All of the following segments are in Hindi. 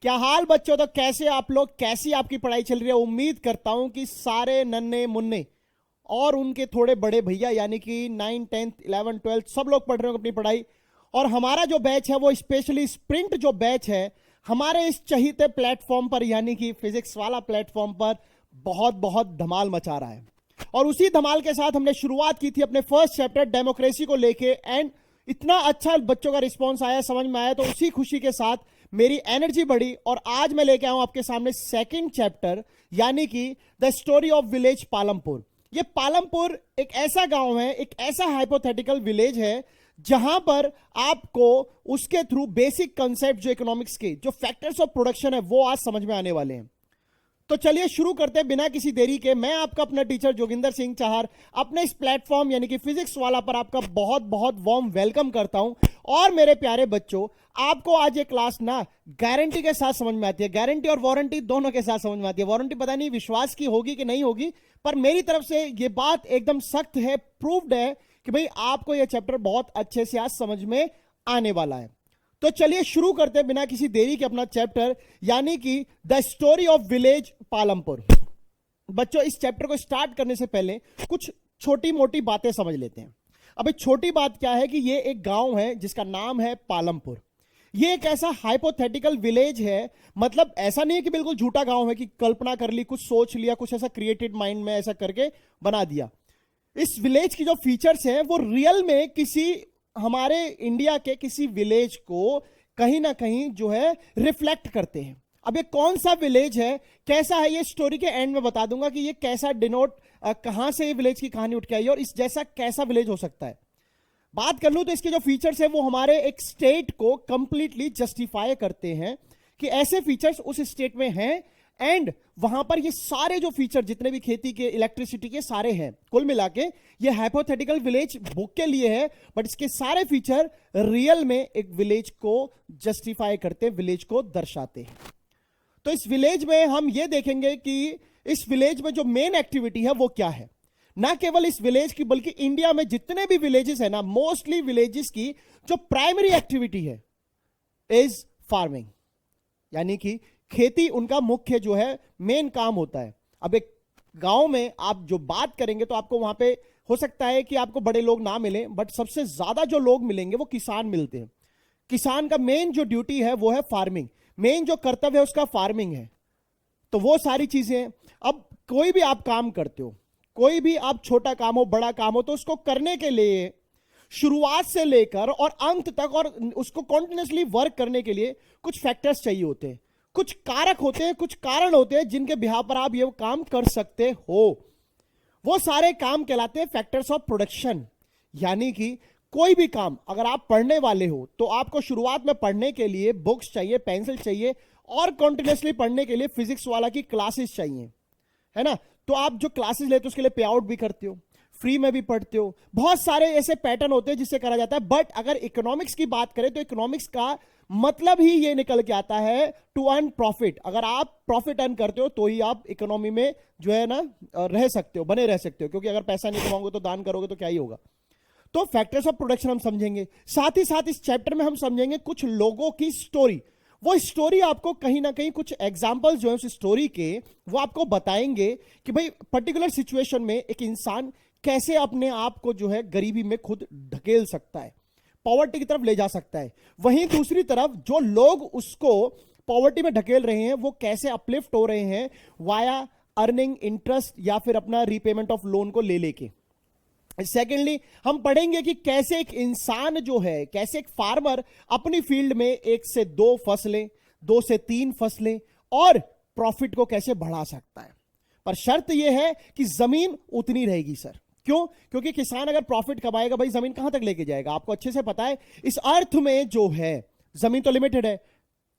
क्या हाल बच्चों, तो कैसे आप लोग, कैसी आपकी पढ़ाई चल रही है। उम्मीद करता हूं कि सारे नन्हे मुन्ने और उनके थोड़े बड़े भैया यानी कि 9, 10, 11, 12 सब लोग पढ़ रहे हो अपनी पढ़ाई। और हमारा जो बैच है वो स्पेशली स्प्रिंट जो बैच है हमारे इस चहीते प्लेटफॉर्म पर यानी कि फिजिक्स वाला प्लेटफॉर्म पर बहुत बहुत धमाल मचा रहा है। और उसी धमाल के साथ हमने शुरुआत की थी अपने फर्स्ट चैप्टर डेमोक्रेसी को लेके, एंड इतना अच्छा बच्चों का रिस्पांस आया, समझ में आया, तो उसी खुशी के साथ मेरी एनर्जी बढ़ी और आज मैं लेके आऊं आपके सामने सेकंड चैप्टर यानी कि the story of village Palampur. ये पालमपुर एक ऐसा गांव है, एक ऐसा हाइपोथेटिकल विलेज है जहां पर आपको उसके थ्रू बेसिक कंसेप्ट जो इकोनॉमिक्स के जो फैक्टर्स ऑफ प्रोडक्शन है वो आज समझ में आने वाले हैं। तो चलिए शुरू करते हैं बिना किसी देरी के। मैं आपका अपना टीचर जोगिंदर सिंह चाहर अपने इस प्लेटफॉर्म यानी कि फिजिक्स वाला पर आपका बहुत बहुत वार्म वेलकम करता हूं। और मेरे प्यारे बच्चों, आपको आज ये क्लास ना गारंटी के साथ समझ में आती है, गारंटी और वारंटी दोनों के साथ समझ में आती है। वारंटी पता नहीं विश्वास की होगी कि नहीं होगी, पर मेरी तरफ से ये बात एकदम सख्त है, प्रूव्ड है कि भाई आपको यह चैप्टर बहुत अच्छे से आज समझ में आने वाला है। तो चलिए शुरू करते हैं बिना किसी देरी के अपना चैप्टर यानी कि the story of village Palampur. बच्चों, इस चैप्टर को स्टार्ट करने से पहले कुछ छोटी मोटी बातें समझ लेते हैं। अभी छोटी बात क्या है कि ये एक गांव है जिसका नाम है पालमपुर। ये एक ऐसा हाइपोथेटिकल विलेज है, मतलब ऐसा नहीं है कि बिल्कुल झूठा गांव है कि कल्पना कर ली, कुछ सोच लिया, कुछ ऐसा क्रिएटेड माइंड में ऐसा करके बना दिया। इस विलेज की जो फीचर्स हैं वो रियल में किसी हमारे इंडिया के किसी विलेज को कहीं ना कहीं जो है रिफ्लेक्ट करते हैं। अब ये कौन सा विलेज है, कैसा है, ये स्टोरी के एंड में बता दूंगा कि ये कैसा डिनोट, कहां से ये विलेज की कहानी उठ के आई और इस जैसा कैसा विलेज हो सकता है। बात कर लूं तो इसके जो फीचर्स है वो हमारे एक स्टेट को कंप्लीटली जस्टिफाई करते हैं कि ऐसे फीचर्स उस स्टेट में हैं, एंड वहां पर ये सारे जो फीचर जितने भी खेती के, इलेक्ट्रिसिटी के सारे हैं, कुल मिला के ये हाइपोथेटिकल विलेज बुक के लिए है, बट इसके सारे फीचर रियल में एक विलेज को जस्टिफाई करते, विलेज को दर्शाते हैं। तो इस विलेज में हम ये देखेंगे कि इस विलेज में जो मेन एक्टिविटी है वो क्या है। ना केवल इस विलेज की बल्कि इंडिया में जितने भी विलेजेस है ना, मोस्टली विलेजेस की जो प्राइमरी एक्टिविटी है इज फार्मिंग, यानी कि खेती उनका मुख्य जो है मेन काम होता है। अब एक गांव में आप जो बात करेंगे तो आपको वहां पे हो सकता है कि आपको बड़े लोग ना मिले, बट सबसे ज्यादा जो लोग मिलेंगे वो किसान मिलते हैं। किसान का मेन जो ड्यूटी है वो है फार्मिंग, मेन जो कर्तव्य है उसका फार्मिंग है। तो वो सारी चीजें, अब कोई भी आप काम करते हो, कोई भी आप छोटा काम हो बड़ा काम हो, तो उसको करने के लिए शुरुआत से लेकर और अंत तक और उसको कॉन्टिन्यूसली वर्क करने के लिए कुछ फैक्टर्स चाहिए होते हैं, कुछ कारक होते हैं, कुछ कारण होते हैं जिनके बिहाफ पर आप ये काम कर सकते हो। वो सारे काम कहलाते हैं फैक्टर्स ऑफ प्रोडक्शन। यानी कि कोई भी काम अगर आप पढ़ने वाले हो तो आपको शुरुआत में पढ़ने के लिए बुक्स चाहिए, पेंसिल चाहिए और कॉन्टिन्यूसली पढ़ने के लिए फिजिक्स वाला की क्लासेस चाहिए, है ना। तो आप जो क्लासेस लेते हो उसके लिए पे आउट भी करते हो, फ्री में भी पढ़ते हो, बहुत सारे ऐसे पैटर्न होते हैं जिससे करा जाता है। बट अगर इकोनॉमिक्स की बात करें तो इकोनॉमिक्स का मतलब ही ये निकल के आता है टू अर्न प्रॉफिट। अगर आप प्रॉफिट अर्न करते हो तो ही आप इकोनॉमी में जो है ना रह सकते हो, बने रह सकते हो, क्योंकि अगर पैसा नहीं कमाओगे तो दान करोगे तो क्या ही होगा। तो फैक्टर्स ऑफ प्रोडक्शन हम समझेंगे, साथ ही साथ इस चैप्टर में हम समझेंगे कुछ लोगों की स्टोरी। वो स्टोरी आपको कहीं ना कहीं कुछ एग्जाम्पल्स जो है उस स्टोरी के वो आपको बताएंगे कि भाई पर्टिकुलर सिचुएशन में एक इंसान कैसे अपने आप को जो है गरीबी में खुद ढकेल सकता है, पॉवर्टी की तरफ ले जा सकता है। वहीं दूसरी तरफ जो लोग उसको पॉवर्टी में ढकेल रहे हैं वो कैसे अपलिफ्ट हो रहे हैं वाया अर्निंग इंटरेस्ट या फिर अपना रीपेमेंट ऑफ लोन को ले लेके। सेकेंडली हम पढ़ेंगे कि कैसे एक इंसान जो है, कैसे एक फार्मर अपनी फील्ड में 1 से 2 फसलें, 2 से 3 फसलें और प्रॉफिट को कैसे बढ़ा सकता है। पर शर्त यह है कि जमीन उतनी रहेगी सर। क्यों? क्योंकि किसान अगर प्रॉफिट कमाएगा भाई जमीन कहां तक लेके जाएगा, आपको अच्छे से पता है। इस अर्थ में जो है जमीन तो लिमिटेड है,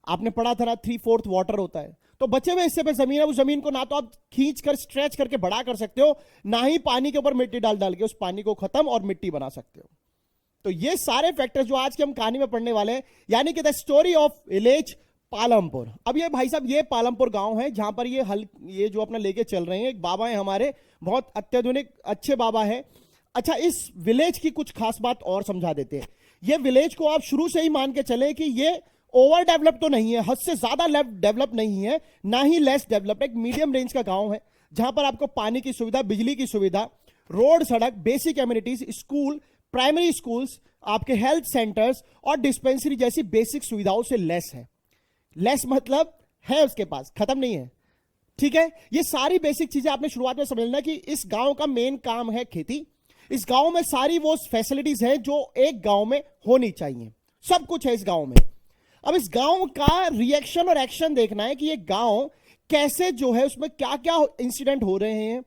आपने पढ़ा था ना 3/4 वाटर होता है, तो बचे हुए हिस्से पे जमीन है, उस जमीन को ना तो आप खींच कर स्ट्रेच करके बड़ा कर सकते हो, ना ही पानी के ऊपर मिट्टी डाल डाल के उस पानी को खत्म और मिट्टी बना सकते हो। तो ये सारे फैक्टर्स जो आज की हम कहानी में पढ़ने वाले हैं, यानी कि the story of village Palampur. अब ये भाई साहब ये पालमपुर गांव है जहां पर ये जो अपना लेके चल रहे हैं, एक बाबा है हमारे, बहुत अत्याधुनिक अच्छे बाबा है। अच्छा, इस विलेज की कुछ खास बात और समझा देते हैं। ये विलेज को आप शुरू से ही मान के चले कि ये ओवर डेवलप तो नहीं है, हद से ज्यादा डेवलप नहीं है, ना ही लेस डेवलप, एक मीडियम रेंज का गांव है जहां पर आपको पानी की सुविधा, बिजली की सुविधा, रोड, सड़क, basic amenities, school, primary schools, आपके हेल्थ सेंटर्स और डिस्पेंसरी जैसी बेसिक सुविधाओं से लेस है। लेस मतलब है उसके पास, खत्म नहीं है, ठीक है। ये सारी बेसिक चीजें आपने शुरुआत में समझना कि इस गांव का मेन काम है खेती। इस गांव में सारी वो फैसिलिटीज हैं जो एक गांव में होनी चाहिए, सब कुछ है इस गांव में। अब इस गांव का रिएक्शन और एक्शन देखना है कि ये गांव कैसे जो है उसमें क्या क्या इंसिडेंट हो रहे हैं,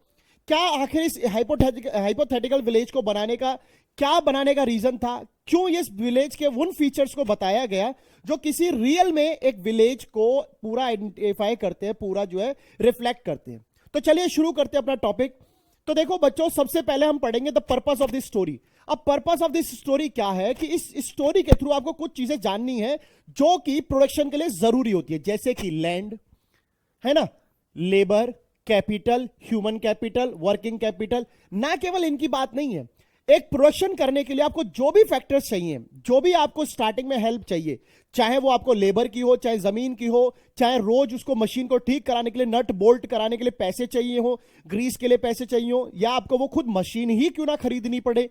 क्या आखिर इस हाइपोथेटिकल विलेज को बनाने का रीजन था, क्यों इस विलेज के उन फीचर्स को बताया गया जो किसी रियल में एक विलेज को पूरा आइडेंटिफाई करते हैं, पूरा जो है रिफ्लेक्ट करते हैं। तो चलिए शुरू करते हैं अपना टॉपिक। तो देखो बच्चों, सबसे पहले हम पढ़ेंगे the purpose of this story. अब पर्पस ऑफ दिस स्टोरी क्या है कि इस स्टोरी के थ्रू आपको कुछ चीजें जाननी है जो कि प्रोडक्शन के लिए जरूरी होती है, जैसे कि लैंड है ना, labour, capital, human capital, working capital. ना केवल इनकी बात नहीं है, एक प्रोडक्शन करने के लिए आपको जो भी फैक्टर्स चाहिए, जो भी आपको स्टार्टिंग में हेल्प चाहिए, चाहे वो आपको लेबर की हो, चाहे जमीन की हो, चाहे रोज उसको मशीन को ठीक कराने के लिए, नट बोल्ट कराने के लिए पैसे चाहिए हो, ग्रीस के लिए पैसे चाहिए हो, या आपको वो खुद मशीन ही क्यों ना खरीदनी पड़े,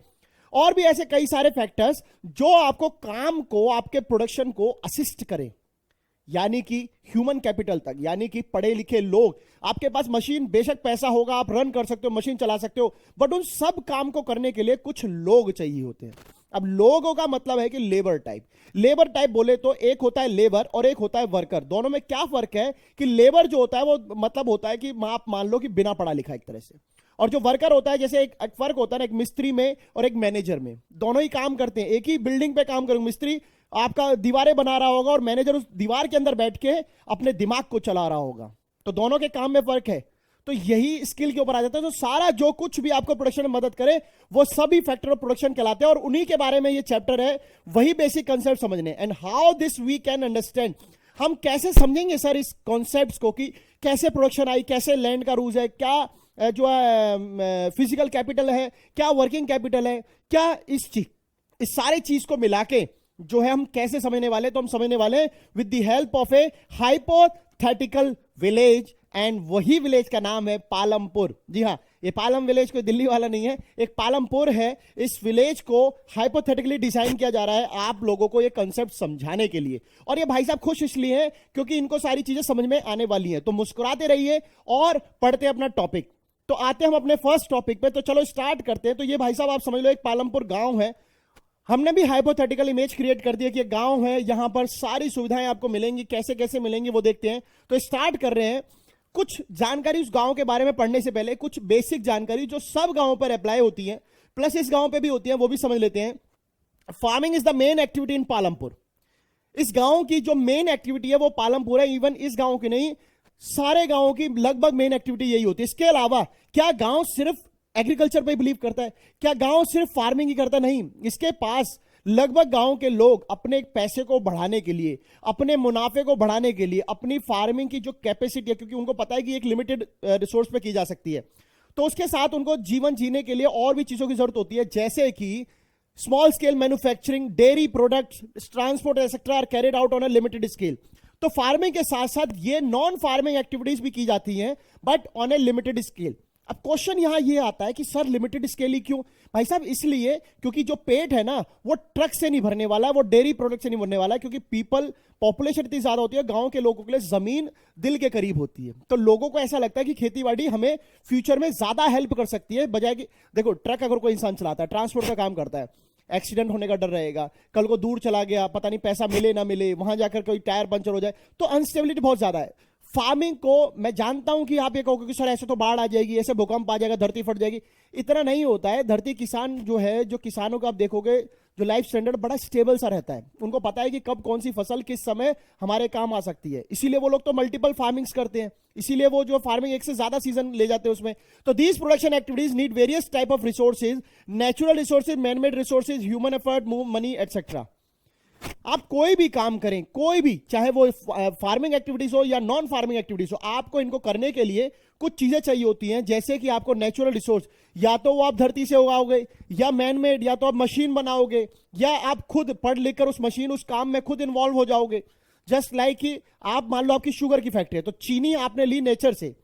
और भी ऐसे कई सारे फैक्टर्स जो आपको काम को, आपके प्रोडक्शन को असिस्ट करें, यानी कि ह्यूमन कैपिटल तक, यानी कि पढ़े लिखे लोग। आपके पास मशीन, बेशक पैसा होगा, आप रन कर सकते हो, मशीन चला सकते हो, बट उन सब काम को करने के लिए कुछ लोग चाहिए होते हैं। अब लोगों का मतलब है कि लेबर टाइप। लेबर टाइप बोले तो एक होता है लेबर और एक होता है वर्कर। दोनों में क्या फर्क है कि लेबर जो होता है वो मतलब होता है कि आप मान लो कि बिना पढ़ा लिखा एक तरह से, और जो वर्कर होता है, जैसे एक फर्क होता है ना एक मिस्त्री में और एक मैनेजर में। दोनों ही काम करते हैं, एक ही बिल्डिंग पे काम करेंगे। मिस्त्री आपका दीवारें बना रहा होगा और मैनेजर उस दीवार के अंदर बैठ के अपने दिमाग को चला रहा होगा। तो दोनों के काम में फर्क है। तो यही स्किल के ऊपर आ जाता है। तो सारा जो कुछ भी आपको प्रोडक्शन में मदद करे वो सभी फैक्टर ऑफ प्रोडक्शन कहलाते हैं, और उन्हीं के बारे में ये चैप्टर है। वही बेसिक कंसेप्ट समझने, and how this we can understand. हम कैसे समझेंगे सर इस कॉन्सेप्ट्स को कि कैसे प्रोडक्शन आई, कैसे लैंड का रूज है, क्या जो है फिजिकल कैपिटल है, क्या वर्किंग कैपिटल है, क्या इस सारी चीज को मिला के जो है हम कैसे समझने वाले। तो हम समझने वाले with the help of A hypothetical village, and वही विलेज का नाम है पालमपुर। जी हाँ, ये पालम विलेज कोई दिल्ली वाला नहीं है, एक पालमपुर है। इस विलेज को हाइपोथेटिकली डिजाइन किया जा रहा है आप लोगों को ये कंसेप्ट समझाने के लिए। और ये भाई साहब खुश इसलिए हैं क्योंकि इनको सारी चीजें समझ में आने वाली हैं। तो मुस्कुराते रहिए और पढ़ते अपना टॉपिक। तो आते हम अपने फर्स्ट टॉपिक पे। तो चलो स्टार्ट करते हैं। तो ये भाई साहब आप समझ लो एक पालमपुर गांव है। हमने भी हाइपोथेटिकल इमेज क्रिएट कर दिया कि एक गांव है, यहां पर सारी सुविधाएं आपको मिलेंगी। कैसे कैसे मिलेंगी वो देखते हैं। तो स्टार्ट कर रहे हैं। कुछ जानकारी उस गांव के बारे में पढ़ने से पहले कुछ बेसिक जानकारी जो सब गांवों पर अप्लाई होती है, प्लस इस गांव पे भी होती है, वो भी समझ लेते हैं। Farming is the main activity in Palampur. इस गांव की जो मेन एक्टिविटी है वो पालमपुर है। इवन इस गांव की नहीं, सारे गांवों की लगभग मेन एक्टिविटी यही होती है। इसके अलावा क्या गांव सिर्फ एग्रीकल्चर पे बिलीव करता है? क्या गांव सिर्फ फार्मिंग ही करता? नहीं, इसके पास लगभग गांव के लोग अपने पैसे को बढ़ाने के लिए, अपने मुनाफे को बढ़ाने के लिए, अपनी फार्मिंग की जो कैपेसिटी है, क्योंकि उनको पता है कि एक लिमिटेड रिसोर्स पे की जा सकती है, तो उसके साथ उनको जीवन जीने के लिए और भी चीजों की जरूरत होती है, जैसे कि small scale manufacturing, dairy products, transport etcetera are carried out on a limited scale. तो फार्मिंग के साथ साथ ये नॉन फार्मिंग एक्टिविटीज भी की जाती हैं, but on A limited scale. अब क्वेश्चन यहां ये आता है कि सर लिमिटेड स्केल ही क्यों? भाई साहब इसलिए क्योंकि जो पेट है ना वो ट्रक से नहीं भरने वाला है, वो डेयरी प्रोडक्ट से नहीं भरने वाला है, क्योंकि पॉपुलेशन इतनी ज्यादा होती है, गांव के लोगों के लिए जमीन दिल के करीब होती है। तो लोगों को ऐसा लगता है कि खेतीबाड़ी हमें फ्यूचर में ज्यादा हेल्प कर सकती है, बजाय कि देखो ट्रक अगर कोई इंसान चलाता है, ट्रांसपोर्ट का काम करता है, एक्सीडेंट होने का डर रहेगा, कल को दूर चला गया, पता नहीं पैसा मिले ना मिले, वहां जाकर कोई टायर पंचर हो जाए, तो अनस्टेबिलिटी बहुत ज्यादा है। फार्मिंग को मैं जानता हूं कि आप ये कहोगे कि सर ऐसे तो बाढ़ आ जाएगी, ऐसे भूकंप आ जाएगा, धरती फट जाएगी। इतना नहीं होता है। धरती किसान जो है, जो किसानों का आप देखोगे जो लाइफ स्टैंडर्ड बड़ा स्टेबल सा रहता है। उनको पता है कि कब कौन सी फसल किस समय हमारे काम आ सकती है, इसीलिए वो लोग तो मल्टीपल फार्मिंग्स करते हैं, इसीलिए वो जो फार्मिंग एक से ज्यादा सीजन ले जाते हैं उसमें। तो these production activities need various type of resources, natural resources, manmade resources, human effort, move money etcetera. आप कोई भी काम करें, कोई भी, चाहे वो फार्मिंग एक्टिविटीज हो या नॉन फार्मिंग एक्टिविटीज हो, आपको इनको करने के लिए कुछ चीजें चाहिए होती हैं, जैसे कि आपको नेचुरल रिसोर्स, या तो वो आप धरती से उगाओगे, या मैनमेड, या तो आप मशीन बनाओगे, या आप खुद पढ़ लिख कर उस मशीन, उस काम में खुद इन्वॉल्व हो जाओगे। जस्ट लाइक कि आप मान लो आपकी शुगर की फैक्ट्री है, तो चीनी आपने ली नेचर से,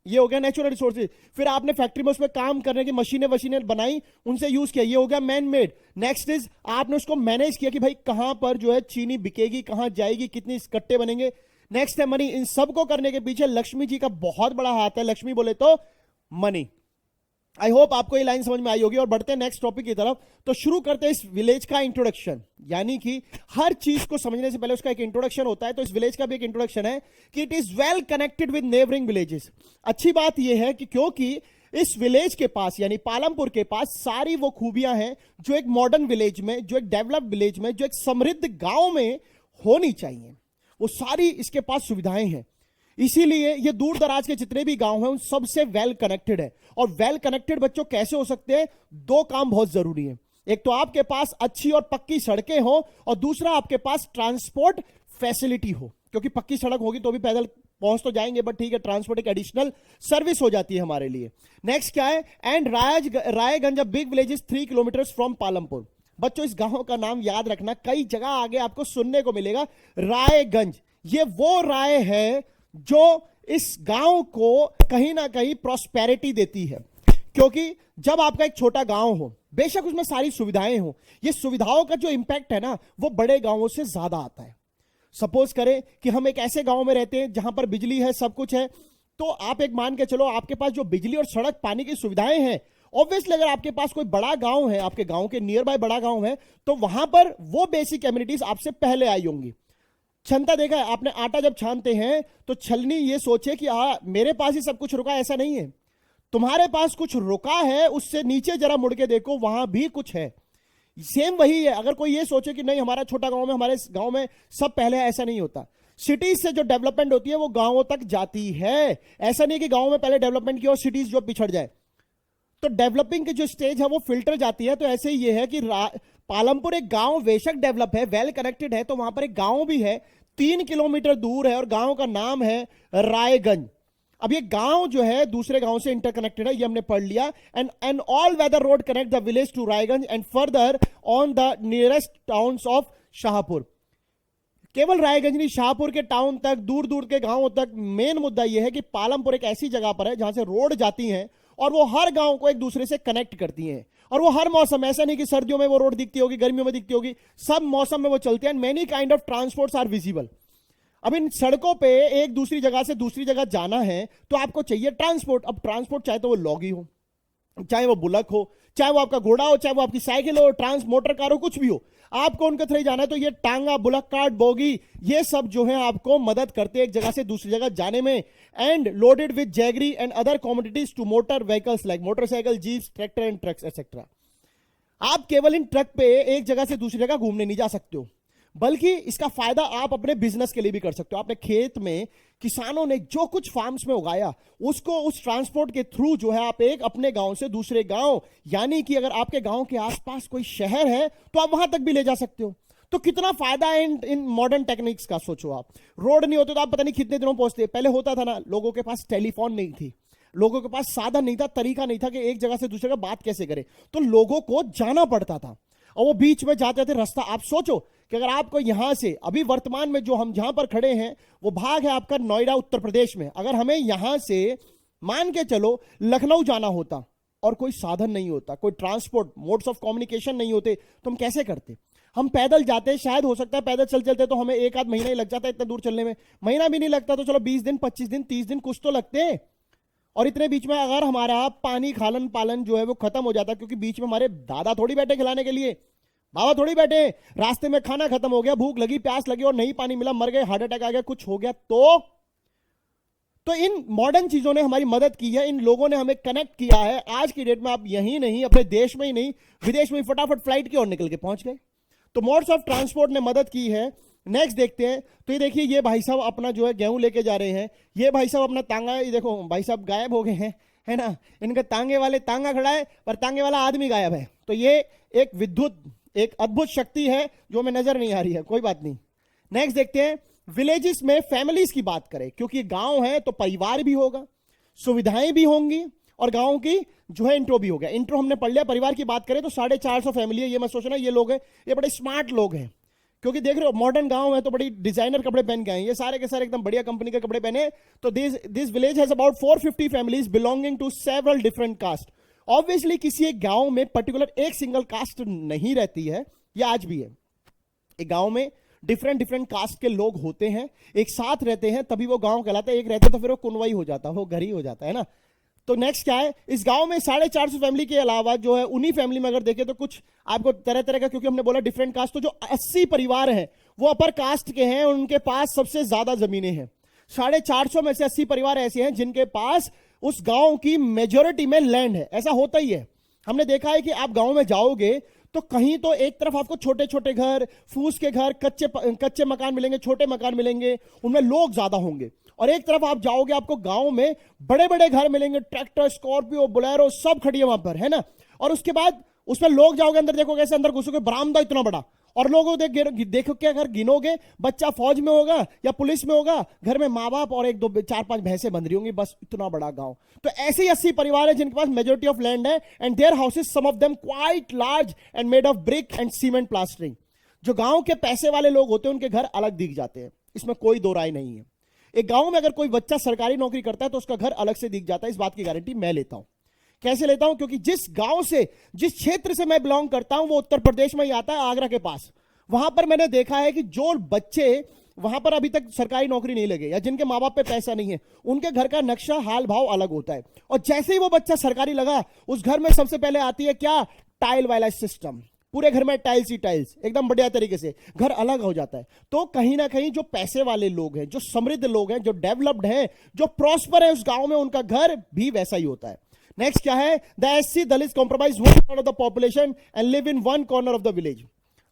ये हो गया नेचुरल रिसोर्सेज। फिर आपने फैक्ट्री में उसमें काम करने की मशीनें वशीनें बनाई, उनसे यूज किया, ये हो गया मैन मेड। नेक्स्ट इज आपने उसको मैनेज किया कि भाई कहां पर जो है चीनी बिकेगी, कहां जाएगी, कितनी कट्टे बनेंगे। नेक्स्ट है मनी। इन सबको करने के पीछे लक्ष्मी जी का बहुत बड़ा हाथ है। लक्ष्मी बोले तो मनी। आई होप आपको ये लाइन समझ में आई होगी। और बढ़ते हैं नेक्स्ट टॉपिक की तरफ। तो शुरू करते हैं इस विलेज का इंट्रोडक्शन, यानी कि हर चीज को समझने से पहले उसका एक इंट्रोडक्शन होता है। तो इस विलेज का भी एक इंट्रोडक्शन है कि it is well connected with neighbouring villages. अच्छी बात यह है कि क्योंकि इस विलेज के पास यानी पालमपुर के पास सारी वो खूबियां हैं जो एक मॉडर्न विलेज में, जो एक डेवलप्ड विलेज में, जो एक समृद्ध गांव में होनी चाहिए, वो सारी इसके पास सुविधाएं हैं। इसीलिए ये दूर दराज के जितने भी गांव हैं उन सबसे वेल कनेक्टेड है। और वेल कनेक्टेड बच्चों कैसे हो सकते हैं? दो काम बहुत जरूरी है। एक तो आपके पास अच्छी और पक्की सड़कें हो, और दूसरा आपके पास ट्रांसपोर्ट फैसिलिटी हो, क्योंकि पक्की सड़क होगी तो भी पैदल पहुंच तो जाएंगे, बट ठीक है, ट्रांसपोर्ट एक एडिशनल सर्विस हो जाती है हमारे लिए। नेक्स्ट क्या है? And Raiganj big village is 3 kilometre from Palampur. बच्चों इस गांव का नाम याद रखना, कई जगह आगे आपको सुनने को मिलेगा रायगंज। ये वो राय है जो इस गांव को कहीं ना कहीं प्रॉस्पेरिटी देती है, क्योंकि जब आपका एक छोटा गांव हो, बेशक उसमें सारी सुविधाएं हो, ये सुविधाओं का जो इंपैक्ट है ना वो बड़े गांवों से ज्यादा आता है। सपोज करें कि हम एक ऐसे गांव में रहते हैं जहां पर बिजली है, सब कुछ है, तो आप एक मान के चलो आपके पास जो बिजली और सड़क पानी की सुविधाएं हैं, ऑब्वियसली अगर आपके पास कोई बड़ा गांव है, आपके गांव के नियर बाय बड़ा गांव है, तो वहां पर वो बेसिक एमिनिटीज आपसे पहले आई होंगी। छनता देखा है आपने, आटा जब छानते हैं तो छलनी ये सोचे कि मेरे पास ही सब कुछ रुका, ऐसा नहीं है। तुम्हारे पास कुछ रुका है, उससे नीचे जरा मुड़ के देखो, वहां भी कुछ है। सेम वही है। अगर कोई ये सोचे कि नहीं हमारा छोटा गांव में, हमारे गांव में सब पहले, ऐसा नहीं होता। सिटीज से जो डेवलपमेंट होती है वो गांवों तक जाती है। ऐसा नहीं कि गांव में पहले डेवलपमेंट की और सिटीज जो पिछड़ जाए। तो डेवलपिंग की जो स्टेज है वो फिल्टर जाती है। तो ऐसे ही ये है कि पालमपुर एक गांव बेशक डेवलप है, वेल कनेक्टेड है, तो वहां पर एक गांव भी है, 3 किलोमीटर दूर है, और गांव का नाम है रायगंज। अब ये गांव जो है दूसरे गांव से इंटरकनेक्टेड है, ये हमने पढ़ लिया। And all weather road connect the village to Raiganj and further on the nearest towns of Shahpur. केवल रायगंज नहीं, शाहपुर के टाउन तक, दूर दूर के गांवों तक। मेन मुद्दा यह है कि पालमपुर एक ऐसी जगह पर है जहां से रोड जाती हैं और वो हर गांव को एक दूसरे से कनेक्ट करती हैं। और वो हर मौसम, ऐसा नहीं कि सर्दियों में वो रोड दिखती होगी, गर्मियों में दिखती होगी, सब मौसम में वो चलती है। Many kind of transports are visible. अब इन सड़कों पे एक दूसरी जगह से दूसरी जगह जाना है तो आपको चाहिए ट्रांसपोर्ट। अब ट्रांसपोर्ट चाहे तो वो लॉगी हो, चाहे वो बुलक हो, चाहे वो आपका घोड़ा हो, चाहे वो आपकी साइकिल हो, मोटर कार हो, कुछ भी हो, आपको उनके थ्रू जाना है तो ये टांगा, बुलक कार्ट, बोगी, ये सब जो है आपको मदद करते हैं एक जगह से दूसरी जगह जाने में। And loaded with jaggery and other commodities to motor vehicles like motorcycle, jeeps, tractor and trucks etcetera. आप केवल इन ट्रक पे एक जगह से दूसरी जगह घूमने नहीं जा सकते हो, बल्कि इसका फायदा आप अपने बिजनेस के लिए भी कर सकते हो। आपने खेत में किसानों ने जो कुछ फार्म्स में उगाया उसको उस ट्रांसपोर्ट के थ्रू जो है आप एक अपने गांव से दूसरे गांव, यानी कि अगर आपके गांव के आसपास कोई शहर है तो आप वहां तक भी ले जा सकते हो। तो कितना फायदा है इन मॉडर्न टेक्निक्स का। सोचो आप, रोड नहीं होते तो आप पता नहीं कितने दिनों पहुंचते। पहले होता था ना, लोगों के पास टेलीफोन नहीं थी, लोगों के पास साधन नहीं था, तरीका नहीं था कि एक जगह से दूसरी जगह बात कैसे करें, तो लोगों को जाना पड़ता था और वो बीच में जाते थे रास्ता। आप सोचो कि अगर आपको यहां से, अभी वर्तमान में जो हम जहां पर खड़े हैं वो भाग है आपका नोएडा उत्तर प्रदेश में, अगर हमें यहां से मान के चलो लखनऊ जाना होता और कोई साधन नहीं होता, कोई ट्रांसपोर्ट मोड्स ऑफ कम्युनिकेशन नहीं होते, तो हम कैसे करते? हम पैदल जाते। शायद हो सकता है पैदल चल चलते तो हमें 1 आध महीना ही लग जाता है इतना दूर चलने में, महीना भी नहीं लगता तो चलो 20 दिन, 25 दिन, 30 दिन कुछ तो लगते हैं। और इतने बीच में अगर हमारा पानी खालन पालन जो है वो खत्म हो जाता, क्योंकि बीच में हमारे दादा थोड़ी बैठे खिलाने के लिए, बाबा थोड़ी बैठे, रास्ते में खाना खत्म हो गया, भूख लगी, प्यास लगी और नहीं पानी मिला, मर गए, हार्ट अटैक आ गया, कुछ हो गया, तो इन मॉडर्न चीजों ने हमारी मदद की है, इन लोगों ने हमें कनेक्ट किया है। आज की डेट में आप यहीं नहीं, अपने देश में ही नहीं, विदेश में फटाफट फ्लाइट की ओर निकल के पहुंच गए। तो मोड्स ऑफ ट्रांसपोर्ट ने मदद की है। नेक्स्ट देखते हैं, तो ये देखिए, ये भाई साहब अपना जो है गेहूं लेके जा रहे हैं, ये भाई साहब अपना तांगा, ये देखो भाई साहब गायब हो गए हैं, है ना, इनका तांगे वाले तांगा खड़ा है पर तांगे वाला आदमी गायब है। तो ये एक विद्युत, एक अद्भुत शक्ति है जो हमें नजर नहीं आ रही है, कोई बात नहीं। नेक्स्ट देखते हैं, विलेजेस में फैमिलीज की बात करें, क्योंकि गांव है तो परिवार भी होगा, सुविधाएं भी होंगी और गांव की जो है इंट्रो भी हो गया। इंट्रो हमने पढ़ लिया। परिवार की बात करें तो 450 फैमिली है। ये मत सोचना ये लोग हैं, ये बड़े स्मार्ट लोग हैं, क्योंकि देख रहे हो मॉडर्न गांव है तो बड़ी डिजाइनर कपड़े पहन के आए, ये सारे के सारे एकदम बढ़िया कंपनी के कपड़े पहने। तो this village has about 450 families belonging to several different caste. Obviously किसी एक गांव में पर्टिकुलर एक सिंगल कास्ट नहीं रहती है, ये आज भी है। एक गांव में डिफरेंट डिफरेंट कास्ट के लोग होते हैं, एक साथ रहते हैं, तभी वो गांव कहलाता है। एक रहते तो फिर वो कुनवाई हो जाता, वो घर ही हो जाता है ना। तो नेक्स्ट क्या है, इस गांव में 450 फैमिली के अलावा जो है उन्हीं फैमिली में अगर देखें तो कुछ आपको तरह तरह का, क्योंकि हमने बोला डिफरेंट कास्ट, तो जो 80 परिवार हैं वो अपर कास्ट के हैं, उनके पास सबसे ज्यादा जमीनें हैं। 450 में से 80 परिवार ऐसे हैं जिनके पास उस गांव की मेजोरिटी में लैंड है। ऐसा होता ही है, हमने देखा है कि आप गांव में जाओगे तो कहीं तो एक तरफ आपको छोटे छोटे घर, फूस के घर, कच्चे मकान मिलेंगे, छोटे मकान मिलेंगे, उनमें लोग ज्यादा होंगे। और एक तरफ आप जाओगे आपको गांव में बड़े बड़े घर मिलेंगे, ट्रैक्टर, स्कॉर्पियो, बोलेरो सब खड़ी है वहां पर, है ना। और उसके बाद उसमें लोग जाओगे अंदर, देखोगे ऐसे अंदर घुसोगे, बरामदा इतना बड़ा, और लोगों देखो क्या, अगर गिनोगे बच्चा फौज में होगा या पुलिस में होगा, घर में माँ बाप और 1 2 4 5 भैंसें बंध रही होंगी, बस इतना बड़ा गांव। तो ऐसे ही 80 परिवार है जिनके पास मेजोरिटी ऑफ लैंड है, and their houses some of them quite large and made of brick and cement plastering. जो गांव के पैसे वाले लोग होते हैं उनके घर अलग दिख जाते हैं, इसमें कोई दो राय नहीं है। एक गांव में अगर कोई बच्चा सरकारी नौकरी करता है तो उसका घर अलग से दिख जाता है, इस बात की गारंटी मैं लेता हूं। कैसे लेता हूं, क्योंकि जिस गांव से, जिस क्षेत्र से मैं बिलोंग करता हूं वो उत्तर प्रदेश में ही आता है, आगरा के पास। वहां पर मैंने देखा है कि जो बच्चे वहां पर अभी तक सरकारी नौकरी नहीं लगे या जिनके माँ बाप पे पैसा नहीं है, उनके घर का नक्शा, हाल भाव अलग होता है। और जैसे ही वो बच्चा सरकारी लगा, उस घर में सबसे पहले आती है क्या, टाइल वाला सिस्टम। पूरे घर में टाइल्स ही टाइल्स, एकदम बढ़िया तरीके से घर अलग हो जाता है। तो कहीं ना कहीं जो पैसे वाले लोग हैं, जो समृद्ध लोग हैं, जो डेवलप्ड हैं, जो प्रॉस्पर है उस गांव में, उनका घर भी वैसा ही होता है। नेक्स्ट क्या है, the SC Dalit compromise 1/3 of the population and live in one corner of the village.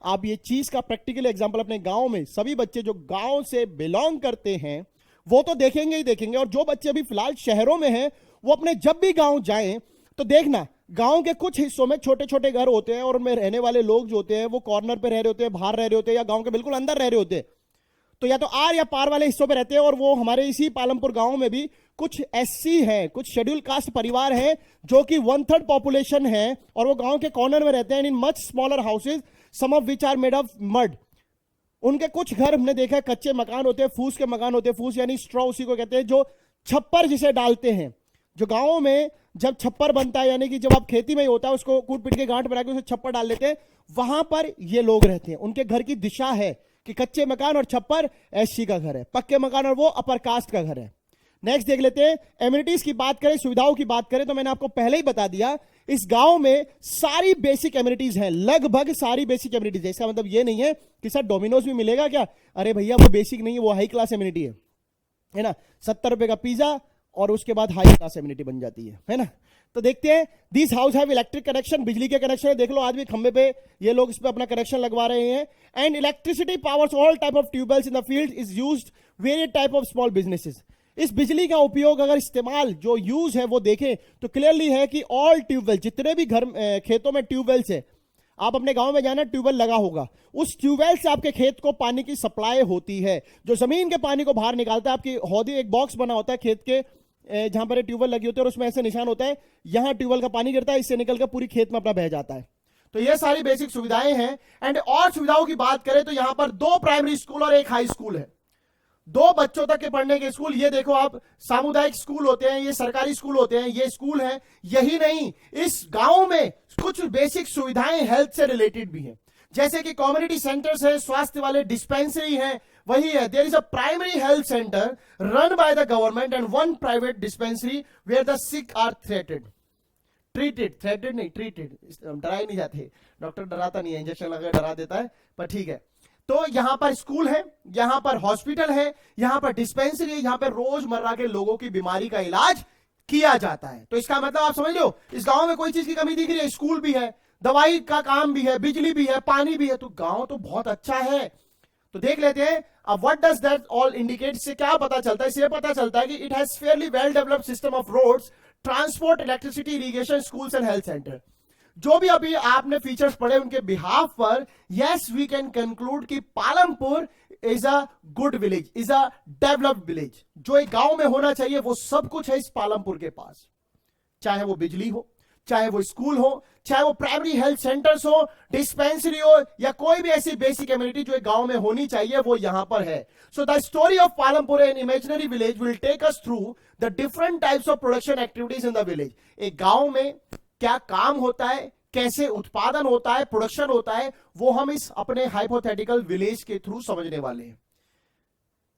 आप ये चीज का प्रैक्टिकल एग्जांपल अपने गांव में, सभी बच्चे जो गांव से बिलोंग करते हैं वो तो देखेंगे ही देखेंगे, और जो बच्चे अभी फिलहाल शहरों में हैं वो अपने जब भी गांव जाएं तो देखना, गांव के कुछ हिस्सों में छोटे छोटे घर होते हैं और उनमें रहने वाले लोग जो होते हैं वो कॉर्नर पे रह रहे होते हैं, बाहर रह रहे होते हैं, या गांव के बिल्कुल अंदर रह रहे होते हैं। तो या तो आर या पार वाले हिस्सों पे रहते हैं। और वो हमारे इसी पालमपुर गांव में भी कुछ एससी हैं, कुछ शेड्यूल कास्ट परिवार हैं जो कि 1/3 पॉपुलेशन है, और वो गांव के कॉर्नर में रहते हैं in much smaller houses, some of which are made of mud. उनके कुछ घर हमने देखा है कच्चे मकान होते हैं, फूस के मकान होते हैं, फूस यानी स्ट्रॉ उसी को कहते हैं, जो छप्पर जिसे डालते हैं। जो गांवों में जब छप्पर बनता है, यानी कि जब आप खेती में ही होता है, उसको कूट पीट के गांठ बना के उसे छप्पर डाल देते हैं, वहां पर ये लोग रहते हैं। उनके घर की दिशा है कि कच्चे मकान और छप्पर एससी का घर है, पक्के मकान और वो अपर कास्ट का घर है। नेक्स्ट देख लेते हैं, एमिनिटीज की बात करें, सुविधाओं की बात करें, तो मैंने आपको पहले ही बता दिया इस गांव में सारी बेसिक एमिनिटीज हैं, लगभग सारी बेसिक एमिनिटीज है। इसका मतलब ये नहीं है कि सर डोमिनोज भी मिलेगा क्या, अरे भैया वो बेसिक नहीं है, वो हाई क्लास एमिनिटी है ना। 70 रुपए का पिज्जा और उसके बाद हाई क्लास एमिनिटी बन जाती है ना। तो देखते हैं, this house have electric connection, बिजली के कनेक्शन है, देख लो आज भी खंबे पे ये लोग इस पे अपना कनेक्शन लगवा रहे हैं। And electricity powers all type of tube wells in the field, is used various type of small businesses. इस बिजली का उपयोग, अगर इस्तेमाल जो यूज है वो देखें तो क्लियरली है कि ऑल ट्यूबवेल, जितने भी घर खेतों में ट्यूबवेल्स है, आप अपने गांव में जाना, ट्यूबवेल लगा होगा, उस ट्यूबवेल से आपके खेत को पानी की सप्लाई होती है, जो जमीन के पानी को बाहर निकालता है। आपकी हौदी, एक बॉक्स बना होता है खेत के जहां पर ट्यूबवेल लगी होती है, और उसमें ऐसे निशान होता है, यहां ट्यूबवेल का पानी गिरता है, इससे निकलकर पूरी खेत में अपना बह जाता है। तो ये सारी बेसिक सुविधाएं हैं। एंड और सुविधाओं की बात करें तो यहां पर 2 प्राइमरी स्कूल और 1 हाई स्कूल है, 2 बच्चों तक के पढ़ने के स्कूल। ये देखो आप, सामुदायिक स्कूल होते हैं, ये सरकारी स्कूल होते हैं, ये स्कूल है। यही नहीं, इस गांव में कुछ बेसिक सुविधाएं हेल्थ से रिलेटेड भी हैं, जैसे कि कम्युनिटी सेंटर्स है, स्वास्थ्य वाले डिस्पेंसरी है। वही है, there is a primary health centre run by the government and 1 private dispensary where the sick are treated नहीं, ट्रीटेड। डराए नहीं जाते, डॉक्टर डराता नहीं है, इंजेक्शन लगा डरा देता है, पर ठीक है। तो यहां पर स्कूल है, यहां पर हॉस्पिटल है, यहां पर डिस्पेंसरी है, यहां पर रोजमर्रा के लोगों की बीमारी का इलाज किया जाता है। तो इसका मतलब आप समझ लो, इस गांव में कोई चीज की कमी दिख रही है, स्कूल भी है, दवाई का काम भी है, बिजली भी है, पानी भी है, तो गांव तो बहुत अच्छा है। तो देख लेते हैं अब what does that all indicate, से क्या पता चलता है, इससे पता चलता है कि it has fairly well developed system of roads, transport, electricity, irrigation, schools and health centre. जो भी अभी आपने फीचर्स पढ़े उनके बिहाफ पर, यस वी कैन कंक्लूड कि Palampur is a good village, is a developed village. जो एक गांव में होना चाहिए वो सब कुछ है इस पालमपुर के पास, चाहे वो बिजली हो, चाहे वो स्कूल हो, चाहे वो प्राइमरी हेल्थ सेंटर्स हो, डिस्पेंसरी हो, या कोई भी ऐसी बेसिक कम्युनिटी जो एक गांव में होनी चाहिए, वो यहां पर है. So the story of Palampur, an imaginary village, will take us through the different types of production activities in the village. एक गांव में क्या काम होता है, कैसे उत्पादन होता है, प्रोडक्शन होता है, वो हम इस अपने हाइपोथेटिकल विलेज के थ्रू समझने वाले हैं.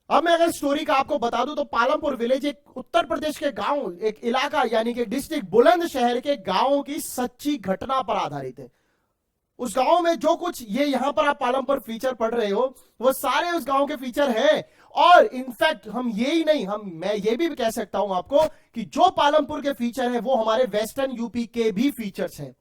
अब मैं अगर स्टोरी का आपको बता दूं तो पालमपुर विलेज एक उत्तर प्रदेश के गांव, एक इलाका यानी कि डिस्ट्रिक्ट बुलंदशहर के गांवों की सच्ची घटना पर आधारित है. उस गांव में जो कुछ ये यहां पर आप पालमपुर फीचर पढ़ रहे हो, वो सारे उस गांव के फीचर हैं. और इनफैक्ट हम ये ही नहीं, मैं ये भी कह सकता हूं आपको कि जो पालमपुर के फीचर हैं वो हमारे वेस्टर्न यूपी के भी फीचर्स हैं.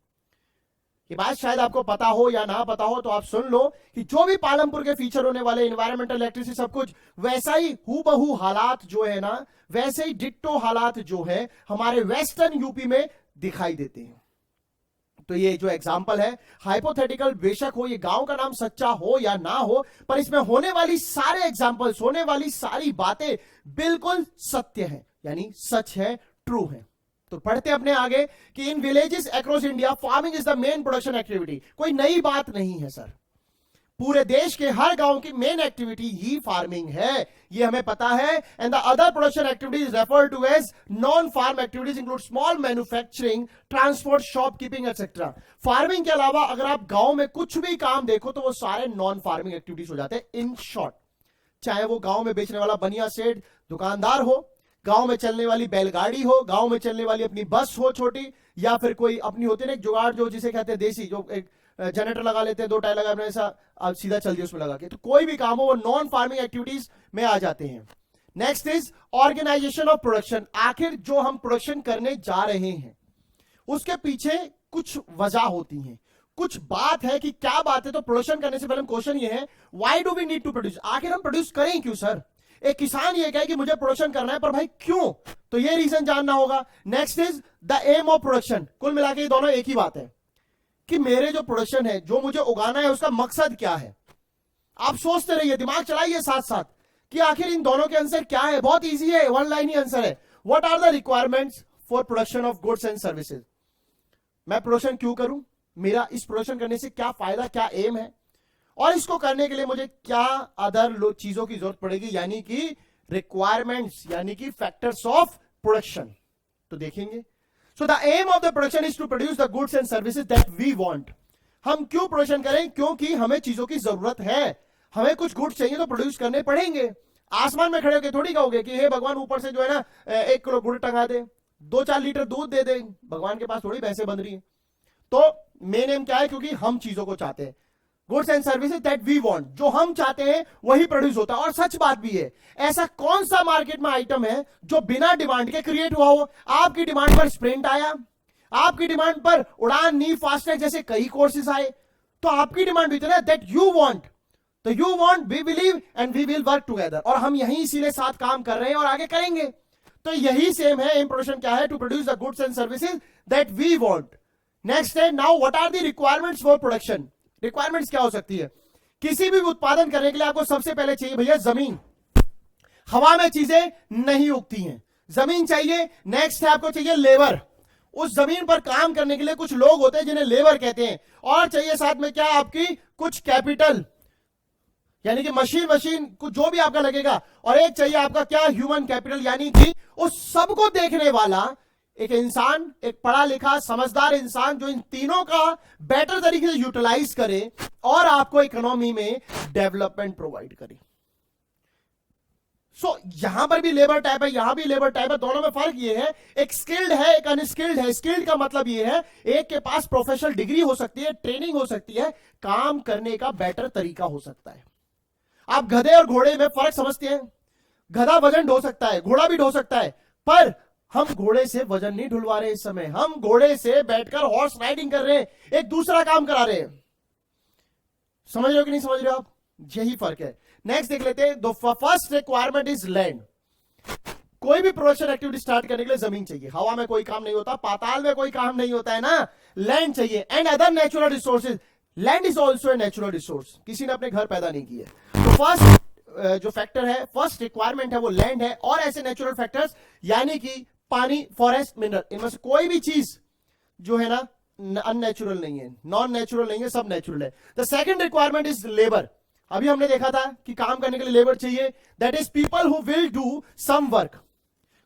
ये बात शायद आपको पता हो या ना पता हो, तो आप सुन लो कि जो भी पालमपुर के फीचर होने वाले, एनवायरमेंटल, इलेक्ट्रिसिटी, सब कुछ वैसा ही हूबहू हालात जो है ना, वैसे ही डिट्टो हालात जो है हमारे वेस्टर्न यूपी में दिखाई देते हैं. तो ये जो एग्जाम्पल है हाइपोथेटिकल बेशक हो, ये गांव का नाम सच्चा हो या ना हो, पर इसमें होने वाली सारे एग्जाम्पल्स, होने वाली सारी बातें बिल्कुल सत्य है, यानी सच है, ट्रू है. तो पढ़ते अपने आगे कि in villages across India farming is the main production activity. कोई नई बात नहीं है सर, पूरे देश के हर गांव की मेन एक्टिविटी ही फार्मिंग है, ये हमें पता है. And the other production activities refer to as non farm activities include small manufacturing, transport, shopkeeping etcetera. Farming के अलावा अगर आप गांव में कुछ भी काम देखो तो वो सारे नॉन फार्मिंग एक्टिविटीज हो जाते हैं. इन शॉर्ट, चाहे वो गांव में बेचने वाला बनिया सेठ दुकानदार हो, गांव में चलने वाली बैलगाड़ी हो, गांव में चलने वाली अपनी बस हो छोटी, या फिर कोई अपनी होती है ना एक जुगाड़ जो जिसे कहते हैं देसी, जो एक जनरेटर लगा लेते हैं, 2 टायर लगा अपने ऐसा सीधा चल दिया उसमें लगा के. तो कोई भी काम हो वो नॉन फार्मिंग एक्टिविटीज में आ जाते हैं. Next is organisation of production. आखिर जो हम प्रोडक्शन करने जा रहे हैं उसके पीछे कुछ वजह होती है, कुछ बात है कि क्या बात है. तो प्रोडक्शन करने से पहले क्वेश्चन ये है, why do we need to produce. आखिर हम प्रोड्यूस करें क्यों सर. एक किसान ये कहे कि मुझे प्रोडक्शन करना है, पर भाई क्यों, तो ये रीजन जानना होगा. Next is the aim of production. कुल मिलाकर ये दोनों एक ही बात है कि मेरे जो प्रोडक्शन है, जो मुझे उगाना है, उसका मकसद क्या है. आप सोचते रहिए, दिमाग चलाइए साथ साथ कि आखिर इन दोनों के आंसर क्या है. बहुत इजी है, 1 लाइन ही आंसर है. What are the requirements for production of goods and services. मैं प्रोडक्शन क्यों करूं, मेरा इस प्रोडक्शन करने से क्या फायदा, क्या एम है, और इसको करने के लिए मुझे क्या अदर चीजों की जरूरत पड़ेगी, यानी कि रिक्वायरमेंट्स, यानी कि फैक्टर्स ऑफ प्रोडक्शन. तो देखेंगे. So the aim of the production is to produce the goods and services that we want. हम क्यों प्रोडक्शन करें, क्योंकि हमें चीजों की जरूरत है, हमें कुछ गुड्स चाहिए तो प्रोड्यूस करने पड़ेंगे. आसमान में खड़े होकर थोड़ी कहोगे कि हे भगवान ऊपर से जो है ना 1 किलो गुड़ टंगा दे, 2-4 लीटर दूध दे दे. भगवान के पास थोड़ी भैंसे बन रही है. तो मेन एम क्या है, क्योंकि हम चीजों को चाहते हैं, goods and services that we want, जो हम चाहते हैं वही प्रोड्यूस होता है. और सच बात भी है, ऐसा कौन सा मार्केट में आइटम है जो बिना डिमांड के क्रिएट हुआ हो. आपकी डिमांड पर स्प्रिंट आया, आपकी डिमांड पर उड़ान, नी, फास्टैग जैसे कई कोर्सेज आए, तो आपकी डिमांड भी थी ना दैट यू वांट. तो you want, we believe and we will work together. और हम यही इसीलिए साथ काम कर रहे हैं और आगे करेंगे. तो यही सेम है, एम प्रोडक्शन क्या है, to produce the goods and services that we want. Next है, now what are the requirements for production. Requirements क्या हो सकती है. किसी भी उत्पादन करने के लिए आपको सबसे पहले चाहिए भैया जमीन. हवा में चीजें नहीं उगती हैं, जमीन चाहिए. नेक्स्ट है, आपको चाहिए लेबर. उस जमीन पर काम करने के लिए कुछ लोग होते हैं जिन्हें लेबर कहते हैं. और चाहिए साथ में क्या, आपकी कुछ कैपिटल, यानी कि मशीन कुछ जो भी आपका लगेगा. और एक चाहिए आपका क्या, ह्यूमन कैपिटल, यानी कि उस सबको देखने वाला एक इंसान, एक पढ़ा लिखा समझदार इंसान जो इन तीनों का बेटर तरीके से यूटिलाइज करे और आपको इकोनॉमी में डेवलपमेंट प्रोवाइड करे. सो यहां पर भी लेबर टाइप है, यहां भी लेबर टाइप है. दोनों में फर्क ये है, एक स्किल्ड है, एक अनस्किल्ड है. स्किल्ड का मतलब ये है, एक के पास प्रोफेशनल डिग्री हो सकती है, ट्रेनिंग हो सकती है, काम करने का बेटर तरीका हो सकता है. आप गधे और घोड़े में फर्क समझते हैं. गधा वजन ढो सकता है, घोड़ा भी ढो सकता है, पर हम घोड़े से वजन नहीं ढुलवा रहे. इस समय हम घोड़े से बैठकर हॉर्स राइडिंग कर रहे हैं, एक दूसरा काम करा रहे हैं. समझ रहे हो कि नहीं समझ रहे हो आप, यही फर्क है. नेक्स्ट देख लेते हैं. The first requirement is land. कोई भी प्रोडक्शन एक्टिविटी स्टार्ट करने के लिए जमीन चाहिए. हवा में कोई काम नहीं होता, पाताल में कोई काम नहीं होता है ना, लैंड चाहिए. And other natural resources. Land is also a natural resource, किसी ने अपने घर पैदा नहीं किए. तो फर्स्ट जो फैक्टर है, फर्स्ट रिक्वायरमेंट है, वो लैंड है. और ऐसे नेचुरल फैक्टर्स यानी कि पानी, फॉरेस्ट, मिनरल, इनमें से कोई भी चीज जो है ना अननेचुरल नहीं है, नॉन नेचुरल नहीं है, सब नेचुरल है। The second requirement is labour. अभी हमने देखा था कि काम करने के लिए लेबर चाहिए, that is people who will do some work.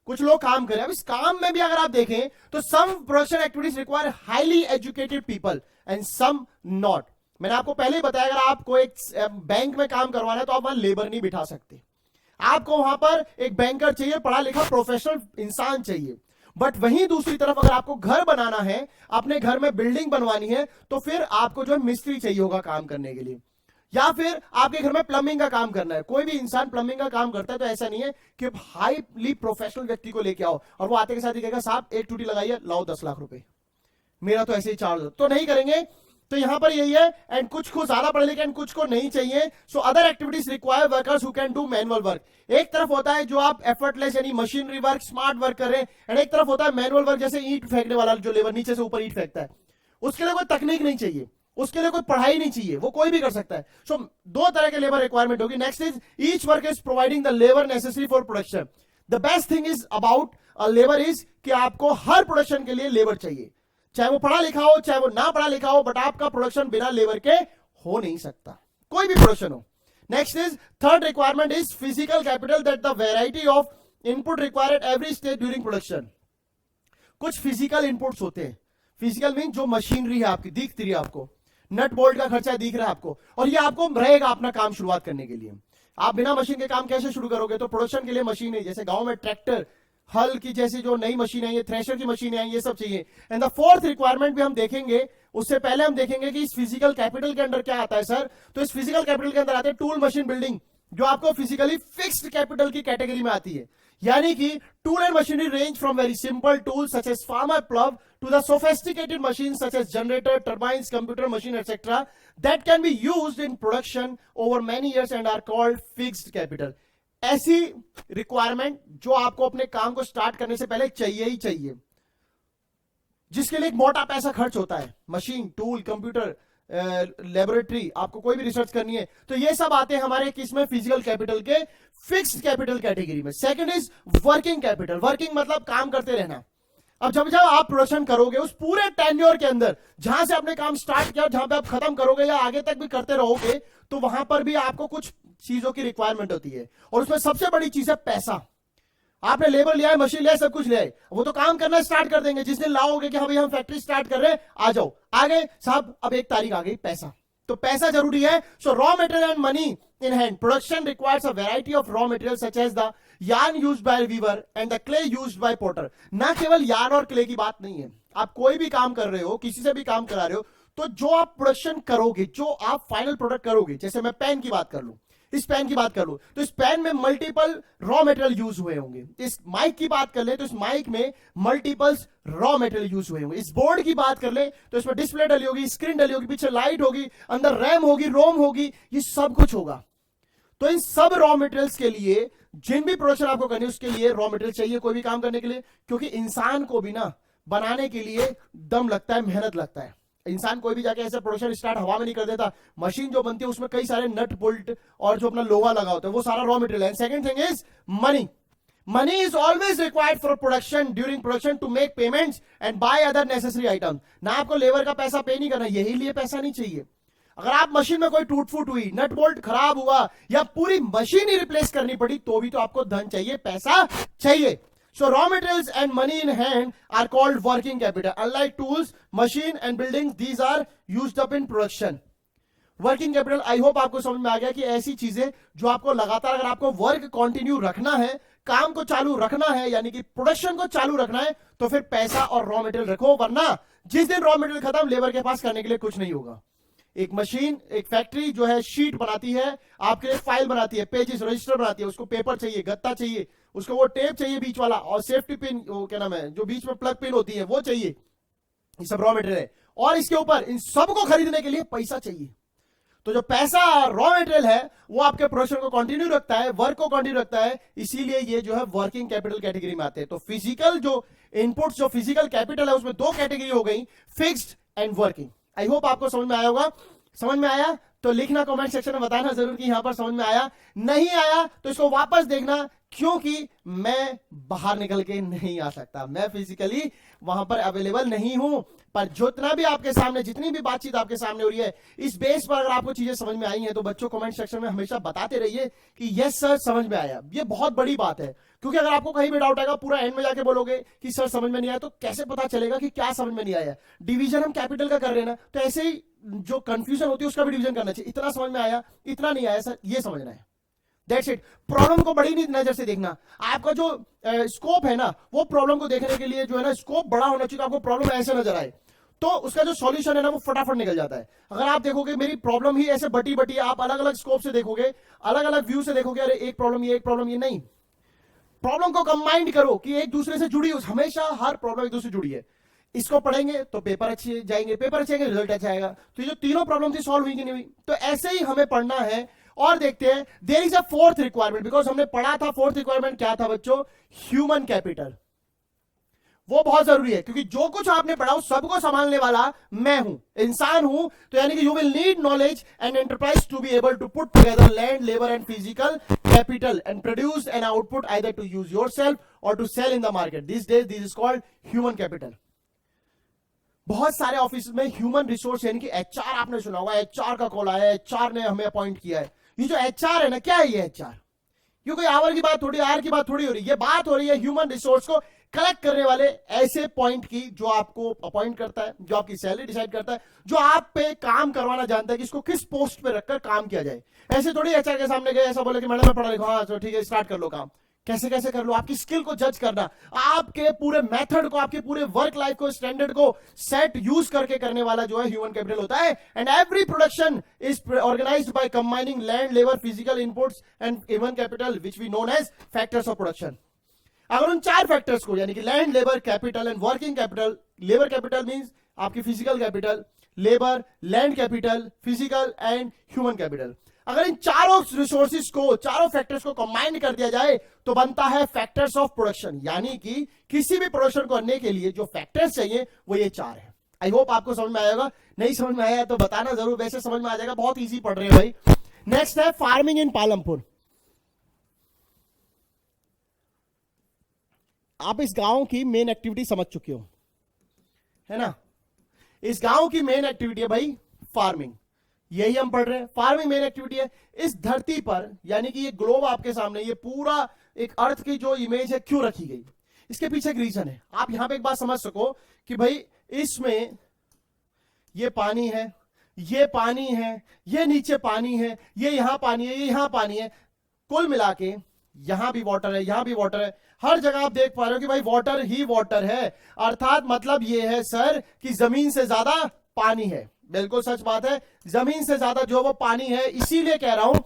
कुछ लोग काम करें। अब इस काम में भी अगर आप देखें तो some production activities require highly educated people and some not. मैंने आपको पहले ही बताया, अगर आपको एक बैंक में काम करवाना है तो आप वहां लेबर नहीं बिठा सकते, आपको वहां पर एक बैंकर चाहिए, पढ़ा लिखा प्रोफेशनल इंसान चाहिए। बट वहीं दूसरी तरफ अगर आपको घर बनाना है, अपने घर में बिल्डिंग बनवानी है, तो फिर आपको जो है मिस्त्री चाहिए होगा काम करने के लिए, या फिर आपके घर में प्लम्बिंग का काम करना है। कोई भी इंसान प्लम्बिंग का काम करता है तो ऐसा नहीं है कि हाईली प्रोफेशनल व्यक्ति को लेके आओ और वो आते के साथ ही कहेगा साहब एक टूटी लगाइए, लाओ 10 लाख रुपए, मेरा तो ऐसे ही चार्ज, तो नहीं करेंगे। तो यहां पर यही है। एंड कुछ को ज्यादा पढ़े लिखे, कुछ को नहीं चाहिए। So other activities require workers who can do manual work. एक तरफ होता है जो आप एफर्टलेस यानी मशीनरी वर्क, स्मार्ट वर्क कर रहे हैं, एंड एक तरफ होता है मैनुअल वर्क, जैसे ईंट फेंकने वाला जो लेबर नीचे से ऊपर ईंट फेंकता है, उसके लिए कोई तकनीक नहीं चाहिए, उसके लिए कोई पढ़ाई नहीं चाहिए, वो कोई भी कर सकता है। सो दो तरह के लेबर रिक्वायरमेंट होगी। Next is each work is providing the labour necessary for production. The best thing is about a labour is कि आपको हर प्रोडक्शन के लिए लेबर चाहिए, चाहे वो पढ़ा लिखा हो चाहे वो ना पढ़ा लिखा हो, बट आपका प्रोडक्शन बिना लेबर के हो नहीं सकता, कोई भी प्रोडक्शन हो। Next is third requirement is physical capital, that the variety of input required at every stage during production. कुछ फिजिकल इनपुट्स होते हैं, फिजिकल मीन जो मशीनरी है आपकी दिखती रही है आपको, नट बोल्ट का खर्चा दिख रहा है आपको, और ये आपको रहेगा अपना काम शुरुआत करने के लिए। आप बिना मशीन के काम कैसे शुरू करोगे? तो प्रोडक्शन के लिए मशीन है, जैसे गांव में ट्रैक्टर, हल की जैसी जो नई मशीन है, ये थ्रेशर की मशीन है, ये सब चाहिए। एंड द फोर्थ रिक्वायरमेंट भी हम देखेंगे, उससे पहले हम देखेंगे कि इस फिजिकल कैपिटल के अंदर क्या आता है सर। तो इस फिजिकल कैपिटल के अंदर आते हैं टूल मशीन बिल्डिंग, जो आपको फिजिकली फिक्स्ड कैपिटल की कैटेगरी में आती है। यानी कि tool and machinery range from very simple tools such as farmer plough to the sophisticated machines such as generator, turbines, computer machine etcetera that can be used in production over many years and are called fixed capital. ऐसी रिक्वायरमेंट जो आपको अपने काम को स्टार्ट करने से पहले चाहिए ही चाहिए, जिसके लिए एक मोटा पैसा खर्च होता है, मशीन, टूल, कंप्यूटर, लेबोरेटरी, आपको कोई भी रिसर्च करनी है, तो ये सब आते हैं हमारे किसमें, फिजिकल कैपिटल के फिक्स्ड कैपिटल कैटेगरी में। Second is working capital. Working मतलब काम करते रहना। अब जब जब आप प्रोडक्शन करोगे, उस पूरे टेन्योर के अंदर जहां से आपने काम स्टार्ट किया, जहां पे आप खत्म करोगे या आगे तक भी करते रहोगे, तो वहां पर भी आपको कुछ चीजों की रिक्वायरमेंट होती है, और उसमें सबसे बड़ी चीज है पैसा। आपने लेबर लिया है, मशीन लिया है, सब कुछ लिया है, वो तो काम करना स्टार्ट कर देंगे जिस दिन लाओगे कि हाँ भाई हम फैक्ट्री स्टार्ट कर रहे हैं, आ जाओ आगे साहब, अब 1 तारीख आ गई, पैसा, तो पैसा जरूरी है। So raw material and money in hand. Production requires a variety of raw material such as the yarn used by weaver and the clay used by potter. ना केवल यार्न और क्ले की बात नहीं है, आप कोई भी काम कर रहे हो, किसी से भी काम करा रहे हो, तो जो आप प्रोडक्शन करोगे, जो आप फाइनल प्रोडक्ट करोगे, जैसे मैं पेन की बात कर लूं, इस पेन की बात कर लूं, तो इस पेन में मल्टीपल रॉ मटेरियल यूज हुए होंगे। इस माइक की बात कर ले तो इस माइक में मल्टीपल्स रॉ मटेरियल यूज हुए होंगे। इस बोर्ड की बात कर ले तो इसमें डिस्प्ले डली होगी, स्क्रीन डली होगी, पीछे लाइट होगी, अंदर रैम होगी, रोम होगी, ये सब कुछ होगा। तो इन सब रॉ मटेरियल्स के लिए, जिन भी प्रोडक्शन आपको करनी है, उसके लिए रॉ मटेरियल चाहिए कोई भी काम करने के लिए, क्योंकि इंसान को भी ना बनाने के लिए दम लगता है, मेहनत लगता है। इंसान कोई भी जाके ऐसा प्रोडक्शन स्टार्ट हवा में नहीं कर देता। मशीन जो बनती है उसमें कई सारे नट बोल्ट और जो अपना लोहा लगा होता है, वो सारा रॉ मटेरियल है। Second thing is money. Money is always required for production, during production to make payments and buy other necessary item. ना आपको लेबर का पैसा पे नहीं करना, यही लिए पैसा नहीं चाहिए। अगर आप मशीन में कोई टूट फूट हुई, नट बोल्ट खराब हुआ, या पूरी मशीन ही रिप्लेस करनी पड़ी, तो भी तो आपको धन चाहिए, पैसा चाहिए। So raw materials and money in hand are called working capital. Unlike tools, machine and buildings, these are used up in production. Working capital, I hope आपको समझ में आ गया कि ऐसी चीजें जो आपको लगातार, अगर आपको वर्क कंटिन्यू रखना है, काम को चालू रखना है, यानी कि प्रोडक्शन को चालू रखना है, तो फिर पैसा और रॉ मटेरियल रखो, वरना जिस दिन रॉ मटेरियल खत्म, लेबर के पास करने के लिए कुछ नहीं होगा। एक मशीन, एक फैक्ट्री जो है शीट बनाती है, आपके लिए फाइल बनाती है, पेजेस, रजिस्टर बनाती है, उसको पेपर चाहिए, गत्ता चाहिए, उसको वो टेप चाहिए बीच वाला, और सेफ्टी पिन, वो क्या नाम है, जो बीच में प्लग पिन होती है, वो चाहिए। ये सब रॉ मटेरियल है, और इसके ऊपर इन सबको खरीदने के लिए पैसा चाहिए। तो जो पैसा रॉ मटेरियल है, वो आपके प्रोडक्शन को कंटिन्यू रखता है, वर्क को कंटिन्यू रखता है, इसीलिए ये जो है वर्किंग कैपिटल कैटेगरी में आते हैं। तो फिजिकल जो इनपुट्स, जो फिजिकल कैपिटल है, उसमें 2 कैटेगरी हो गई, fixed and working. I hope आपको समझ में आया होगा। समझ में आया तो लिखना कमेंट सेक्शन में, बताना जरूर कि यहां पर समझ में आया। नहीं आया तो इसको वापस देखना, क्योंकि मैं बाहर निकल के नहीं आ सकता, मैं फिजिकली वहां पर अवेलेबल नहीं हूं। पर जितना भी आपके सामने, जितनी भी बातचीत आपके सामने हो रही है, इस बेस पर अगर आपको चीजें समझ में आई हैं तो बच्चों कमेंट सेक्शन में हमेशा बताते रहिए कि यस सर समझ में आया। ये बहुत बड़ी बात है, क्योंकि अगर आपको कहीं भी डाउट आएगा, पूरा एंड में जाके बोलोगे कि सर समझ में नहीं आया, तो कैसे पता चलेगा कि क्या समझ में नहीं आया। डिवीजन हम कैपिटल का कर रहे हैं ना, तो ऐसे ही जो कंफ्यूजन होती है उसका भी डिवीजन करना चाहिए। इतना समझ में आया, इतना नहीं आया सर, ये समझना है। That's it. प्रॉब्लम को बड़ी नजर से देखना। आपका जो स्कोप है ना, वो प्रॉब्लम को देखने के लिए जो है ना, स्कोप बड़ा होना चाहिए। आपको प्रॉब्लम ऐसे नजर आए तो उसका जो सॉल्यूशन है ना, वो फटाफट निकल जाता है। अगर आप देखोगे मेरी प्रॉब्लम ही ऐसे बटी बटी, आप अलग अलग स्कोप से देखोगे, अलग अलग व्यू से देखोगे, अरे एक प्रॉब्लम ये, एक प्रॉब्लम ये, नहीं। प्रॉब्लम को कंबाइंड करो कि एक दूसरे से जुड़ी, हमेशा हर प्रॉब्लम एक दूसरे से जुड़ी है। इसको पढ़ेंगे तो पेपर अच्छे जाएंगे, पेपर अच्छे जाएंगे रिजल्ट अच्छा आएगा। तो ये जो तीनों प्रॉब्लम थी सॉल्व हुई कि नहीं हुई, तो ऐसे ही हमें पढ़ना है। और देखते हैं, there is a fourth requirement, because हमने पढ़ा था फोर्थ रिक्वायरमेंट क्या था बच्चों, ह्यूमन कैपिटल। वो बहुत जरूरी है, क्योंकि जो कुछ आपने पढ़ा उस सबको संभालने वाला मैं हूं, इंसान हूं। तो यानी कि you will need knowledge and enterprise to be able to put together land, labour and physical capital and produce an output either to use yourself or to sell in the market. This days this is called human capital. बहुत सारे ऑफिस में ह्यूमन रिसोर्स यानी कि एचआर, आपने सुना होगा, एचआर का कॉल आया, एचआर ने हमें अपॉइंट किया है। ये जो एचआर है ना, क्या है ये एचआर? ये कोई आवर की बात थोड़ी, आर की बात थोड़ी हो रही है। ये बात हो रही है ह्यूमन रिसोर्स को कलेक्ट करने वाले ऐसे पॉइंट की, जो आपको अपॉइंट करता है, जो आपकी सैलरी डिसाइड करता है, जो आप पे काम करवाना जानता है कि इसको किस पोस्ट पे रखकर काम किया जाए। ऐसे थोड़ी एचआर के सामने गए ऐसा बोले कि मैडम मैं पढ़ा लिखा, हाँ तो ठीक है स्टार्ट कर लो काम। कैसे कैसे कर लो, आपकी स्किल को जज करना, आपके पूरे मेथड को, आपके पूरे वर्क लाइफ को, स्टैंडर्ड को सेट यूज करके करने वाला जो है ह्यूमन कैपिटल होता है। And every production is organised by combining land, labour, physical inputs and human capital which we known as factors of production. अगर उन चार फैक्टर्स को, यानी कि land, labour, capital and working capital, labour capital means आपकी physical capital, labour, land capital, physical and human capital, अगर इन चारों रिसोर्सेज को, चारों फैक्टर्स को कंबाइन कर दिया जाए तो बनता है फैक्टर्स ऑफ प्रोडक्शन। यानी कि किसी भी प्रोडक्शन को करने के लिए जो फैक्टर्स चाहिए वो ये चार है। आई होप आपको समझ में आएगा। नहीं समझ में आया तो बताना जरूर, वैसे समझ में आ जाएगा, बहुत इजी पढ़ रहे हैं भाई। नेक्स्ट है फार्मिंग इन पालमपुर। आप इस गांव की मेन एक्टिविटी समझ चुके हो, है ना? इस गांव की मेन एक्टिविटी है भाई फार्मिंग, यही हम पढ़ रहे हैं। फार्मिंग मेन एक्टिविटी है इस धरती पर, यानी कि ये ग्लोब आपके सामने, ये पूरा एक अर्थ की जो इमेज है क्यों रखी गई, इसके पीछे एक रीजन है। आप यहां पे एक बात समझ सको कि भाई इसमें ये पानी है, ये पानी है, ये नीचे पानी है, ये यहां पानी है, ये यहां पानी है, कुल मिला के यहां भी वाटर है, यहां भी वाटर है, हर जगह आप देख पा रहे हो कि भाई वाटर ही वाटर है। अर्थात मतलब ये है सर कि जमीन से ज्यादा पानी है। बिल्कुल सच बात है, जमीन से ज्यादा जो वो पानी है। इसीलिए कह रहा हूं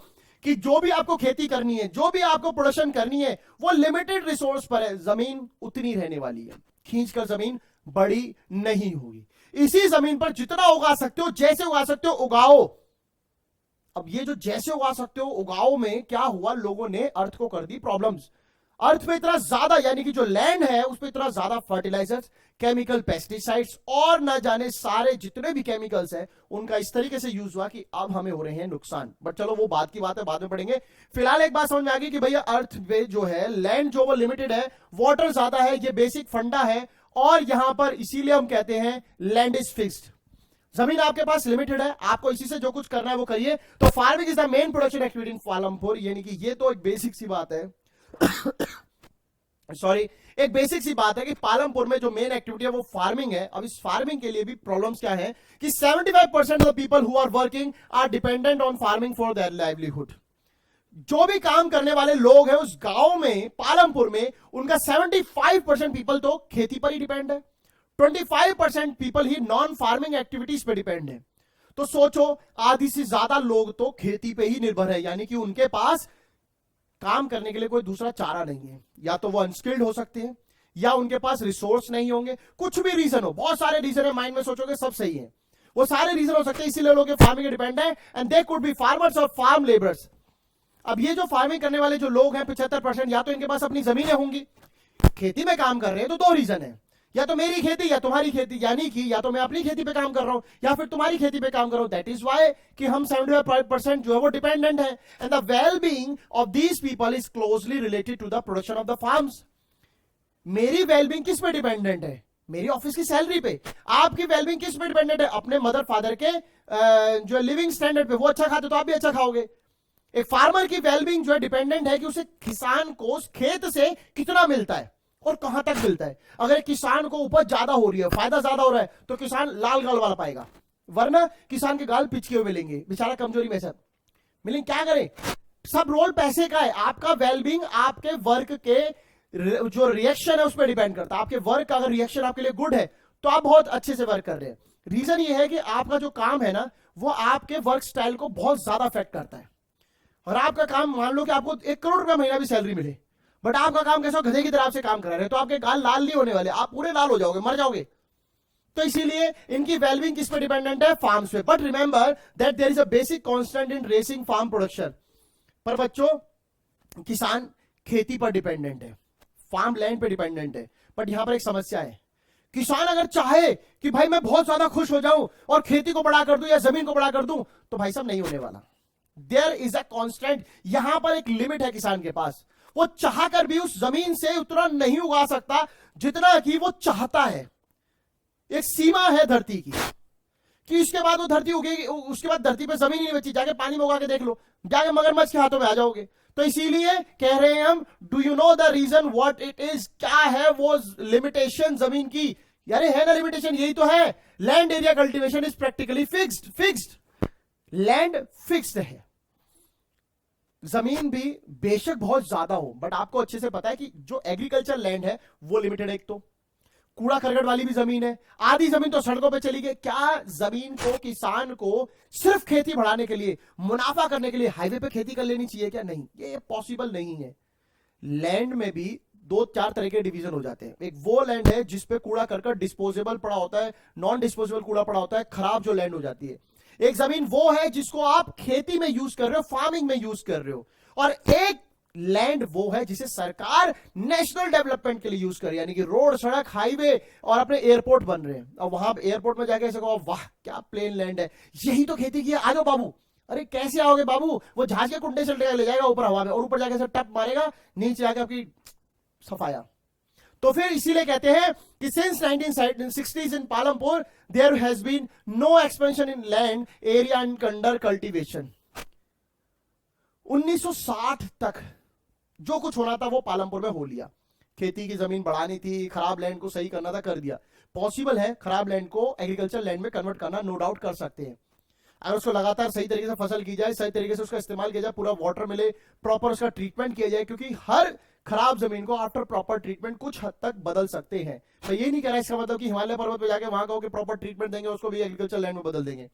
कि जो भी आपको खेती करनी है, जो भी आपको प्रोडक्शन करनी है, वो लिमिटेड रिसोर्स पर है। जमीन उतनी रहने वाली है, खींचकर जमीन बड़ी नहीं होगी। इसी जमीन पर जितना उगा सकते हो, जैसे उगा सकते हो उगाओ। अब ये जो जैसे उगा सकते हो उगाओ में क्या हुआ, लोगों ने अर्थ को कर दी प्रॉब्लम्स। अर्थ पे इतना ज्यादा, यानी कि जो लैंड है उस पे इतना ज्यादा फर्टिलाइजर्स, केमिकल, पेस्टिसाइड्स और न जाने सारे जितने भी केमिकल्स हैं उनका इस तरीके से यूज हुआ कि अब हमें हो रहे हैं नुकसान। बट चलो वो बात की बात है, बाद में पढ़ेंगे। फिलहाल एक बात समझ में आ गई कि भैया अर्थ पे जो है लैंड जो वो लिमिटेड है, वाटर ज्यादा है, ये बेसिक फंडा है। और यहां पर इसीलिए हम कहते हैं लैंड इज फिक्स्ड। जमीन आपके पास लिमिटेड है, आपको इसी से जो कुछ करना है वो करिए। तो farming is the main production activity in Palampur, यानी कि ये तो एक बेसिक सी बात है सॉरी एक बेसिक सी बात है कि पालमपुर में जो मेन एक्टिविटी है वो फार्मिंग है। अब इस फार्मिंग के लिए भी प्रॉब्लम्स क्या है कि 75% of the people who are working are dependent on farming for their livelihood. जो भी काम करने वाले लोग हैं उस गांव में, पालमपुर में, उनका 75% पीपल तो खेती पर ही डिपेंड है, 25% पीपल ही नॉन फार्मिंग एक्टिविटीज पे डिपेंड है। तो सोचो आधी से ज्यादा लोग तो खेती पे ही निर्भर है, यानी कि उनके पास काम करने के लिए कोई दूसरा चारा नहीं है। या तो वो अनस्किल्ड हो सकते हैं, या उनके पास रिसोर्स नहीं होंगे, कुछ भी रीजन हो, बहुत सारे रीजन है, माइंड में सोचोगे सब सही है, वो सारे रीजन हो सकते हैं, इसीलिए लोग फार्मिंग डिपेंड है। And they could be farmers और फार्म लेबर्स। अब ये जो फार्मिंग करने वाले जो लोग हैं 75%, या तो इनके पास अपनी जमीनें होंगी, खेती में काम कर रहे हैं, तो दो रीजन है, या तो मेरी खेती या तुम्हारी खेती, यानी कि या तो मैं अपनी खेती पे काम कर रहा हूं या फिर तुम्हारी खेती पे काम कर रहा हूं। दैट इज वाई कि हम 75% जो है वो डिपेंडेंट है। And the well being of these people is closely related to the production of the farms. मेरी वेलबींग किस पे डिपेंडेंट है? मेरी ऑफिस की सैलरी पे। आपकी वेलबींग किस पे डिपेंडेंट है? अपने मदर फादर के जो लिविंग स्टैंडर्ड पे। वो अच्छा खाते तो आप भी अच्छा खाओगे। एक फार्मर की वेलबींग जो है डिपेंडेंट है कि उसे किसान को उस खेत से कितना मिलता है और कहां तक मिलता है। अगर किसान को उपज ज्यादा हो रही है, फायदा ज्यादा हो रहा है, तो किसान लाल गाल वाला पाएगा, वरना किसान के गाल पिचके हुए मिलेंगे, बेचारा कमजोरी में सब मिलेंगे। क्या करें? सब रोल पैसे का है। आपका वेलबींग आपके वर्क के जो रिएक्शन है उस पर डिपेंड करता है। आपके वर्क का अगर रिएक्शन आपके लिए गुड है तो आप बहुत अच्छे से वर्क कर रहे हैं। रीजन ये है कि आपका जो काम है ना वो आपके वर्क स्टाइल को बहुत ज्यादा अफेक्ट करता है। और आपका काम, मान लो कि आपको 1 करोड़ रुपया महीना भी सैलरी मिले, बट आपका काम कैसा, गधे की तरह से काम कर रहे हैं, तो आपके गाल लाल नहीं होने वाले, आप पूरे लाल हो जाओगे, मर जाओगे। तो इसीलिए इनकी वेलबींग किस पे डिपेंडेंट है? फार्म्स पे। But remember that there is a basic constant in raising farm production. पर बच्चों, किसान खेती पर डिपेंडेंट है, फार्म लैंड पे डिपेंडेंट है। बट यहां पर एक समस्या है। किसान अगर चाहे कि भाई मैं बहुत ज्यादा खुश हो जाऊं और खेती को बड़ा कर दूं या जमीन को बड़ा कर दूं, तो भाई साहब नहीं होने वाला। देयर इज अ कांस्टेंट, यहां पर एक लिमिट है किसान के पास। वो चाहकर भी उस जमीन से उतना नहीं उगा सकता जितना कि वो चाहता है। एक सीमा है धरती की कि उसके बाद वो धरती उगेगी, उसके बाद धरती पे जमीन ही नहीं बची। जाके पानी में उगा के देख लो, जाके मगरमच्छ के हाथों में आ जाओगे। तो इसीलिए कह रहे हैं हम, do you know the reason what it is? क्या है वो लिमिटेशन जमीन की? यार है ना लिमिटेशन, यही तो है। Land area cultivation is practically fixed. Land fixed है। जमीन भी बेशक बहुत ज्यादा हो, बट आपको अच्छे से पता है कि जो एग्रीकल्चर लैंड है वो लिमिटेड है। एक तो कूड़ा करकट वाली भी जमीन है, आधी जमीन तो सड़कों पे चली गई। क्या जमीन को, किसान को सिर्फ खेती बढ़ाने के लिए, मुनाफा करने के लिए हाईवे पे खेती कर लेनी चाहिए क्या? नहीं, ये पॉसिबल नहीं है। लैंड में भी 2-4 तरह के डिवीजन हो जाते हैं। एक वो लैंड है जिसपे कूड़ा करकट डिस्पोजेबल पड़ा होता है, नॉन डिस्पोजेबल कूड़ा पड़ा होता है, खराब जो लैंड हो जाती है। एक जमीन वो है जिसको आप खेती में यूज कर रहे हो, फार्मिंग में यूज कर रहे हो। और एक लैंड वो है जिसे सरकार नेशनल डेवलपमेंट के लिए यूज कर रही है, यानी कि रोड, सड़क, हाईवे और अपने एयरपोर्ट बन रहे हैं। और वहां एयरपोर्ट में जाके ऐसे कहो, वाह क्या प्लेन लैंड है, यही तो खेती की है, आ जाओ बाबू। अरे कैसे आओगे बाबू? वो जहाज के कुंडे से ले जाएगा ऊपर हवा में और ऊपर जाके टप मारेगा, नीचे जाके आपकी सफाया। तो फिर इसीलिए कहते हैं कि since 1960s in Palampur there has been no expansion in land area and under cultivation. 1960 तक जो कुछ होना था वो पालमपुर में हो लिया। खेती की जमीन बढ़ानी थी, खराब लैंड को सही करना था, कर दिया। पॉसिबल है खराब लैंड को एग्रीकल्चर लैंड में कन्वर्ट करना, नो डाउट कर सकते हैं। अगर उसको लगातार सही तरीके से फसल की जाए, सही तरीके से उसका इस्तेमाल किया जाए, पूरा वाटर मिले, प्रॉपर उसका ट्रीटमेंट किया जाए, क्योंकि हर खराब जमीन को आफ्टर प्रॉपर ट्रीटमेंट कुछ हद तक बदल सकते हैं। तो ये नहीं कह रहा इसका मतलब कि हिमालय पर्वत पे जाके वहां कहो कि प्रॉपर ट्रीटमेंट देंगे, उसको भी एग्रीकल्चर लैंड में बदल देंगे।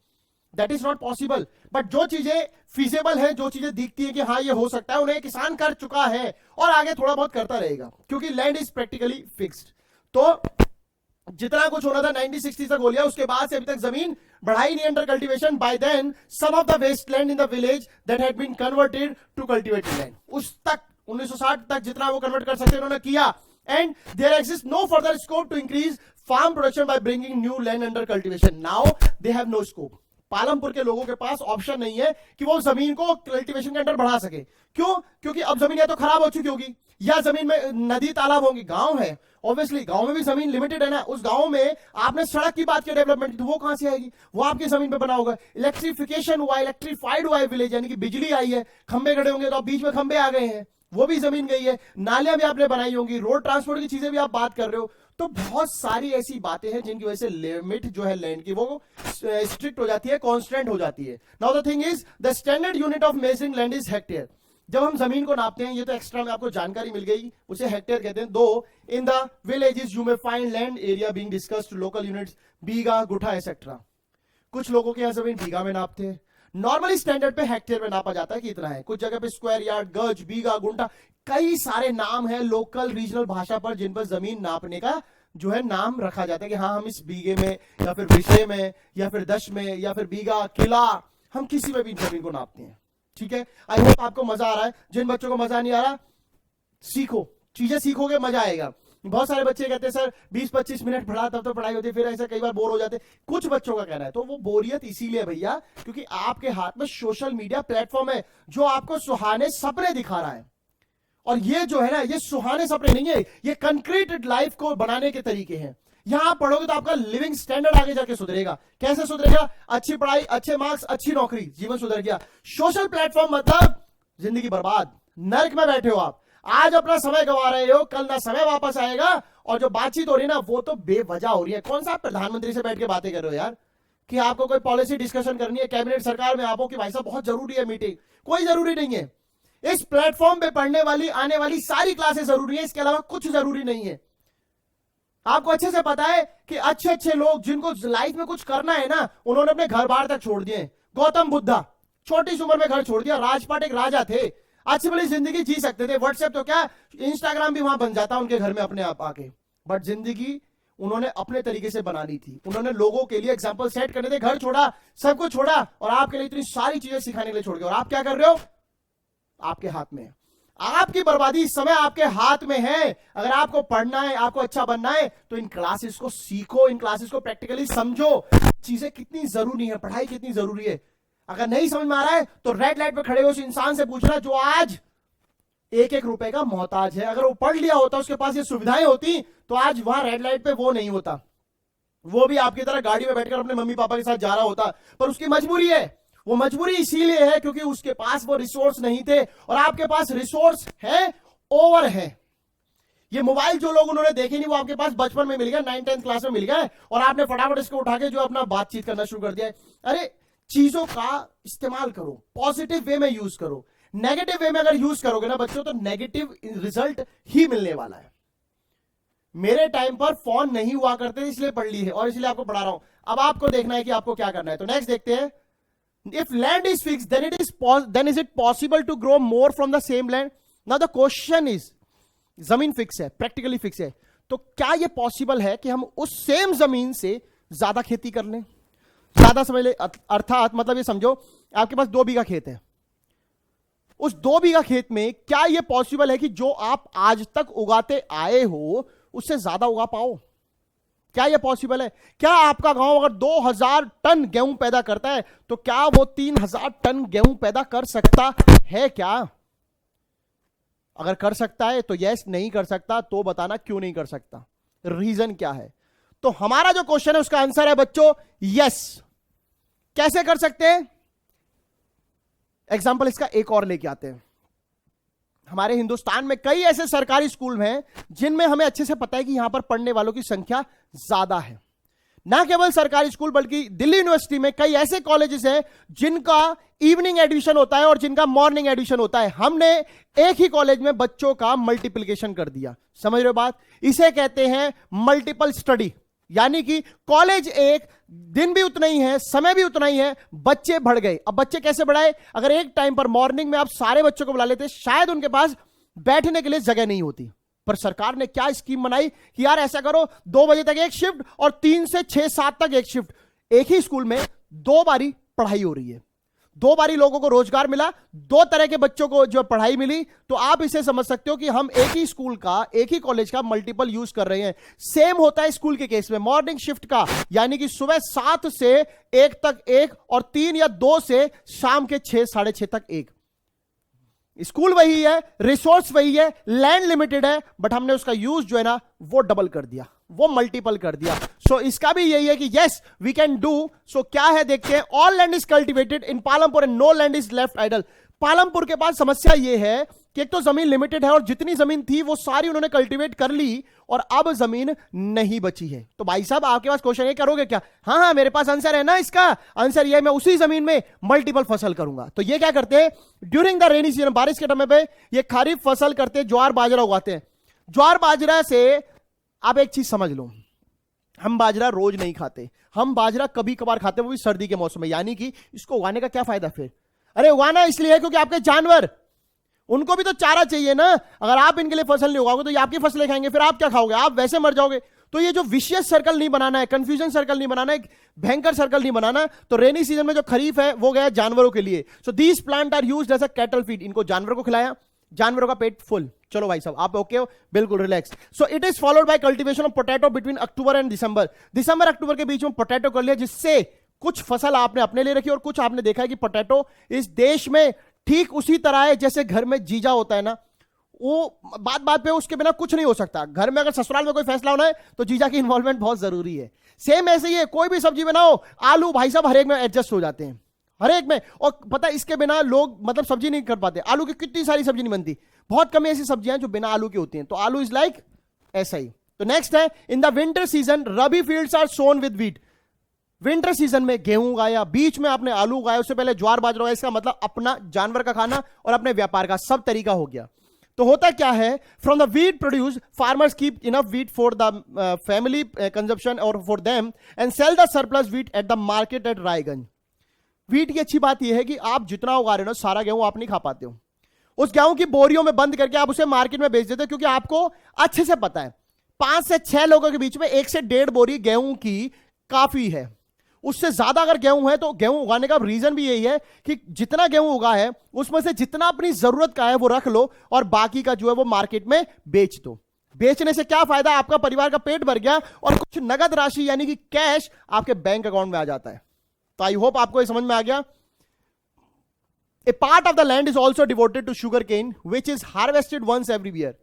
That is not possible. But जो चीजें फिजिबल है, जो चीजें दिखती है कि हाँ ये हो सकता है, उन्हें किसान कर चुका है और आगे थोड़ा बहुत करता रहेगा, क्योंकि लैंड इज प्रैक्टिकली फिक्स्ड। तो जितना कुछ होना था 1960 तक हो लिया, उसके बाद से अभी तक जमीन बढ़ाई नहीं under cultivation. By then some of the waste land in the village that had been converted to cultivated land, उस तक 1960 तक जितना वो कन्वर्ट कर सकते उन्होंने किया। And there exist no further scope to increase farm production by bringing new land under cultivation. Now they have no scope. Palampur के लोगों के पास ऑप्शन नहीं है कि वो जमीन को कल्टीवेशन के अंडर बढ़ा सके। क्यों? क्योंकि अब जमीन या तो खराब हो चुकी होगी या जमीन में नदी तालाब होंगे। गांव है, ऑब्वियसली गांव में भी जमीन लिमिटेड है ना। उस गांव में आपने सड़क की बात की डेवलपमेंट, तो वो कहां से आएगी? वो आपकी जमीन पे बना होगा। इलेक्ट्रिफिकेशन हुआ, इलेक्ट्रीफाइड हुआ है विलेज, यानी कि बिजली आई है, खंबे खड़े होंगे तो अब बीच में खंबे आ गए हैं, वो भी जमीन गई है। नालियां भी आपने बनाई होंगी, रोड ट्रांसपोर्ट की चीजें भी आप बात कर रहे हो। तो बहुत सारी ऐसी बातें हैं जिनकी वजह से लिमिट जो है लैंड की वो स्ट्रिक्ट हो जाती है, कांस्टेंट हो जाती है। Now the thing is the standard unit of measuring land is hectare. जब हम जमीन को नापते हैं, ये तो एक्स्ट्रा में आपको जानकारी मिल गई, उसे हेक्टेयर कहते हैं। Though in the villages you may find land area being discussed local units bigha, guntha etcetera. कुछ लोगों के यहां जमीन बीघा में नापते हैं। नॉर्मली स्टैंडर्ड पे हेक्टेयर में नापा जाता है कि इतना है। कुछ जगह पे स्क्वायर यार्ड, गज, बीघा, गुंठा, कई सारे नाम है लोकल रीजनल भाषा पर जिन पर जमीन नापने का जो है नाम रखा जाता है कि हाँ हम इस बीघे में या फिर विषय में या फिर दश में या फिर बीघा, किला, हम किसी में भी जमीन को नापते हैं। ठीक है, आई होप आपको मजा आ रहा है। जिन बच्चों को मजा नहीं आ रहा, सीखो, चीजें सीखोगे, मजा आएगा। बहुत सारे बच्चे कहते हैं सर 20-25 मिनट पढ़ा तब तो पढ़ाई होती है, फिर ऐसा कई बार बोर हो जाते। कुछ बच्चों का कहना है तो वो बोरियत इसीलिए भैया क्योंकि आपके हाथ में सोशल मीडिया प्लेटफॉर्म है जो आपको सुहाने सपने दिखा रहा है। और ये जो है ना, ये सुहाने सपने नहीं है, ये कंक्रीटेड लाइफ को बनाने के तरीके हैं। यहां पढ़ोगे तो आपका लिविंग स्टैंडर्ड आगे जाके सुधरेगा। कैसे सुधरेगा? अच्छी पढ़ाई, अच्छे मार्क्स, अच्छी नौकरी, जीवन सुधर गया। सोशल प्लेटफॉर्म मतलब जिंदगी बर्बाद, नर्क में बैठे हो आप। आज अपना समय गंवा रहे हो, कल ना समय वापस आएगा। और जो बातचीत हो रही है ना वो तो बेवजह हो रही है। कौन सा आप प्रधानमंत्री से बैठ के बातें कर रहे हो यार, कि आपको कोई पॉलिसी डिस्कशन करनी है, कैबिनेट सरकार में आपको कि भाई साहब बहुत जरूरी है मीटिंग? कोई जरूरी नहीं है। इस प्लेटफॉर्म पे पढ़ने वाली आने वाली सारी क्लासेस जरूरी है, इसके अलावा कुछ जरूरी नहीं है। आपको अच्छे से पता है कि अच्छे अच्छे लोग जिनको लाइफ में कुछ करना है ना, उन्होंने अपने घर बार तक छोड़ दिए। गौतम बुद्धा छोटी सी उम्र में घर छोड़ दिया। राजपाट एक राजा थे, अच्छी बड़ी जिंदगी जी सकते थे। व्हाट्सएप तो क्या, इंस्टाग्राम भी वहां बन जाता उनके घर में अपने आप आके। बट जिंदगी उन्होंने अपने तरीके से बनानी थी। उन्होंने लोगों के लिए एग्जाम्पल सेट करने थे। घर छोड़ा, सब कुछ छोड़ा और आपके लिए इतनी सारी चीजें सिखाने के लिए छोड़ गए। और आप क्या कर रहे हो? आपके हाथ में है। आपकी बर्बादी इस समय आपके हाथ में है। अगर आपको पढ़ना है, आपको अच्छा बनना है तो इन क्लासेस को सीखो, इन क्लासेस को प्रैक्टिकली समझो। चीजें कितनी जरूरी है, पढ़ाई कितनी जरूरी है। अगर नहीं समझ में आ रहा है तो रेड लाइट पे खड़े हो उस इंसान से पूछना जो आज 1-1 रुपए का मोहताज है। अगर वो पढ़ लिया होता, उसके पास ये सुविधाएं होती तो आज वहां रेड लाइट पे वो नहीं होता। वो भी आपकी तरह गाड़ी में बैठकर अपने मम्मी पापा के साथ जा रहा होता। पर उसकी मजबूरी है। वो मजबूरी इसीलिए है क्योंकि उसके पास वो रिसोर्स नहीं थे और आपके पास रिसोर्स है, ओवर है। ये मोबाइल जो लोग उन्होंने देखे नहीं, वो आपके पास बचपन में मिल गया, 9th-10th क्लास में मिल गया और आपने फटाफट इसको उठा के जो अपना बातचीत करना शुरू कर दिया है। अरे चीजों का इस्तेमाल करो, पॉजिटिव वे में यूज करो। नेगेटिव वे में अगर यूज करोगे ना बच्चों तो नेगेटिव रिजल्ट ही मिलने वाला है। मेरे टाइम पर फोन नहीं हुआ करते इसलिए पढ़ ली है और इसलिए आपको पढ़ा रहा हूं। अब आपको देखना है कि आपको क्या करना है। तो नेक्स्ट देखते हैं। If land is fixed, then is it possible to grow more from the same land? Now the question is, जमीन फिक्स है, प्रैक्टिकली फिक्स है, तो क्या यह पॉसिबल है कि हम उस सेम जमीन से ज्यादा खेती कर लें? ज्यादा समझ ले, अर्थात मतलब ये समझो आपके पास 2 बीघा खेत है। उस 2 बीघा खेत में क्या यह पॉसिबल है कि जो आप आज तक उगाते आए हो उससे ज्यादा उगा पाओ? क्या यह पॉसिबल है? क्या आपका गांव अगर 2000 टन गेहूं पैदा करता है तो क्या वो 3000 टन गेहूं पैदा कर सकता है क्या? अगर कर सकता है तो यस, नहीं कर सकता तो बताना क्यों नहीं कर सकता, रीजन क्या है। तो हमारा जो क्वेश्चन है उसका आंसर है बच्चों यस। कैसे कर सकते हैं? एग्जाम्पल इसका एक और लेके आते हैं। हमारे हिंदुस्तान में कई ऐसे सरकारी स्कूल हैं जिनमें हमें अच्छे से पता है कि यहां पर पढ़ने वालों की संख्या ज्यादा है। ना केवल सरकारी स्कूल बल्कि दिल्ली यूनिवर्सिटी में कई ऐसे कॉलेजेस हैं जिनका इवनिंग एडमिशन होता है और जिनका मॉर्निंग एडमिशन होता है। हमने एक ही कॉलेज में बच्चों का मल्टीप्लिकेशन कर दिया। समझ रहे हो बात? इसे कहते हैं मल्टीपल स्टडी। यानी कि कॉलेज एक, दिन भी उतना ही है, समय भी उतना ही है, बच्चे बढ़ गए। अब बच्चे कैसे बढ़ाए? अगर एक टाइम पर मॉर्निंग में आप सारे बच्चों को बुला लेते, शायद उनके पास बैठने के लिए जगह नहीं होती। पर सरकार ने क्या स्कीम बनाई कि यार ऐसा करो 2 बजे तक एक शिफ्ट और 3 से 6-7 तक एक शिफ्ट। एक ही स्कूल में 2 बारी पढ़ाई हो रही है, 2 बारी लोगों को रोजगार मिला, 2 तरह के बच्चों को जो पढ़ाई मिली। तो आप इसे समझ सकते हो कि हम एक ही स्कूल का, एक ही कॉलेज का मल्टीपल यूज कर रहे हैं। सेम होता है स्कूल के केस में मॉर्निंग शिफ्ट का, यानी कि सुबह 7 से 1 तक एक और 3 या 2 से शाम के 6-6:30 तक एक। स्कूल वही है, रिसोर्स वही है, लैंड लिमिटेड है, बट हमने उसका यूज जो है ना वो डबल कर दिया, वो मल्टीपल कर दिया। सो इसका भी यही है कि yes we can do. So क्या है देखते हैं। All land is cultivated in Palampur and no land is left idle. Palampur के पास समस्या यह है कि एक तो जमीन लिमिटेड है और जितनी जमीन थी वो सारी उन्होंने कल्टीवेट कर ली और अब जमीन नहीं बची है। तो भाई साहब आपके पास क्वेश्चन है, करोगे क्या? हाँ मेरे पास आंसर है ना। इसका आंसर ये है, मैं उसी जमीन में मल्टीपल फसल करूंगा। तो ये क्या करते हैं ड्यूरिंग द रेनी सीजन, बारिश के समय पे ये खरीफ फसल करते हैं, ज्वार बाजरा उगाते हैं। ज्वार बाजरा से आप एक चीज समझ लो, हम बाजरा रोज नहीं खाते, हम बाजरा कभी कभार खाते हैं, वो भी सर्दी के मौसम में। यानी कि इसको उगाने का क्या फायदा फिर? अरे उगाना इसलिए है क्योंकि आपके जानवर, उनको भी तो चारा चाहिए ना। अगर आप इनके लिए फसल नहीं उगाओगे तो ये आपकी फसलें खाएंगे, फिर आप क्या खाओगे? आप वैसे मर जाओगे। तो ये जो विशियस सर्कल नहीं बनाना है, कंफ्यूजन सर्कल नहीं बनाना है, भयंकर सर्कल नहीं बनाना। तो रेनी सीजन में जो खरीफ है वो गया जानवरों के लिए। So these plant are used as a cattle feed. इनको जानवरों को खिलाया, जानवरों का पेट फुल, चलो भाई साहब आप ओके हो, बिल्कुल relax. So it is followed by cultivation of potato between October and December. दिसंबर अक्टूबर के बीच में पोटैटो कर लिया, जिससे कुछ फसल आपने अपने लिए रखी और कुछ आपने देखा है कि पोटैटो इस देश में ठीक उसी तरह है जैसे घर में जीजा होता है ना, वो बात बात पे उसके बिना कुछ नहीं हो सकता। घर में अगर ससुराल में कोई फैसला होना है तो जीजा की इन्वॉल्वमेंट बहुत जरूरी है। सेम ऐसे ही है, कोई भी सब्जी बनाओ, आलू भाई साहब हर एक में एडजस्ट हो जाते हैं, हर एक में। और पता है इसके बिना लोग मतलब सब्जी नहीं कर पाते। आलू की कितनी सारी सब्जी नहीं बनती, बहुत कम ऐसी सब्जियां हैं जो बिना आलू की होती हैं। तो आलू इज लाइक ऐसा ही। तो नेक्स्ट है, in the winter season rabi fields are sown with wheat. Winter season में गेहूं उगाया, बीच में आपने आलू उगाया, उससे पहले ज्वार बाजरा उगाया। इसका मतलब अपना जानवर का खाना और अपने व्यापार का सब तरीका हो गया। तो होता क्या है, from the wheat produce farmers keep enough wheat for the family consumption और for them and sell the surplus wheat at the market at Raiganj. Wheat की अच्छी बात यह है कि आप जितना उगा रहे हो सारा गेहूं आप नहीं खा पाते हो, उस गेहूं की बोरियों में बंद करके आप उसे मार्केट में बेच देते हो, क्योंकि आपको अच्छे से पता है 5 से 6 लोगों के बीच में 1 से 1.5 बोरी गेहूं की काफी है। उससे ज्यादा अगर गेहूं है तो गेहूं उगाने का रीजन भी यही है कि जितना गेहूं उगा है उसमें से जितना अपनी जरूरत का है वो रख लो और बाकी का जो है वो मार्केट में बेच दो। बेचने से क्या फायदा, आपका परिवार का पेट भर गया और कुछ नगद राशि यानी कि कैश आपके बैंक अकाउंट में आ जाता है। तो आई होप आपको ये समझ में आ गया। A part of the land is also devoted to sugar cane which is harvested once every year.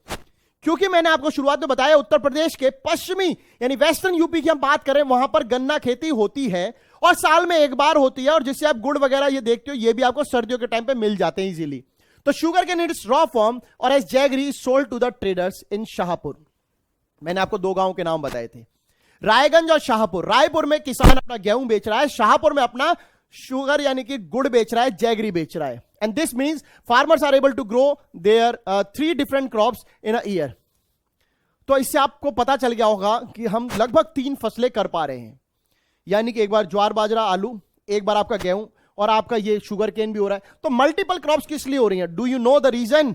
क्योंकि मैंने आपको शुरुआत में बताया उत्तर प्रदेश के पश्चिमी यानी वेस्टर्न यूपी की हम बात करें, वहां पर गन्ना खेती होती है और साल में एक बार होती है, और जिससे आप गुड़ वगैरह ये देखते हो ये भी आपको सर्दियों के टाइम पे मिल जाते हैं इजीली। तो sugar cane in its raw form or as jaggery sold to the traders in Shahpur. मैंने आपको 2 गांवों के नाम बताए थे, रायगंज और शाहपुर। रायपुर में किसान अपना गेहूं बेच रहा है, शाहपुर में अपना शुगर यानी कि गुड़ बेच रहा है, जैगरी बेच रहा है। And this means farmers are able to grow their 3 different crops in a year. तो इससे आपको पता चल गया होगा कि हम लगभग 3 फसलें कर पा रहे हैं, यानी कि एक बार ज्वार बाजरा आलू, एक बार आपका गेहूं और आपका ये शुगर केन भी हो रहा है। तो मल्टीपल क्रॉप्स किस लिए हो रही हैं? Do you know the reason?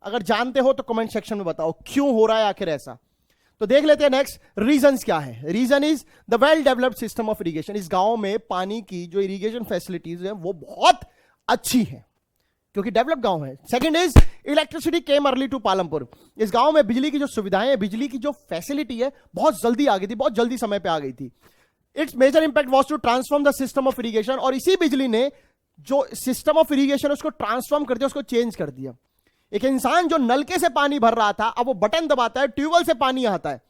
अगर जानते हो तो कमेंट सेक्शन में बताओ क्यों हो रहा है आखिर ऐसा। तो देख लेते हैं नेक्स्ट रीजंस क्या है। Reason is the well developed system of irrigation. इस गांव में पानी की जो इरिगेशन फैसिलिटीज है वो बहुत अच्छी है क्योंकि डेवलप गांव है। Second is electricity came early to Palampur. इस गांव में बिजली की जो सुविधाएं है, बिजली की जो फैसिलिटी है बहुत जल्दी आ गई थी, बहुत जल्दी समय पे आ गई थी। Its major impact was to transform the system of irrigation. और इसी बिजली ने जो सिस्टम ऑफ इरिगेशन उसको ट्रांसफॉर्म कर दिया, उसको चेंज कर दिया। एक इंसान जो नलके से पानी भर रहा था अब वो बटन दबाता है, ट्यूबवेल से पानी आता है।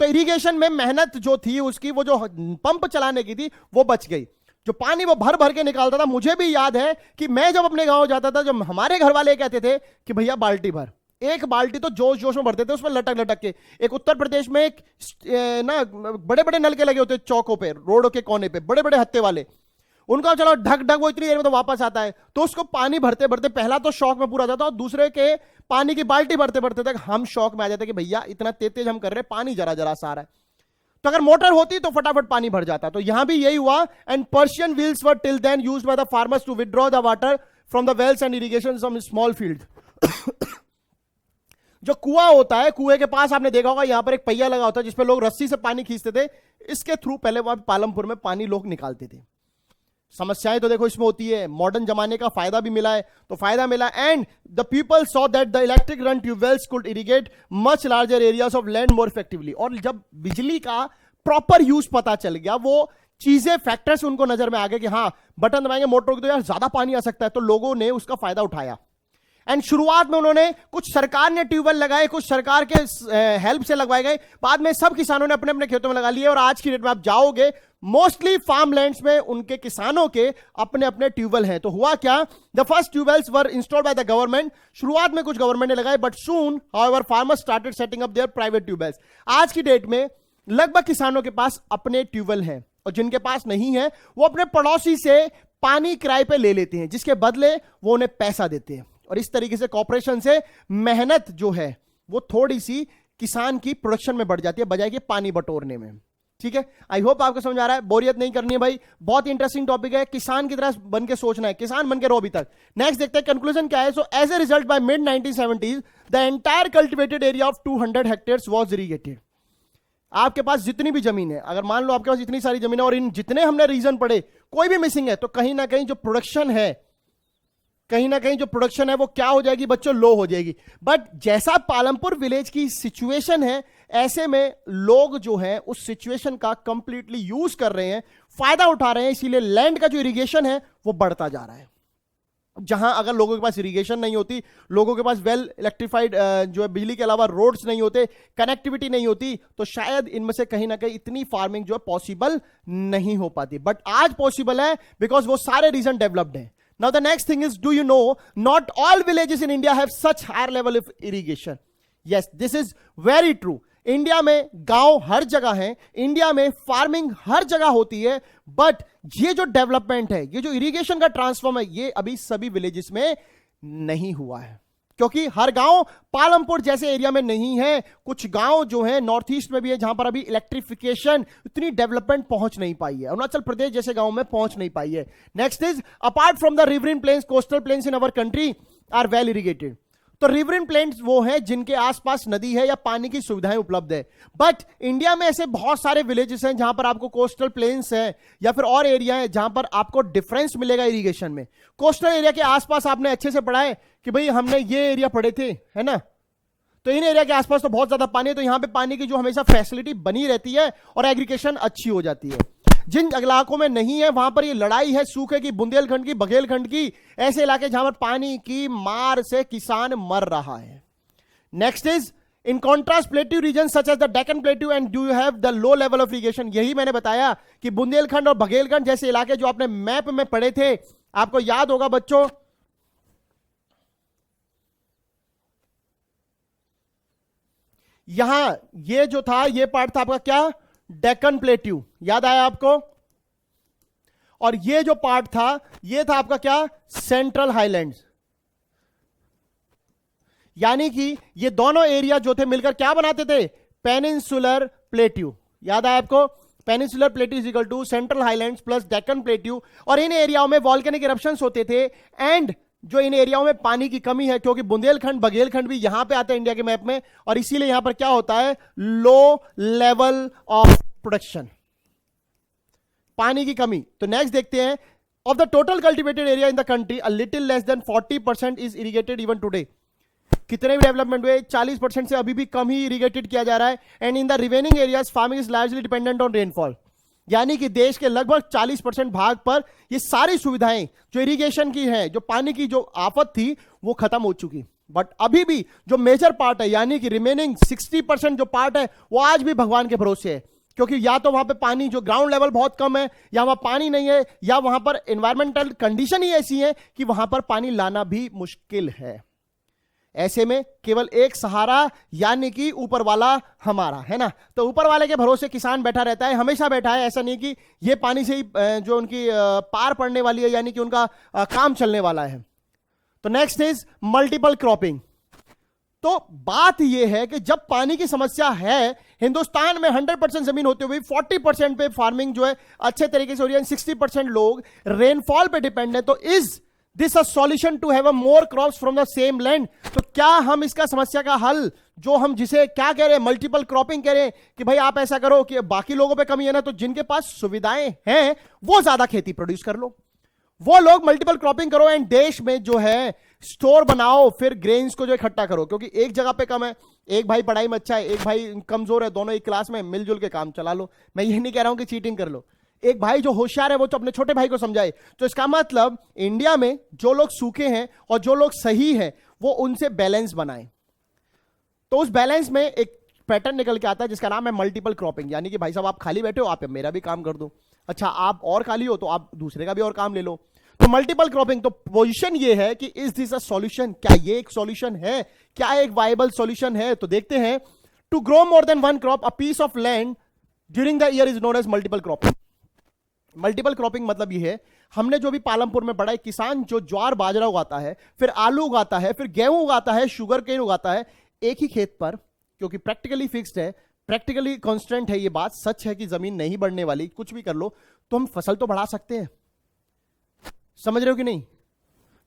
तो इरिगेशन में मेहनत जो थी उसकी, वो जो पंप चलाने की थी वो बच गई। जो पानी वो भर भर के निकालता था, मुझे भी याद है कि मैं जब अपने गांव जाता था, जब हमारे घर वाले कहते थे कि भैया बाल्टी भर, एक बाल्टी तो जोश जोश में भरते थे उसमें लटक लटक के। एक उत्तर प्रदेश में एक ना बड़े बड़े नलके लगे होते चौकों पे, रोडों के कोने पे, बड़े बड़े हत्ते वाले, उनका चलो ढक ढक वो इतनी देर में तो वापस आता है। तो उसको पानी भरते भरते पहला तो शौक में पूरा जाता और दूसरे के पानी की बाल्टी भरते भरते तक हम शौक में आ जाते कि भैया इतना तेज तेज हम कर रहे हैं, पानी जरा जरा सा आ रहा है। तो अगर मोटर होती तो फटाफट पानी भर जाता। तो यहां भी यही हुआ। And Persian wheels were till then used by the farmers to withdraw the water from the wells and irrigation from small field. जो कुआं होता है, कुएं के पास आपने देखा होगा यहां पर एक पहिया लगा होता है जिसपे लोग रस्सी से पानी खींचते थे। इसके थ्रू पहले वहां पालमपुर में पानी लोग निकालते थे। समस्याएं तो देखो इसमें होती है, मॉडर्न जमाने का फायदा भी मिला है, तो फायदा मिला। And the people saw that the electric run tube wells could irrigate much larger areas of land more effectively. और जब बिजली का प्रॉपर यूज पता चल गया, वो चीजें फैक्टर्स उनको नजर में आ गए कि हाँ बटन दबाएंगे मोटर रोक दो यार ज्यादा पानी आ सकता है, तो लोगों ने उसका फायदा उठाया। एंड शुरुआत में उन्होंने कुछ सरकार ने ट्यूबवेल लगाए, कुछ सरकार के हेल्प से लगवाए गए, बाद में सब किसानों ने अपने अपने खेतों में लगा लिए। और आज की डेट में आप जाओगे मोस्टली फार्म लैंड्स में उनके किसानों के अपने अपने ट्यूबवेल हैं। तो हुआ क्या, the first tube wells were installed bye the government. शुरुआत में कुछ गवर्नमेंट ने लगाए, but soon however farmers started setting up there private tube wells. आज की डेट में लगभग किसानों के पास अपने ट्यूबवेल हैं, और जिनके पास नहीं है वो अपने पड़ोसी से पानी किराए पे ले लेते हैं, जिसके बदले वो उन्हें पैसा देते हैं। और इस तरीके से कॉर्पोरेशन से मेहनत जो है वो थोड़ी सी किसान की प्रोडक्शन में बढ़ जाती है बजाय कि पानी बटोरने में। ठीक है, आई होप आपको समझ आ रहा है। बोरियत नहीं करनी है भाई, बहुत इंटरेस्टिंग टॉपिक है। किसान की तरह बन के सोचना है, किसान बन के रहो अभी तक। नेक्स्ट देखते हैं कंक्लूजन क्या है। So as a result by mid 1970s the entire cultivated area of 200 hectares was irrigated. आपके पास जितनी भी जमीन है, अगर मान लो आपके पास इतनी सारी जमीन है और इन जितने हमने रीजन पढ़े कोई भी मिसिंग है, तो कहीं ना कहीं जो प्रोडक्शन है कहीं ना कहीं जो प्रोडक्शन है वो क्या हो जाएगी बच्चों, लो हो जाएगी। बट जैसा पालमपुर विलेज की सिचुएशन है, ऐसे में लोग जो है उस सिचुएशन का कंप्लीटली यूज कर रहे हैं, फायदा उठा रहे हैं, इसीलिए लैंड का जो इरिगेशन है वो बढ़ता जा रहा है। जहां अगर लोगों के पास इरिगेशन नहीं होती, लोगों के पास वेल इलेक्ट्रिफाइड जो है बिजली के अलावा रोड्स नहीं होते, कनेक्टिविटी नहीं होती, तो शायद इनमें से कहीं ना कहीं इतनी फार्मिंग जो है पॉसिबल नहीं हो पाती। बट आज पॉसिबल है बिकॉज वो सारे रीजन डेवलप्ड हैं। Now the next thing is, do you know, not all villages in India have such higher level of irrigation. Yes, this is very true. India में गांव हर जगह है, इंडिया में फार्मिंग हर जगह होती है, बट ये जो डेवलपमेंट है, ये जो इरिगेशन का ट्रांसफॉर्म है, ये अभी सभी विलेजेस में नहीं हुआ है, क्योंकि हर गांव पालमपुर जैसे एरिया में नहीं है। कुछ गांव जो है नॉर्थ ईस्ट में भी है जहां पर अभी इलेक्ट्रिफिकेशन इतनी डेवलपमेंट पहुंच नहीं पाई है, अरुणाचल प्रदेश जैसे गांव में पहुंच नहीं पाई है। Next is, apart from the riverine plains, coastal plains in our country are well irrigated. तो रिवरिन प्लेन्स वो हैं जिनके आसपास नदी है या पानी की सुविधाएं उपलब्ध है। बट इंडिया में ऐसे बहुत सारे विलेजेस हैं जहां पर आपको कोस्टल प्लेन्स है या फिर और एरिया है जहां पर आपको डिफरेंस मिलेगा इरिगेशन में। कोस्टल एरिया के आसपास आपने अच्छे से पढ़ा है कि भाई हमने ये एरिया पढ़े थे, है ना, तो इन एरिया के आसपास तो बहुत ज्यादा पानी है, तो यहां पे पानी की जो हमेशा फैसिलिटी बनी रहती है और एग्रीकेशन अच्छी हो जाती है। जिन इलाकों में नहीं है वहां पर ये लड़ाई है सूखे की, बुंदेलखंड की, बघेलखंड की, ऐसे इलाके जहां पर पानी की मार से किसान मर रहा है। Next is, in contrast plateau region such as the Deccan plateau and do have the low level of irrigation. यही मैंने बताया कि बुंदेलखंड और बघेलखंड जैसे इलाके जो आपने मैप में पढ़े थे, आपको याद होगा बच्चों, यहां ये जो था, ये पार्ट था आपका क्या, डेक्कन प्लेट्यू, याद आया आपको, और ये जो पार्ट था ये था आपका क्या, सेंट्रल हाईलैंड्स। यानी कि ये दोनों एरिया जो थे मिलकर क्या बनाते थे, पेनिनसुलर प्लेट्यू। याद आया आपको, peninsular plateau is equal to central highlands plus Deccan plateau. और इन एरियाओं में वॉल्केनिक इरप्शंस होते थे, एंड जो इन एरियाओं में पानी की कमी है, क्योंकि बुंदेलखंड बघेलखंड भी यहां पे आते हैं इंडिया के मैप में, और इसीलिए यहां पर क्या होता है, लो लेवल ऑफ प्रोडक्शन, पानी की कमी। तो नेक्स्ट देखते हैं, of the total cultivated area in the country a little less than 40% is irrigated even today. कितने भी डेवलपमेंट हुए, 40% से अभी भी कम ही इरिगेटेड किया जा रहा है। And in the remaining areas farming is largely dependent on rainfall. यानी कि देश के लगभग 40% भाग पर ये सारी सुविधाएं जो इरिगेशन की है, जो पानी की जो आफत थी, वो खत्म हो चुकी। बट अभी भी जो मेजर पार्ट है, यानी कि रिमेनिंग 60% जो पार्ट है, वो आज भी भगवान के भरोसे है, क्योंकि या तो वहां पे पानी जो ग्राउंड लेवल बहुत कम है, या वहां पानी नहीं है, या वहां पर एनवायरमेंटल कंडीशन ही ऐसी है कि वहां पर पानी लाना भी मुश्किल है। ऐसे में केवल एक सहारा, यानी कि ऊपर वाला हमारा, है ना। तो ऊपर वाले के भरोसे किसान बैठा रहता है, हमेशा बैठा है। ऐसा नहीं कि ये पानी से ही जो उनकी पार पड़ने वाली है, यानी कि उनका काम चलने वाला है। तो नेक्स्ट इज मल्टीपल क्रॉपिंग। तो बात यह है कि जब पानी की समस्या है, हिंदुस्तान में 100% जमीन होते हुए 40% पे फार्मिंग जो है अच्छे तरीके से हो रही है, 60% लोग रेनफॉल पे डिपेंड है, तो is this a solution to have a more crops from the same land. तो क्या हम इसका समस्या का हल, जो हम जिसे क्या कह रहे हैं, मल्टीपल क्रॉपिंग कह रहे हैं, कि भाई आप ऐसा करो कि बाकी लोगों पे कमी है ना, तो जिनके पास सुविधाएं हैं वो ज्यादा खेती प्रोड्यूस कर लो, वो लोग मल्टीपल क्रॉपिंग करो, एंड देश में जो है स्टोर बनाओ, फिर ग्रेन्स को जो इकट्ठा करो। क्योंकि एक जगह पे कम है, एक भाई पढ़ाई में अच्छा है, एक भाई कमजोर है, दोनों एक क्लास में मिलजुल के काम चला लो। मैं ये नहीं कह रहा हूं कि चीटिंग कर लो, एक भाई जो होशियार है वो तो अपने छोटे भाई को समझाए। तो इसका मतलब इंडिया में जो लोग सूखे हैं और जो लोग सही हैं, वो उनसे बैलेंस बनाएं। तो उस बैलेंस में एक पैटर्न निकल के आता है जिसका नाम है मल्टीपल क्रॉपिंग। यानी कि भाई साहब आप खाली बैठे हो, आप मेरा भी काम कर दो, अच्छा आप और खाली हो तो आप दूसरे का भी और काम ले लो। तो मल्टीपल क्रॉपिंग, तो पोजीशन ये है कि इज दिस अ सॉल्यूशन, क्या ये एक सॉल्यूशन है, क्या एक वायबल सॉल्यूशन है। तो देखते हैं, to grow more than one crop a piece of land during the year is known as multiple cropping. Multiple cropping मतलब ये है, हमने जो भी पालमपुर में पढ़ा है, किसान जो ज्वार बाजरा उगाता है, फिर आलू उगाता है, फिर गेहूं उगाता है, शुगर केन उगाता है एक ही खेत पर, क्योंकि प्रैक्टिकली फिक्स्ड है, प्रैक्टिकली कांस्टेंट है। ये बात सच है कि जमीन नहीं बढ़ने वाली, कुछ भी कर लो तो हम फसल तो बढ़ा सकते हैं। समझ रहे हो कि नहीं?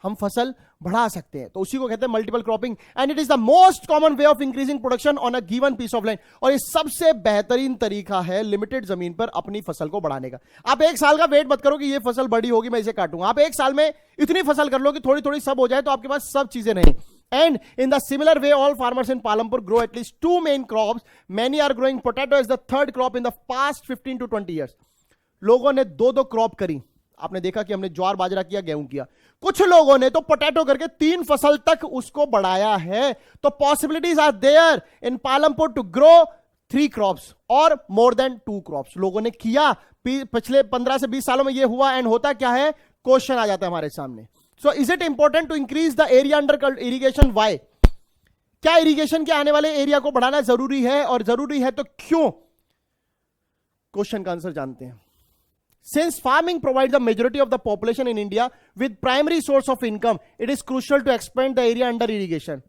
हम फसल बढ़ा सकते हैं। तो उसी को कहते हैं multiple cropping, and it is the most common way of increasing production on a given piece of land. और ये सबसे बेहतरीन तरीका है लिमिटेड जमीन पर अपनी फसल को बढ़ाने का। आप एक साल का वेट मत करो कि ये फसल बड़ी होगी मैं इसे काटूंगा। आप एक साल में इतनी फसल कर लो कि थोड़ी थोड़ी सब हो जाए, तो आपके पास सब चीजें नहीं। And in the similar way, all farmers in Palampur grow at least 2 main crops. Many are growing potato as the third crop in the past 15 to 20 years. लोगों ने दो दो क्रॉप करी। आपने देखा कि हमने ज्वार बाजरा किया, गेहूं किया। कुछ लोगों ने तो पोटैटो करके 3 फसल तक उसको बढ़ाया है। तो possibilities are there in Palampur to grow 3 crops और मोर देन 2 क्रॉप्स। लोगों ने किया, पिछले 15 से 20 सालों में यह हुआ। एंड होता क्या है, क्वेश्चन आ जाता है हमारे सामने। So is it important to increase the area under irrigation? Why? क्या इरिगेशन के आने वाले एरिया को बढ़ाना जरूरी है, और जरूरी है तो क्यों? क्वेश्चन का आंसर जानते हैं। Since farming provides the majority of the population in India with primary source of income, it is crucial to expand the area under irrigation.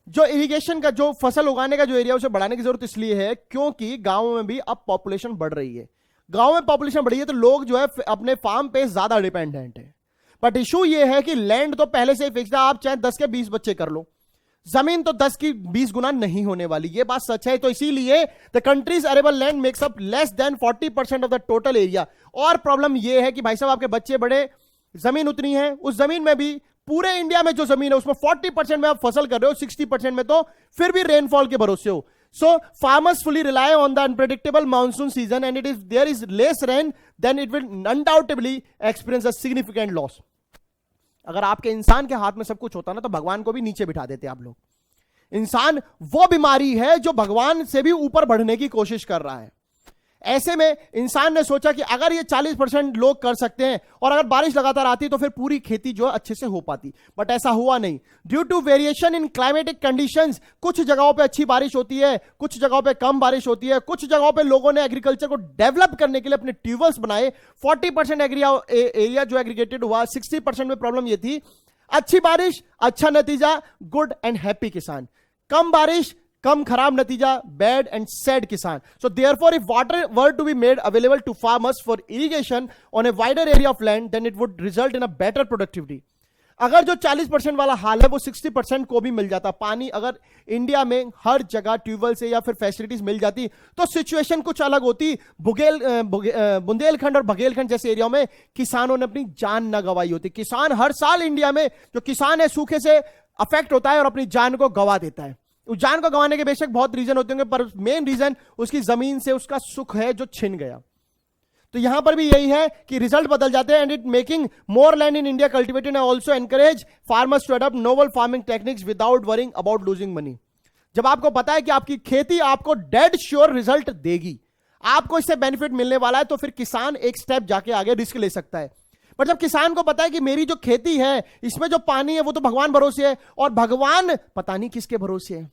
जो इरिगेशन का, जो फसल उगाने का जो एरिया, उसे बढ़ाने की जरूरत इसलिए है क्योंकि गांवों में भी अब पॉपुलेशन बढ़ रही है। गांव में पॉपुलेशन बढ़ी है तो लोग जो है अपने फार्म पे ज्यादा डिपेंडेंट है। बट इशू ये है कि लैंड तो पहले से ही फिक्स्ड है। आप चाहे 10 के 20 बच्चे कर लो, जमीन तो 10 की 20 गुना नहीं होने वाली, ये बात सच है। तो इसीलिए the countries arable land makes up less than 40% of the total area. और प्रॉब्लम ये है कि भाई साहब आपके बच्चे बड़े, जमीन उतनी है, उस जमीन में भी पूरे इंडिया में जो जमीन है उसमें 40% में आप फसल कर रहे हो, 60% में तो फिर भी रेनफॉल के भरोसे हो। So farmers fully rely on the unpredictable monsoon season, and if there is less rain, then it will undoubtedly experience a significant loss. अगर आपके इंसान के हाथ में सब कुछ होता ना, तो भगवान को भी नीचे बिठा देते आप लोग। इंसान वो बीमारी है जो भगवान से भी ऊपर बढ़ने की कोशिश कर रहा है। ऐसे में इंसान ने सोचा कि अगर ये 40% लोग कर सकते हैं और अगर बारिश लगातार आती तो फिर पूरी खेती जो है अच्छे से हो पाती। बट ऐसा हुआ नहीं। Due to variation in climatic conditions, कुछ जगहों पे अच्छी बारिश होती है, कुछ जगहों पे कम बारिश होती है, कुछ जगहों पे लोगों ने एग्रीकल्चर को डेवलप करने के लिए अपने ट्यूबवेल्स बनाए। 40% एरिया जो एग्रीगेटेड हुआ, 60% में प्रॉब्लम ये थी, अच्छी बारिश अच्छा नतीजा, गुड एंड हैप्पी किसान, कम बारिश कम खराब नतीजा, बैड एंड सैड किसान। So therefore if water were to be made available to farmers for irrigation on a wider area of land, then it would result in a better productivity. अगर जो 40% वाला हाल है वो 60% को भी मिल जाता, पानी अगर इंडिया में हर जगह ट्यूबवेल से या फिर फैसिलिटीज मिल जाती, तो सिचुएशन कुछ अलग होती। बुंदेलखंड और बघेलखंड जैसे एरिया में किसानों ने अपनी जान न गंवाई होती। किसान हर साल इंडिया में जो किसान है सूखे से अफेक्ट होता है और अपनी जान को गंवा देता है। उस जान को गंवाने के बेशक बहुत रीजन होते होंगे, पर मेन रीजन उसकी जमीन से उसका सुख है जो छिन गया। तो यहां पर भी यही है कि रिजल्ट बदल जाते हैं। And it making more land in India cultivated and also encourage farmers to adopt novel farming techniques without worrying about losing money. जब आपको पता है कि आपकी खेती आपको डेड श्योर रिजल्ट देगी, आपको इससे बेनिफिट मिलने वाला है, तो फिर किसान एक स्टेप जाके आगे रिस्क ले सकता है। पर जब किसान को पता है कि मेरी जो खेती है इसमें जो पानी है वो तो भगवान भरोसे है, और भगवान पता नहीं किसके भरोसे है,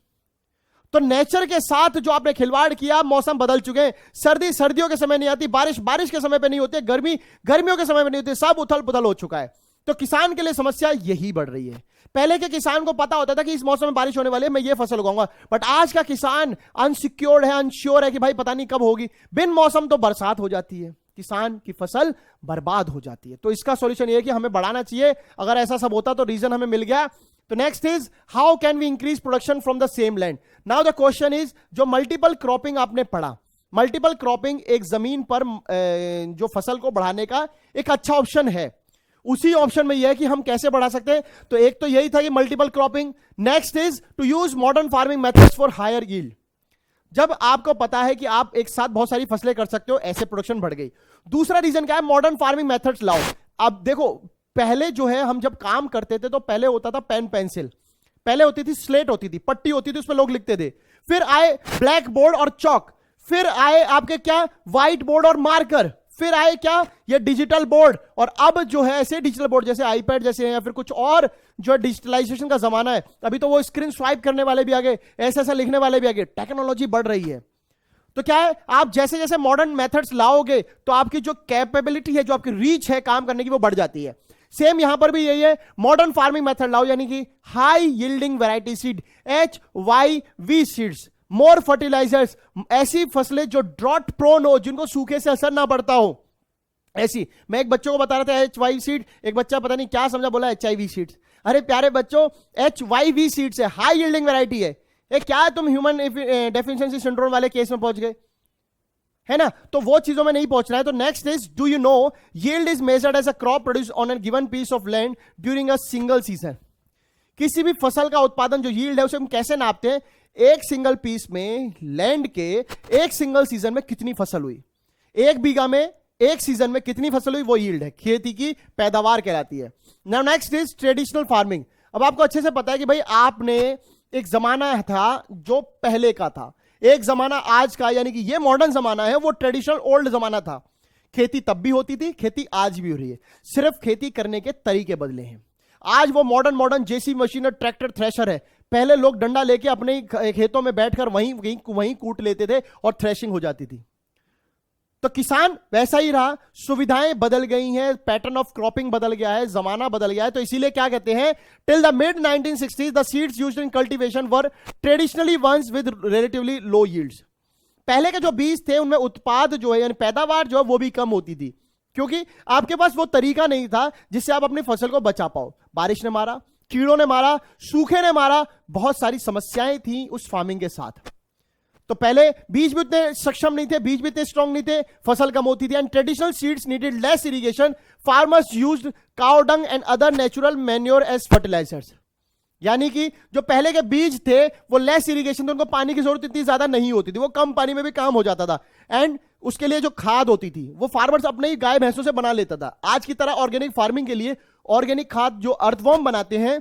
तो नेचर के साथ जो आपने खिलवाड़ किया, मौसम बदल चुके हैं। सर्दी सर्दियों के समय नहीं आती, बारिश बारिश के समय पे नहीं होती, गर्मी गर्मियों के समय पे नहीं होती, सब उथल पुथल हो चुका है। तो किसान के लिए समस्या यही बढ़ रही है। पहले के किसान को पता होता था कि इस मौसम में बारिश होने वाली है, मैं ये फसल उगाऊंगा, बट आज का किसान अनसिक्योर्ड है, अनश्योर है कि भाई पता नहीं कब होगी। बिन मौसम तो बरसात हो जाती है, किसान की फसल बर्बाद हो जाती है। तो इसका सॉल्यूशन ये है कि हमें बढ़ाना चाहिए। अगर ऐसा सब होता तो रीजन हमें मिल गया। तो next is how can we increase production from the same land. Now the question is, जो मल्टीपल क्रॉपिंग आपने पढ़ा, मल्टीपल क्रॉपिंग एक जमीन पर जो फसल को बढ़ाने का एक अच्छा ऑप्शन है। उसी ऑप्शन में यह है कि हम कैसे बढ़ा सकते हैं। तो एक तो यही था कि multiple cropping. Next is to use modern farming methods for higher yield. जब आपको पता है कि आप एक साथ बहुत सारी फसलें कर सकते हो, ऐसे प्रोडक्शन बढ़ गई। दूसरा रीजन क्या है, मॉडर्न फार्मिंग मेथड्स लाओ। अब देखो, पहले जो है हम जब काम करते थे तो पहले होता था पेन पेंसिल, पहले होती थी स्लेट, होती थी पट्टी, होती थी उसमें लोग लिखते थे। फिर आए ब्लैक बोर्ड और चौक, फिर आए आपके क्या व्हाइट बोर्ड और मार्कर, फिर आए क्या ये डिजिटल बोर्ड, और अब जो है ऐसे डिजिटल बोर्ड जैसे आईपैड जैसे या फिर कुछ और जो डिजिटलाइजेशन का जमाना है। अभी तो वो स्क्रीन स्वाइप करने वाले भी आ गए, ऐसे ऐसा लिखने वाले भी आ गए। टेक्नोलॉजी बढ़ रही है। तो क्या है, आप जैसे जैसे मॉडर्न मेथड्स लाओगे तो आपकी जो कैपेबिलिटी है, जो आपकी रीच है काम करने की, वो बढ़ जाती है। सेम यहां पर भी यही है, मॉडर्न फार्मिंग मेथड लाओ, यानी कि high yielding variety seed, HYV seeds, more fertilisers, ऐसी फसलें जो ड्रॉट प्रोन हो, जिनको सूखे से असर ना पड़ता हो। ऐसी मैं एक बच्चों को बता रहा था HYV सीड, एक बच्चा पता नहीं क्या समझा, बोला HIV सीड्स। अरे प्यारे बच्चों, HYV सीड्स है, हाई यील्डिंग वैरायटी है। ये क्या है, तुम ह्यूमन डेफिशिएंसी सिंड्रोम वाले केस में पहुंच गए, है ना? तो वो चीजों में नहीं पहुंचना है। तो next is, do you know yield is measured as a crop produce on a given piece of land during a single season. किसी भी फसल का उत्पादन जो यील्ड है उसे हम कैसे नापते हैं? एक सिंगल पीस में लैंड के एक सिंगल सीजन में कितनी फसल हुई, एक बीघा में एक सीजन में कितनी फसल हुई, वो यील्ड है, खेती की पैदावार कहलाती है। Now next is traditional farming. अब आपको अच्छे से पता है कि भाई आपने एक जमाना था जो पहले का था, एक जमाना आज का, यानी कि ये मॉडर्न जमाना है, वो ट्रेडिशनल ओल्ड जमाना था। खेती तब भी होती थी, खेती आज भी हो रही है, सिर्फ खेती करने के तरीके बदले हैं। आज वो मॉडर्न जेसीबी मशीन और ट्रैक्टर थ्रेशर है। पहले लोग डंडा लेके अपने खेतों में बैठकर वहीं कूट लेते थे और थ्रेशिंग हो जाती थी। तो किसान वैसा ही रहा, सुविधाएं बदल गई हैं, पैटर्न ऑफ क्रॉपिंग बदल गया है, जमाना बदल गया है। तो इसीलिए क्या कहते हैं, till the mid 1960s the seeds used in cultivation were traditionally ones with relatively low yields. पहले के जो बीज थे उनमें उत्पाद जो है, यानी पैदावार जो है वो भी कम होती थी, क्योंकि आपके पास वो तरीका नहीं था जिससे आप अपनी फसल को बचा पाओ। बारिश ने मारा, कीड़ों ने मारा, सूखे ने मारा, बहुत सारी समस्याएं थी उस फार्मिंग के साथ। तो पहले बीज भी उतने सक्षम नहीं थे, बीज भी इतने स्ट्रांग नहीं थे, फसल कम होती थी, and traditional seeds needed less irrigation. Farmers used cow dung and other natural manure as fertilizers. यानी कि जो पहले के बीज थे वो लेस इरिगेशन थे, उनको पानी की जरूरत इतनी ज्यादा नहीं होती थी, वो कम पानी में भी काम हो जाता था। एंड उसके लिए जो खाद होती थी वो फार्मर्स अपने ही गाय भैंसों से बना लेता था। आज की तरह ऑर्गेनिक फार्मिंग के लिए ऑर्गेनिक खाद जो अर्थवॉर्म बनाते हैं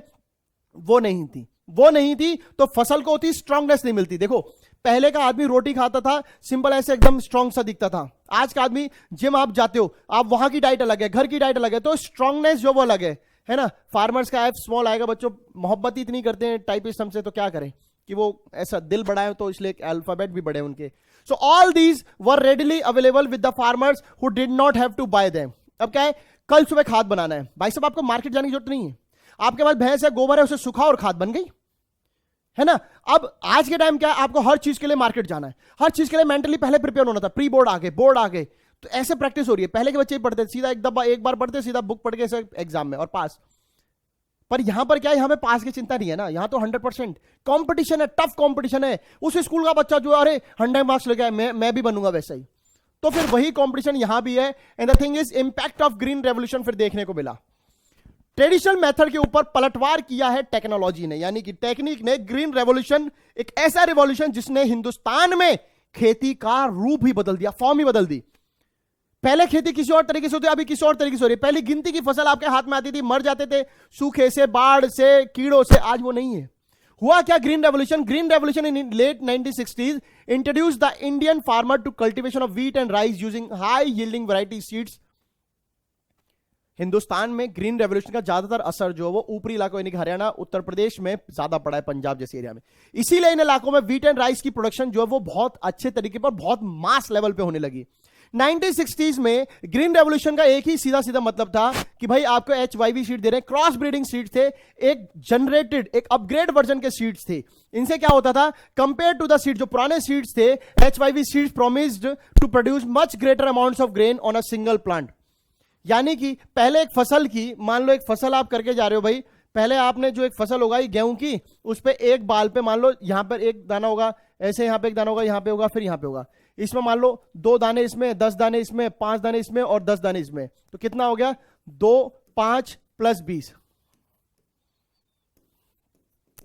वो नहीं थी, तो फसल को उतनी स्ट्रांगनेस नहीं मिलती। देखो पहले का आदमी रोटी खाता था, सिंपल ऐसे एकदम स्ट्रांग सा दिखता था। आज का आदमी, जिम आप जाते हो, आप वहां की डाइट अलग है, घर की डाइट अलग है, तो स्ट्रांगनेस जो वो अलग है ना? फार्मर्स का एफ स्मॉल आएगा, बच्चों मोहब्बत ही इतनी करते हैं टाइपिस्ट हमसे, तो क्या करें कि वो ऐसा दिल बढ़ाए, तो इसलिए अल्फाबेट भी बढ़े उनके। So all these were readily available with the farmers who did not have to buy them. अब क्या है, कल सुबह खाद बनाना है, भाई साहब आपको मार्केट जाने की जरूरत नहीं है, आपके पास भैंस है, गोबर है, उसे सुखाओ और खाद बन गई, है ना? अब आज के टाइम क्या है, आपको हर चीज के लिए मार्केट जाना है, हर चीज के लिए मेंटली पहले प्रिपेयर होना था। प्री बोर्ड आ गए, बोर्ड आ गए, तो ऐसे प्रैक्टिस हो रही है। पहले के बच्चे ही पढ़ते सीधा एक बार पढ़ते, सीधा बुक पढ़ के एग्जाम में और पास। पर यहां पर क्या है, यहां पे पास की चिंता नहीं है ना, यहां तो 100% कंपटीशन है, टफ कंपटीशन है। उस स्कूल का बच्चा जो अरे 100 मार्क्स लेके आए, मैं भी बनूंगा वैसा ही, तो फिर वही कंपटीशन यहां भी है। And the thing is, impact of green revolution फिर देखने को मिला। ट्रेडिशनल मेथड के ऊपर पलटवार किया है टेक्नोलॉजी ने, यानी कि टेक्निक ने। ग्रीन रेवोल्यूशन एक ऐसा रेवोल्यूशन जिसने हिंदुस्तान में खेती का रूप ही बदल दिया, फॉर्म ही बदल दी। पहले खेती किसी और तरीके से होती है, अभी किसी और तरीके से हो रही है। पहली गिनती की फसल आपके हाथ में आती थी, मर जाते थे सूखे से, बाढ़ से, कीड़ों से, आज वो नहीं है। हुआ क्या, green revolution in late 1960s introduce the Indian farmer to cultivation of wheat and rice using high yielding variety seeds. Hindustan में ग्रीन रेवोल्यूशन का ज्यादातर असर जो है वो ऊपरी इलाकों यानी कि हरियाणा, उत्तर प्रदेश में ज्यादा पड़ा है, पंजाब जैसे एरिया में। इसीलिए इन इलाकों में व्हीट एंड राइस की प्रोडक्शन जो है वो बहुत अच्छे तरीके पर, बहुत मास लेवल पे होने लगी। 1960s में ग्रीन रेवोल्यूशन का एक ही सीधा मतलब था कि भाई आपको HYV सीड दे रहे हैं, क्रॉस ब्रीडिंग सीड थे, एक जनरेटेड, एक अपग्रेड वर्जन के सीड्स थे। इनसे क्या होता था, कंपेयर टू द सीड जो पुराने सीड्स थे, HYV seeds promised to produce much greater amounts of grain on a single plant. यानी कि पहले एक फसल की, मान लो एक फसल आप करके जा रहे हो भाई, पहले आपने जो एक फसल उगाई गेहूं की, उस पे एक बाल पे मान लो यहां पर एक दाना होगा, ऐसे यहां पे एक दाना होगा, यहां पे होगा, फिर यहां पे होगा। इसमें मान लो 2 दाने इसमें, 10 दाने इसमें, 5 दाने इसमें और 10 दाने इसमें, तो कितना हो गया, 2, 5 + 20,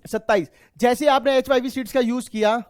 27। जैसे आपने HYV सीड्स का यूज किया,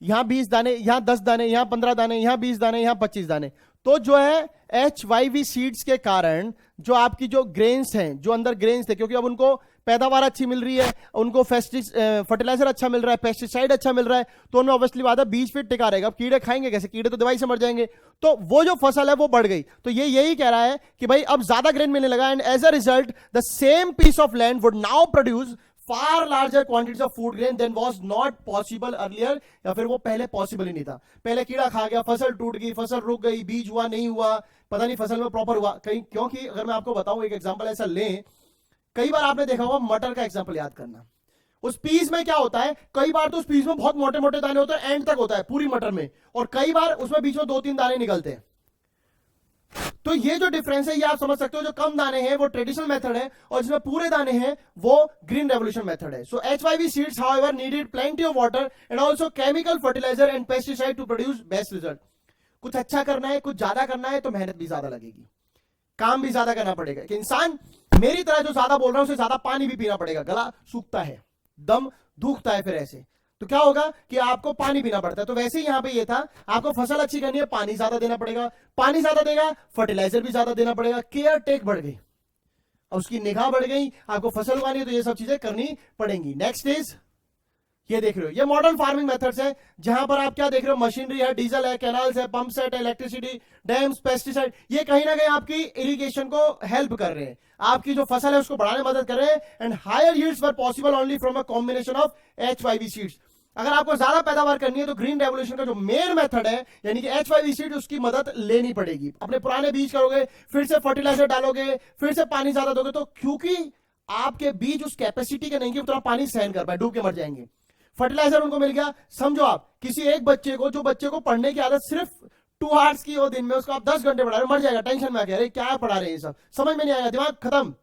यहां 20 दाने, यहां 10 दाने, यहां 15 दाने, यहां 20 दाने, यहां 25 दाने, तो जो है HYV सीड्स के कारण जो आपकी जो ग्रेन्स हैं, जो अंदर ग्रेन्स थे, क्योंकि अब उनको पैदावार अच्छी मिल रही है, उनको फर्टिलाइजर अच्छा मिल रहा है, पेस्टिसाइड अच्छा मिल रहा है, तो उनमें ऑब्वियसली बात है बीज फिर टिका रहेगा। अब कीड़े खाएंगे कैसे, कीड़े तो दवाई से मर जाएंगे, तो वो जो फसल है वो बढ़ गई। तो ये यही कह रहा है कि भाई अब ज्यादा ग्रेन मिलने लगा, and as a result the same piece of land would now produce far larger quantities of food grain than was not possible earlier, या फिर वो पहले पॉसिबल ही नहीं था। पहले कीड़ा खा गया, फसल टूट गई, फसल रुक गई, बीज हुआ नहीं हुआ, पता नहीं फसल में प्रॉपर हुआ कहीं, क्योंकि अगर मैं आपको बताऊं एक एग्जांपल ऐसा लें, कई बार आपने देखा होगा, मटर का एग्जांपल याद करना, उस पीस में क्या होता है, कई बार तो उस पीस में बहुत मोटे मोटे दाने होते हैं, एंड तक होता है पूरी मटर में, और कई बार उसमें बीच में 2-3 दाने निकलते हैं। तो ये जो डिफरेंस है ये आप समझ सकते हो, जो कम दाने हैं वो ट्रेडिशनल मेथड है और जिसमें पूरे दाने हैं वो ग्रीन रेवोल्यूशन मेथड है. So HYV seeds however needed plenty of water and also chemical fertilizer and pesticide to produce best result. कुछ अच्छा करना है, कुछ ज्यादा करना है तो मेहनत भी ज्यादा लगेगी, काम भी ज्यादा करना पड़ेगा. कि इंसान मेरी तरह जो ज्यादा बोल रहा है उसे ज्यादा पानी भी पीना पड़ेगा, गला सूखता है, दम दुखता है, फिर ऐसे तो क्या होगा कि आपको पानी पीना पड़ता है. तो वैसे ही यहां पे ये था, आपको फसल अच्छी करनी है, पानी ज्यादा देना पड़ेगा, पानी ज्यादा देगा फर्टिलाइजर भी ज्यादा देना पड़ेगा, केयर टेक बढ़ गई और उसकी निगाह बढ़ गई, आपको फसल उगानी है तो ये सब चीजें करनी पड़ेंगी. नेक्स्ट इज ये देख रहे हो, ये मॉडर्न फार्मिंग मेथड्स है जहां पर आप क्या देख रहे हो, मशीनरी है, डीजल है, कैनाल्स है, पंप सेट है, इलेक्ट्रिसिटी, डैम्स, पेस्टिसाइड, ये कहीं ना कहीं आपकी इरिगेशन को हेल्प कर रहे हैं, आपकी जो फसल है उसको बढ़ाने में मदद कर रहे हैं. And higher yields were possible only from a combination of HYV seeds. अगर आपको ज्यादा पैदावार करनी है तो ग्रीन रेवोल्यूशन का जो मेन मेथड है यानी कि HYV सीड, उसकी मदद लेनी पड़ेगी. अपने पुराने बीज करोगे, फिर से फर्टिलाइजर डालोगे, फिर से पानी ज्यादा दोगे, तो क्योंकि आपके बीज उस कैपेसिटी के नहीं कि उतना पानी सहन कर पाए, डूब के मर जाएंगे. फर्टिलाइजर उनको मिल गया. समझो आप किसी एक बच्चे को, जो बच्चे को पढ़ने की आदत सिर्फ 2 आवर्स की हो दिन में, उसको आप 10 घंटे पढ़ा रहे हो, मर जाएगा टेंशन में आके, अरे क्या पढ़ा रहे हैं, सब समझ में नहीं आएगा, दिमाग खत्म.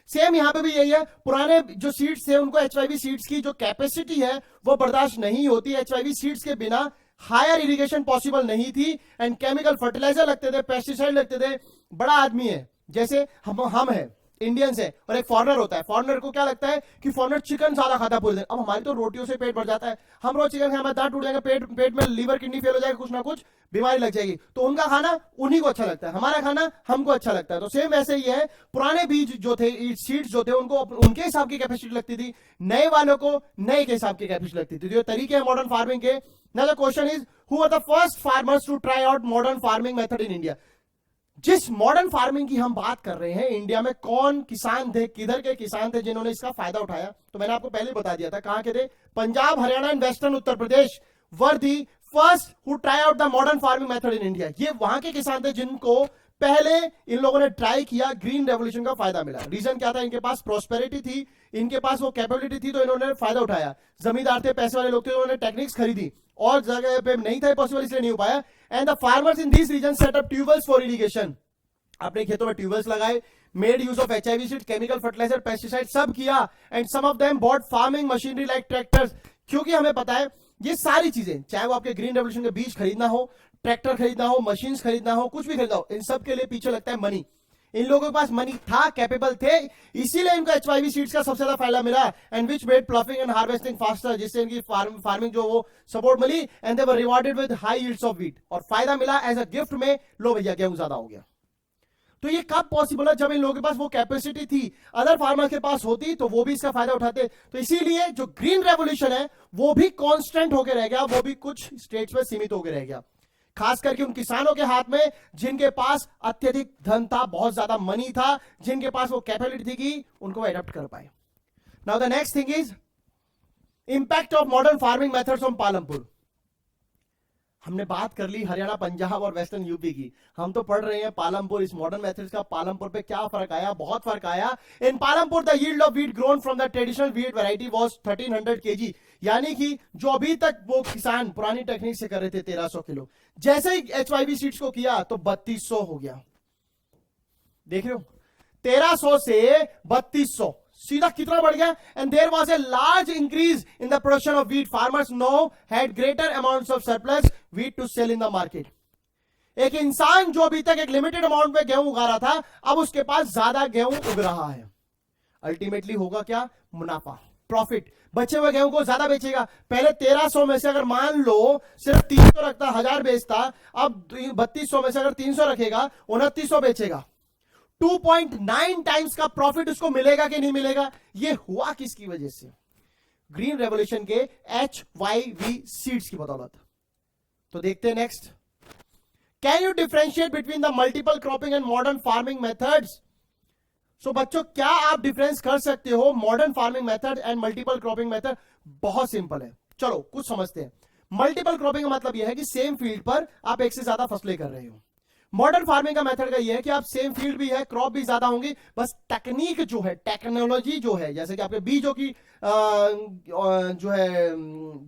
सेम यहां पे भी यही है, पुराने जो सीड्स थे उनको HYV सीड्स की जो कैपेसिटी है वो बर्दाश्त नहीं होती. HYV सीड्स के बिना हायर इरिगेशन पॉसिबल नहीं थी एंड केमिकल फर्टिलाइजर लगते थे, पेस्टिसाइड लगते थे. बड़ा आदमी है जैसे हम है, इंडियंस है, और एक फॉरेनर होता है. फॉरेनर को क्या लगता है कि फॉरेनर चिकन ज्यादा खाता है पूरे दिन. अब हमारी तो रोटियों से पेट भर जाता है, हम रोज चिकन खाए, हमारा दांत टूट जाएगा, पेट में लीवर किडनी फेल हो जाएगा, कुछ ना कुछ बीमारी लग जाएगी. तो उनका खाना उन्हीं को अच्छा लगता है, हमारा खाना हमको अच्छा लगता है. तो सेम वैसे ही है, पुराने बीज जो थे, सीड्स जो थे, उनको उनके हिसाब की कैपेसिटी लगती थी, नए वालों को नए के हिसाब की कैपेसिटी लगती थी. जो तरीके हैं मॉडर्न फार्मिंग के. Now the question is, who are the first farmers to try out modern farming method in India? जिस मॉडर्न फार्मिंग की हम बात कर रहे हैं, इंडिया में कौन किसान थे, किधर के किसान थे जिन्होंने इसका फायदा उठाया? तो मैंने आपको पहले बता दिया था, कहां के थे? Punjab, Haryana and western Uttar Pradesh were the first who try out the modern farming method in India. ये वहां के किसान थे जिनको पहले इन लोगों ने ट्राई किया, ग्रीन रेवोल्यूशन का फायदा मिला. रीजन क्या था? इनके पास प्रोस्पेरिटी थी, इनके पास वो कैपेबिलिटी थी, तो इन्होंने फायदा उठाया. जमींदार थे, पैसे वाले लोग थे, उन्होंने टेक्निक्स खरीदी, और जगह पे नहीं था पॉसिबल, इसलिए नहीं हो पाया. And the farmers in this region set up tubewells for irrigation. अपने खेतों में ट्यूबवेल्स लगाए, made use of HIV seed, chemical fertilizer, pesticide सब किया. And some of them bought farming machinery like tractors. क्योंकि हमें पता है ये सारी चीजें, चाहे वो आपके ग्रीन रेवोल्यूशन के बीज खरीदना हो, ट्रैक्टर खरीदना हो, मशीन्स खरीदना हो, कुछ भी खरीदना हो, इन सब के लिए पीछे लगता है मनी. इन लोगों के पास मनी था, कैपेबल थे, इसीलिए इनको HYV सीड्स का सबसे ज्यादा फायदा मिला. And which made ploughing and harvesting faster, जिससे इनकी फार्मिंग जो वो सपोर्ट मिली. And they were rewarded with high yields of wheat. और फायदा मिला एज अ गिफ्ट में, लो भैया गेहूं ज्यादा हो गया. तो ये कब पॉसिबल है? जब इन लोगों के पास वो कैपेसिटी थी. अदर फार्मर के पास होती तो वो भी इसका फायदा उठाते. तो इसीलिए जो ग्रीन रेवोल्यूशन है वो भी कांस्टेंट होकर रह गया, वो भी कुछ स्टेट्स में सीमित होकर रह गया, खास करके उन किसानों के हाथ में जिनके पास अत्यधिक धन था, बहुत ज्यादा मनी था, जिनके पास वो कैपेबिलिटी थी कि उनको अडॉप्ट कर पाए. Now the next thing is impact of modern farming methods on Palampur. हमने बात कर ली हरियाणा, पंजाब और वेस्टर्न यूपी की. हम तो पढ़ रहे हैं पालमपुर, इस मॉडर्न मेथड्स का पालमपुर पे क्या फर्क आया? बहुत फर्क आया. In Palampur the yield of wheat grown from the traditional wheat variety was 1300 kg. यानी कि जो अभी तक वो किसान पुरानी टेक्निक से कर रहे थे 1300 किलो, जैसे ही HYV सीड्स को किया तो 3200 हो गया. देख रहे हो, 1300 से 3200 सीधा कितना बढ़ गया. And there was a large increase in the production of wheat. Farmers now had greater amounts of surplus wheat to sell in the market. एक इंसान जो अभी तक एक लिमिटेड अमाउंट में गेहूं उगा रहा था, अब उसके पास ज्यादा गेहूं उग रहा है. अल्टीमेटली होगा क्या? मुनाफा, प्रॉफिट. बचे हुए गेहूं को ज्यादा बेचेगा. पहले 1300 में से अगर मान लो सिर्फ 300 रखता, 1000 बेचता, अब 3200 में से अगर 300 रखेगा, 2900 बेचेगा. 2.9 टाइम्स का प्रॉफिट उसको मिलेगा कि नहीं मिलेगा? ये हुआ किसकी वजह से? ग्रीन रेवोल्यूशन के HYV सीड्स की बदौलत. तो देखते हैं next. Can you differentiate between the multiple cropping and modern farming methods? So बच्चों, क्या आप डिफरेंस कर सकते हो modern farming method and multiple cropping method? बहुत सिंपल है, चलो कुछ समझते हैं. मल्टीपल क्रॉपिंग का मतलब यह है कि सेम फील्ड पर आप एक से ज्यादा फसलें कर रहे हो. मॉडर्न फार्मिंग का मेथड का ये है कि आप सेम फील्ड भी है, क्रॉप भी ज्यादा होंगी, बस टेक्निक जो है, टेक्नोलॉजी जो है, जैसे कि आपके बीजों की जो है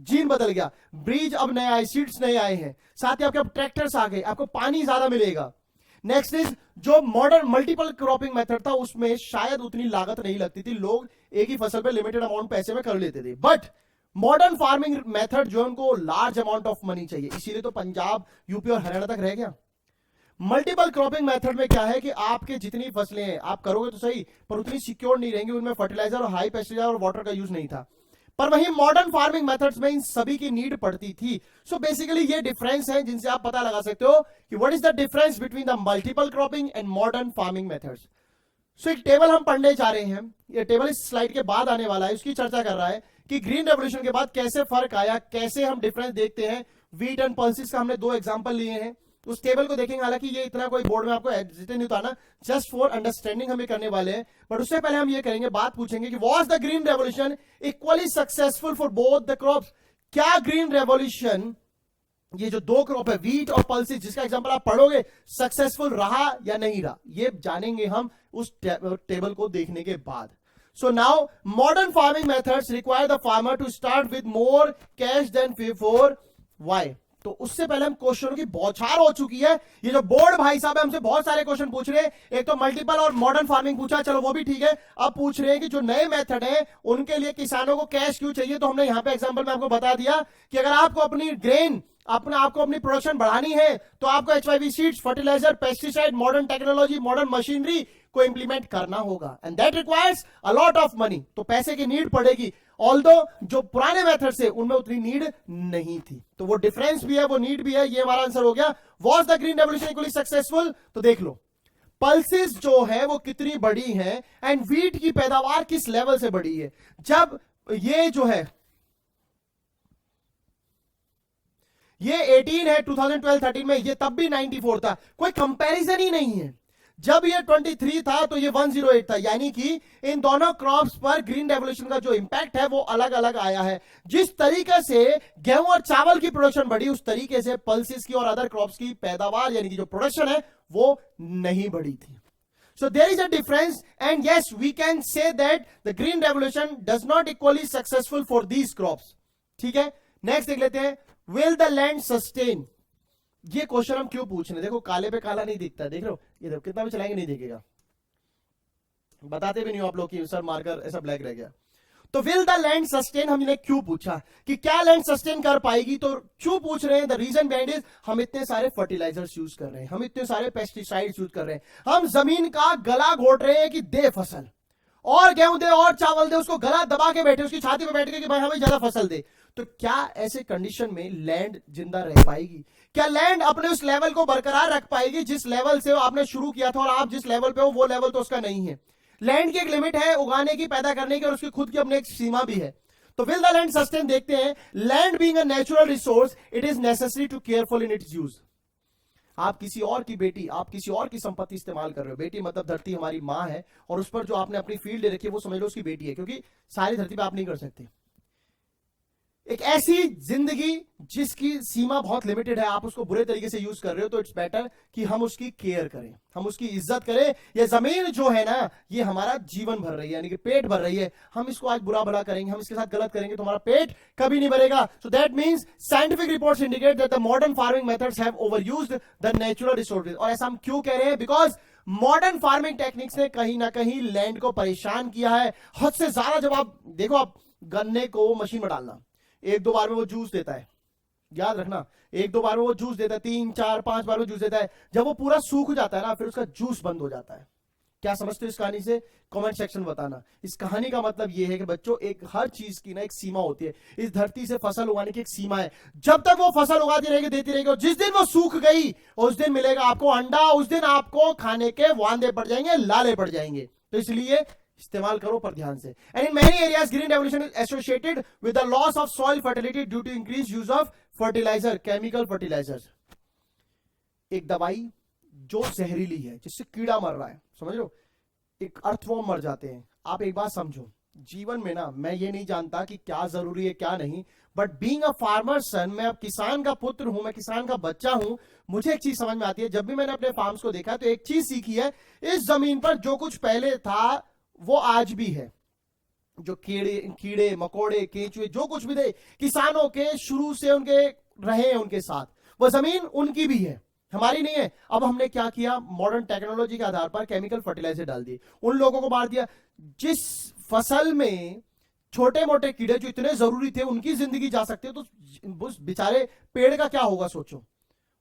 जीन बदल गया, बीज अब नए आए, सीड्स नए आए हैं, साथ ही आपके अब ट्रैक्टर्स आ गए, आपको पानी ज्यादा मिलेगा. नेक्स्ट इज जो मॉडर्न मल्टीपल क्रॉपिंग मेथड था उसमें शायद उतनी लागत नहीं लगती थी, लोग एक ही फसल पे लिमिटेड अमाउंट पैसे में कर लेते थे। बट मॉडर्न फार्मिंग मेथड जो है उनको लार्ज अमाउंट ऑफ मनी चाहिए, इसीलिए तो पंजाब, यूपी और हरियाणा तक रह गया। मल्टीपल क्रॉपिंग मेथड में क्या है कि आपके जितनी फसलें हैं आप करोगे तो सही, पर उतनी सिक्योर नहीं रहेंगी, उनमें फर्टिलाइजर और हाई पेस्टिसाइड और वाटर का यूज नहीं था। पर वहीं मॉडर्न फार्मिंग मेथड्स में इन सभी की नीड पड़ती थी। सो बेसिकली ये डिफरेंस है जिनसे आप पता लगा सकते हो कि what is the difference between the multiple cropping and modern farming methods. So एक टेबल हम पढ़ने जा रहे हैं, ये टेबल इस स्लाइड के बाद आने वाला है, उसकी चर्चा कर रहा है कि ग्रीन रेवोल्यूशन के बाद कैसे फर्क आया, कैसे हम डिफरेंस देखते हैं। व्हीट एंड पल्सेस का हमने 2 एग्जांपल लिए हैं, उस टेबल को देखेंगे। हालांकि ये इतना कोई बोर्ड में आपको एग्जिट नहीं उतारना, जस्ट फॉर अंडरस्टैंडिंग हम ये करने वाले हैं। बट उससे पहले हम ये करेंगे, बात पूछेंगे कि was the green revolution equally successful for both the crops. क्या ग्रीन रेवोल्यूशन, ये जो 2 क्रॉप है व्हीट और पल्सेस जिसका एग्जांपल आप पढ़ोगे, सक्सेसफुल रहा या नहीं रहा, ये जानेंगे हम उस टेबल को देखने के बाद। So now modern farming methods require the farmer to start with more cash than before. Why? तो उससे पहले हम क्वेश्चनों की बौछार हो चुकी है। ये जो बोर्ड भाई साहब है हमसे बहुत सारे क्वेश्चन पूछ रहे हैं, एक तो मल्टीपल और मॉडर्न फार्मिंग पूछा, चलो वो भी ठीक है। अब पूछ रहे हैं कि जो नए मेथड है उनके लिए किसानों को कैश क्यों चाहिए। तो हमने यहां पे एग्जांपल में आपको बता दिया कि अगर आपको अपनी ग्रेन आपको अपनी प्रोडक्शन बढ़ानी है तो आपको HYV seeds, fertilizer, pesticide, modern technology, modern machinery को इंप्लीमेंट करना होगा and that requires a lot of money. तो पैसे की नीड पड़ेगी, ऑल्दो जो पुराने मेथड से उनमें उतनी नीड नहीं थी। तो वो डिफरेंस भी है, वो नीड भी है। ये हमारा आंसर हो गया। Was the green revolution equally successful? तो देख लो पल्सेस जो है वो कितनी बड़ी है एंड व्हीट की पैदावार किस लेवल से बड़ी है। जब ये जो है ये 18 है 2012-13 में, ये तब भी 94 था, कोई कंपैरिजन ही नहीं है। जब ये 23 था तो ये 108 था, यानी कि इन दोनों क्रॉप्स पर ग्रीन रेवोल्यूशन का जो इंपैक्ट है वो अलग अलग आया है। जिस तरीके से गेहूं और चावल की प्रोडक्शन बढ़ी उस तरीके से पल्सेस की और अदर क्रॉप्स की पैदावार यानी कि जो प्रोडक्शन है वो नहीं बढ़ी थी। So there is a difference and yes we can say that the green revolution does not equally successful for these crops. ठीक है, नेक्स्ट देख लेते हैं, will the land sustain? ये क्वेश्चन हम क्यों पूछ रहे हैं? देखो काले पे काला नहीं दिखता, देख रहे हो, ये देखो कितना भी चलाएंगे नहीं दिखेगा, बताते भी नहीं हो आप लोग कि सर मार्कर ऐसा ब्लैक रह गया। तो विल द लैंड सस्टेन हमने क्यों पूछा कि क्या लैंड सस्टेन कर पाएगी, तो क्यों पूछ रहे हैं? द रीजन बिहाइंड इज हम इतने सारे फर्टिलाइजर्स यूज कर रहे हैं, हम इतने सारे पेस्टिसाइड्स यूज कर रहे हैं, हम जमीन का गला घोट रहे हैं कि दे फसल, और गेहूं दे और चावल दे, उसको गला दबा के बैठे, उसकी छाती पे बैठ के कि भाई हमें ज्यादा फसल दे। तो क्या ऐसे कंडीशन में लैंड जिंदा रह पाएगी? क्या लैंड अपने उस लेवल को बरकरार रख पाएगी जिस लेवल से आपने शुरू किया था, और आप जिस लेवल पे हो वो लेवल तो उसका नहीं है। लैंड की एक लिमिट है उगाने की, पैदा करने की, और उसकी खुद की अपनी एक सीमा भी है। तो विल द लैंड सस्टेन देखते हैं। Land being a natural resource it is necessary to careful in its use. आप किसी और की बेटी, आप किसी और की संपत्ति इस्तेमाल कर रहे हो। बेटी मतलब धरती हमारी मां है, और उस पर जो आपने अपनी फील्ड दे रखी है वो समझ लो उसकी बेटी है, क्योंकि सारी धरती पे आप नहीं कर सकते। एक ऐसी जिंदगी जिसकी सीमा बहुत लिमिटेड है, आप उसको बुरे तरीके से यूज कर रहे हो, तो इट्स बेटर कि हम उसकी केयर करें, हम उसकी इज्जत करें। ये जमीन जो है ना, ये हमारा जीवन भर रही है, यानी कि पेट भर रही है। हम इसको आज बुरा भला करेंगे, हम इसके साथ गलत करेंगे तो हमारा पेट कभी नहीं भरेगा। So that means scientific reports indicate that the modern farming methods have overused the natural resources. और ऐसा हम क्यों कह रहे हैं? बिकॉज मॉडर्न फार्मिंग टेक्निक्स ने कहीं ना कहीं लैंड को परेशान किया है हद से ज्यादा। जब आप देखो, आप गन्ने को मशीन में डालना, 1-2 बार में वो जूस देता है, याद रखना, 1-2 बार में वो जूस देता है, 3-4-5 बार में जूस देता है। जब वो पूरा सूख जाता है ना, फिर उसका जूस बंद हो जाता है। क्या समझते हो इस कहानी से? कमेंट सेक्शन में बताना। इस कहानी का मतलब ये है कि बच्चों, एक हर चीज की ना एक सीमा होती है। इस धरती से फसल उगाने की एक सीमा है। जब तक वो फसल उगाती रहेगी, देती रहेगी, और जिस दिन वो सूख गई उस दिन मिलेगा आपको अंडा, उस दिन आपको खाने के वांदे पड़ जाएंगे, लाले पड़ जाएंगे। तो इसलिए इस्तेमाल करो पर ध्यान से। And in many areas green revolution is associated with the loss of soil fertility due to increase use of fertilizer, chemical fertilizers. एक दवाई जो जहरीली है, जिससे कीड़ा मर रहा है, समझ लो, एक अर्थवर्म मर जाते हैं। आप एक बात समझो, जीवन में ना, मैं ये नहीं जानता कि क्या जरूरी है क्या नहीं, बट बीइंग अ फार्मर सन, मैं अब किसान का पुत्र हूं, मैं किसान का बच्चा हूं, मुझे एक चीज समझ में आती है। जब भी मैंने अपने फार्म्स को देखा तो एक चीज सीखी है, इस जमीन पर जो कुछ पहले था वो आज भी है। जो कीड़े मकोड़े, केंचुए, जो कुछ भी थे, किसानों के शुरू से उनके रहे हैं उनके साथ, वो जमीन उनकी भी है हमारी नहीं है। अब हमने क्या किया, मॉडर्न टेक्नोलॉजी के आधार पर केमिकल फर्टिलाइजर डाल दिए, उन लोगों को मार दिया। जिस फसल में छोटे मोटे कीड़े जो इतने जरूरी थे उनकी जिंदगी जा सकती है, तो उस बेचारे पेड़ का क्या होगा सोचो,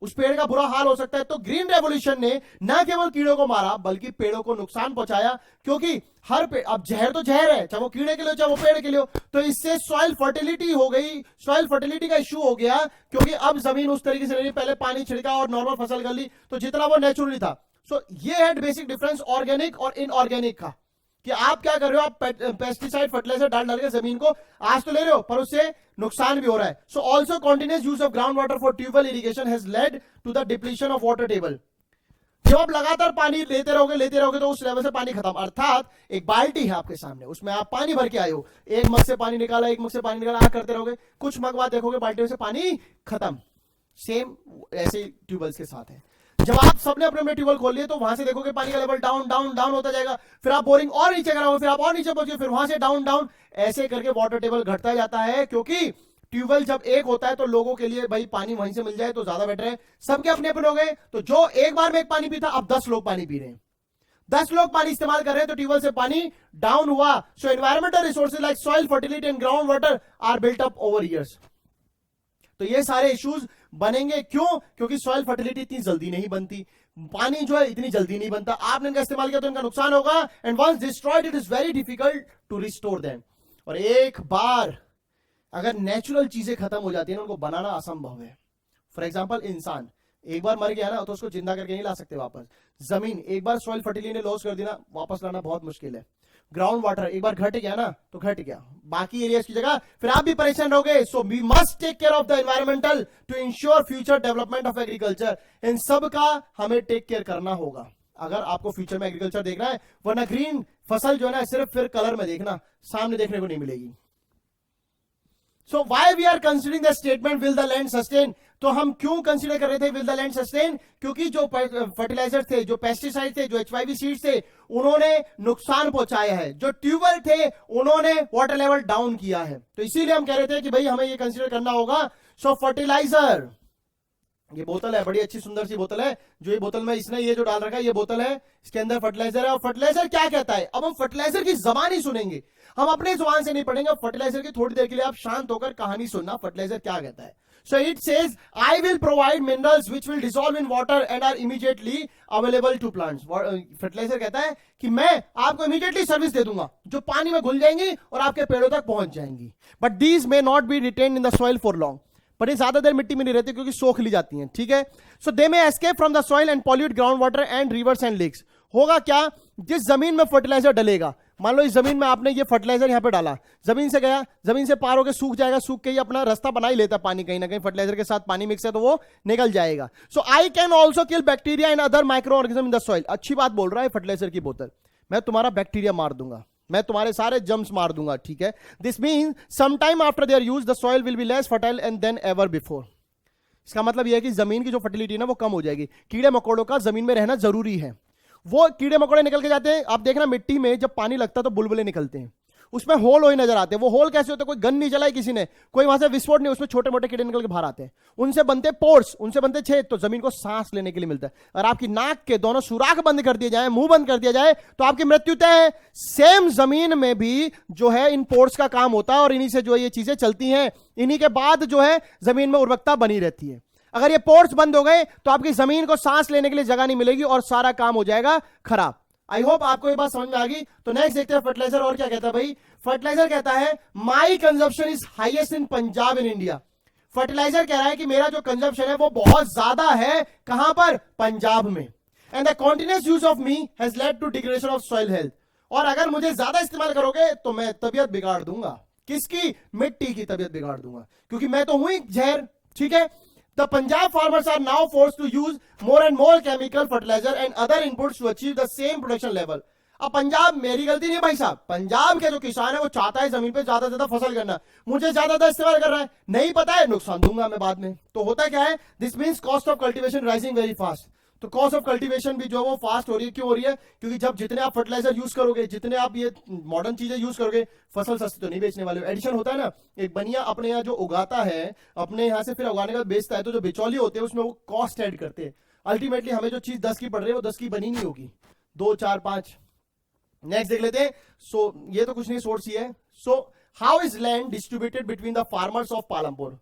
उस पेड़ का बुरा हाल हो सकता है। तो ग्रीन रेवोल्यूशन ने न केवल कीड़ों को मारा बल्कि पेड़ों को नुकसान पहुंचाया, क्योंकि हर पेड़, अब जहर तो जहर है, चाहे वो कीड़े के लिए चाहे वो पेड़ के लिए हो। तो इससे सॉइल फर्टिलिटी हो गई, सॉइल फर्टिलिटी का इश्यू हो गया, क्योंकि अब जमीन उस तरीके से नहीं, पहले पानी छिड़का और नॉर्मल फसल कर ली, तो जितना वो नेचुरली था। सो ये है बेसिक डिफरेंस ऑर्गेनिक और इनऑर्गेनिक का, कि आप क्या कर रहे हो, आप पेस्टिसाइड फर्टिलाइजर डाल के जमीन को आज तो ले रहे हो पर उससे नुकसान भी हो रहा है। So also continuous use of ground water for tubewell irrigation has led to the depletion of water table. जब आप लगातार पानी लेते रहोगे तो उस लेवल से पानी खत्म। अर्थात एक बाल्टी है आपके सामने, उसमें आप पानी भर के आए हो, एक मग से पानी निकाला, एक मग से पानी निकाला, करते रहोगे, कुछ मग बाद देखोगे बाल्टी में से पानी खत्म। सेम ऐसे ट्यूबवेल्स के साथ है। जब आप सबने अपने अपने ट्यूबवेल खोल लिए तो वहां से देखोगे पानी का लेवल डाउन डाउन डाउन होता जाएगा, फिर आप बोरिंग और नीचे कराओगे, फिर आप और नीचे पहुंचे, फिर वहां से डाउन डाउन, ऐसे करके वाटर टेबल घटता जाता है। क्योंकि ट्यूबवेल जब एक होता है तो लोगों के लिए भाई पानी वहीं से मिल जाए तो ज्यादा बेटर है। सबके अपने अपने हो गए, तो जो एक बार में एक पानी पीता अब 10 लोग पानी पी रहे हैं, 10 लोग पानी इस्तेमाल कर रहे हैं, तो ट्यूबवेल से पानी डाउन हुआ। So environmental resources like soil fertility and ground water are built up over years. तो ये सारे इश्यूज बनेंगे, क्यों? क्योंकि सॉइल फर्टिलिटी इतनी जल्दी नहीं बनती, पानी जो है इतनी जल्दी नहीं बनता, आपने इनका इस्तेमाल किया तो इनका नुकसान होगा। And once destroyed it is very difficult to restore them. और एक बार अगर नेचुरल चीजें खत्म हो जाती है ना, उनको बनाना असंभव है। फॉर एग्जाम्पल इंसान एक बार मर गया ना तो उसको जिंदा करके नहीं ला सकते वापस। जमीन एक बार सॉइल फर्टिलिटी ने लॉस कर दी ना, वापस लाना बहुत मुश्किल है। ग्राउंड वाटर एक बार घट गया ना तो घट गया, बाकी एरियाज की जगह फिर आप भी परेशान रहोगे। So we must take care of the environmental to ensure future development of agriculture. इन सब का हमें टेक केयर करना होगा अगर आपको फ्यूचर में एग्रीकल्चर देखना है, वरना ग्रीन फसल जो है ना सिर्फ फिर कलर में देखना, सामने देखने को नहीं मिलेगी। So why we are considering the statement will the land sustain. तो हम क्यों कंसीडर कर रहे थे विल द लैंड सस्टेन? क्योंकि जो फर्टिलाइजर थे, जो पेस्टिसाइड थे, जो HYV सीड्स थे, उन्होंने नुकसान पहुंचाया है। जो ट्यूबवेल थे उन्होंने वाटर लेवल डाउन किया है। तो इसीलिए हम कह रहे थे कि भाई हमें ये कंसीडर करना होगा। सो फर्टिलाइजर, ये बोतल है, बड़ी अच्छी सुंदर सी बोतल है, जो ये बोतल में इसने ये जो डाल रखा है, ये बोतल है, इसके अंदर फर्टिलाइजर है। और फर्टिलाइजर क्या कहता है, अब हम फर्टिलाइजर की जबान ही सुनेंगे, हम अपने जुबान से नहीं पढ़ेंगे। फर्टिलाइजर की थोड़ी देर के लिए आप शांत होकर कहानी सुनना, फर्टिलाइजर क्या कहता है। So it says, I will provide minerals which will dissolve in water and are immediately available to plants. Fertiliser कहता है कि मैं आपको immediately सर्विस दे दूंगा जो पानी में घुल जाएंगी और आपके पेड़ों तक पहुंच जाएंगी। But these may not be retained in the soil for long. पर ये ज्यादा देर मिट्टी में नहीं रहती क्योंकि सोख ली जाती हैं, ठीक है। So they may escape from the soil and pollute ground water and rivers and lakes. होगा क्या, जिस जमीन में फर्टिलाइजर डलेगा, मान लो इस जमीन में आपने ये फर्टिलाइजर यहां पे डाला, जमीन से गया, जमीन से पार होकर सूख जाएगा, सूख के ही अपना रास्ता बना ही लेता पानी, कहीं ना कहीं फर्टिलाइजर के साथ पानी मिक्स है तो वो निकल जाएगा। So I can also kill bacteria and other micro organism in the soil. अच्छी बात बोल रहा है फर्टिलाइजर की बोतल, मैं तुम्हारा बैक्टीरिया मार दूंगा, मैं तुम्हारे सारे जम्स मार दूंगा, ठीक है। This mean some time after their use the soil will be less fertile and than ever before. इसका मतलब यह है कि जमीन की जो फर्टिलिटी है ना वो कम हो जाएगी। कीड़े मकोड़ों का जमीन में रहना जरूरी है, वो कीड़े मकोड़े निकल के जाते हैं। आप देखना मिट्टी में जब पानी लगता है तो बुलबुले निकलते हैं, उसमें होल होए नजर आते हैं। वो होल कैसे होते हैं, कोई गन नहीं चलाई किसी ने, कोई वहां से विस्फोट नहीं, उसमें छोटे मोटे कीड़े निकल के बाहर आते हैं, उनसे बनते पोर्स, उनसे बनते छेद, तो जमीन को सांस लेने के लिए मिलता है। और आपकी नाक के दोनों सुराख बंद कर दिए जाए, मुंह बंद कर दिया जाए तो आपकी मृत्यु तय है। सेम जमीन में भी जो है इन पोर्स का काम होता है और इन्हीं से जो ये चीजें चलती हैं, इन्हीं के बाद जो है जमीन में उर्वरकता बनी रहती है। अगर ये पोर्स बंद हो गए तो आपकी जमीन को सांस लेने के लिए जगह नहीं मिलेगी और सारा काम हो जाएगा खराब। आई होप आपको ये बात समझ में आ गई। तो नेक्स्ट देखते हैं फर्टिलाइजर और क्या कहता है भाई। फर्टिलाइजर कहता है my consumption is highest in Punjab in India. Fertiliser कह रहा है कि मेरा जो कंजप्शन है वो बहुत ज्यादा है, कहां पर, पंजाब में। And the continuous use of me has led to degradation of soil health. और अगर मुझे ज्यादा इस्तेमाल करोगे तो मैं तबियत बिगाड़ दूंगा, किसकी, मिट्टी की तबियत बिगाड़ दूंगा, क्योंकि मैं तो हूं ही जहर, ठीक है। The Punjab farmers are now forced to use more and more chemical fertilizer and other inputs to achieve the same production level. अब पंजाब, मेरी गलती नहीं है भाई साहब, पंजाब के जो किसान है वो चाहता है जमीन पे ज्यादा से ज्यादा फसल करना, मुझे ज्यादा इस्तेमाल कर रहा है, नहीं पता है नुकसान दूंगा मैं बाद में। तो होता क्या है, this means cost of cultivation rising very fast. तो कॉस्ट ऑफ कल्टीवेशन भी जो है वो फास्ट हो रही है। क्यों हो रही है, क्योंकि जब जितने आप फर्टिलाइजर यूज करोगे, जितने आप ये मॉडर्न चीजें यूज करोगे, फसल सस्ती तो नहीं बेचने वाले हो। एडिशन होता है ना, एक बनिया अपने यहाँ जो उगाता है, अपने यहाँ से फिर उगाने का बेचता है, तो जो बिचौली होते हैं उसमें वो कॉस्ट ऐड करते हैं। अल्टीमेटली हमें जो चीज 10 की पड़ रही है वो 10 की बनी नहीं होगी, 2 4 5। नेक्स्ट देख लेते हैं। सो ये तो कुछ नहीं, सोर्स ही है। So how is land distributed between the farmers of Palampur.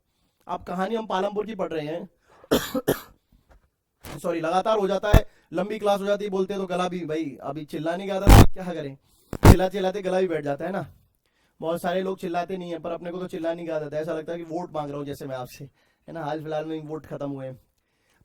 अब कहानी हम पालमपुर की पढ़ रहे हैं। सॉरी, लगातार हो जाता है, लंबी क्लास हो जाती है, बोलते हैं तो गला भी, भाई अभी चिल्ला नहीं गया था, क्या करें, चिल्लाते गला भी बैठ जाता है ना। बहुत सारे लोग चिल्लाते नहीं है, पर अपने को तो चिल्ला नहीं आता था, ऐसा लगता है कि वोट मांग रहा हूं जैसे मैं आपसे, है ना। हाल फिलहाल में वोट खत्म हुए।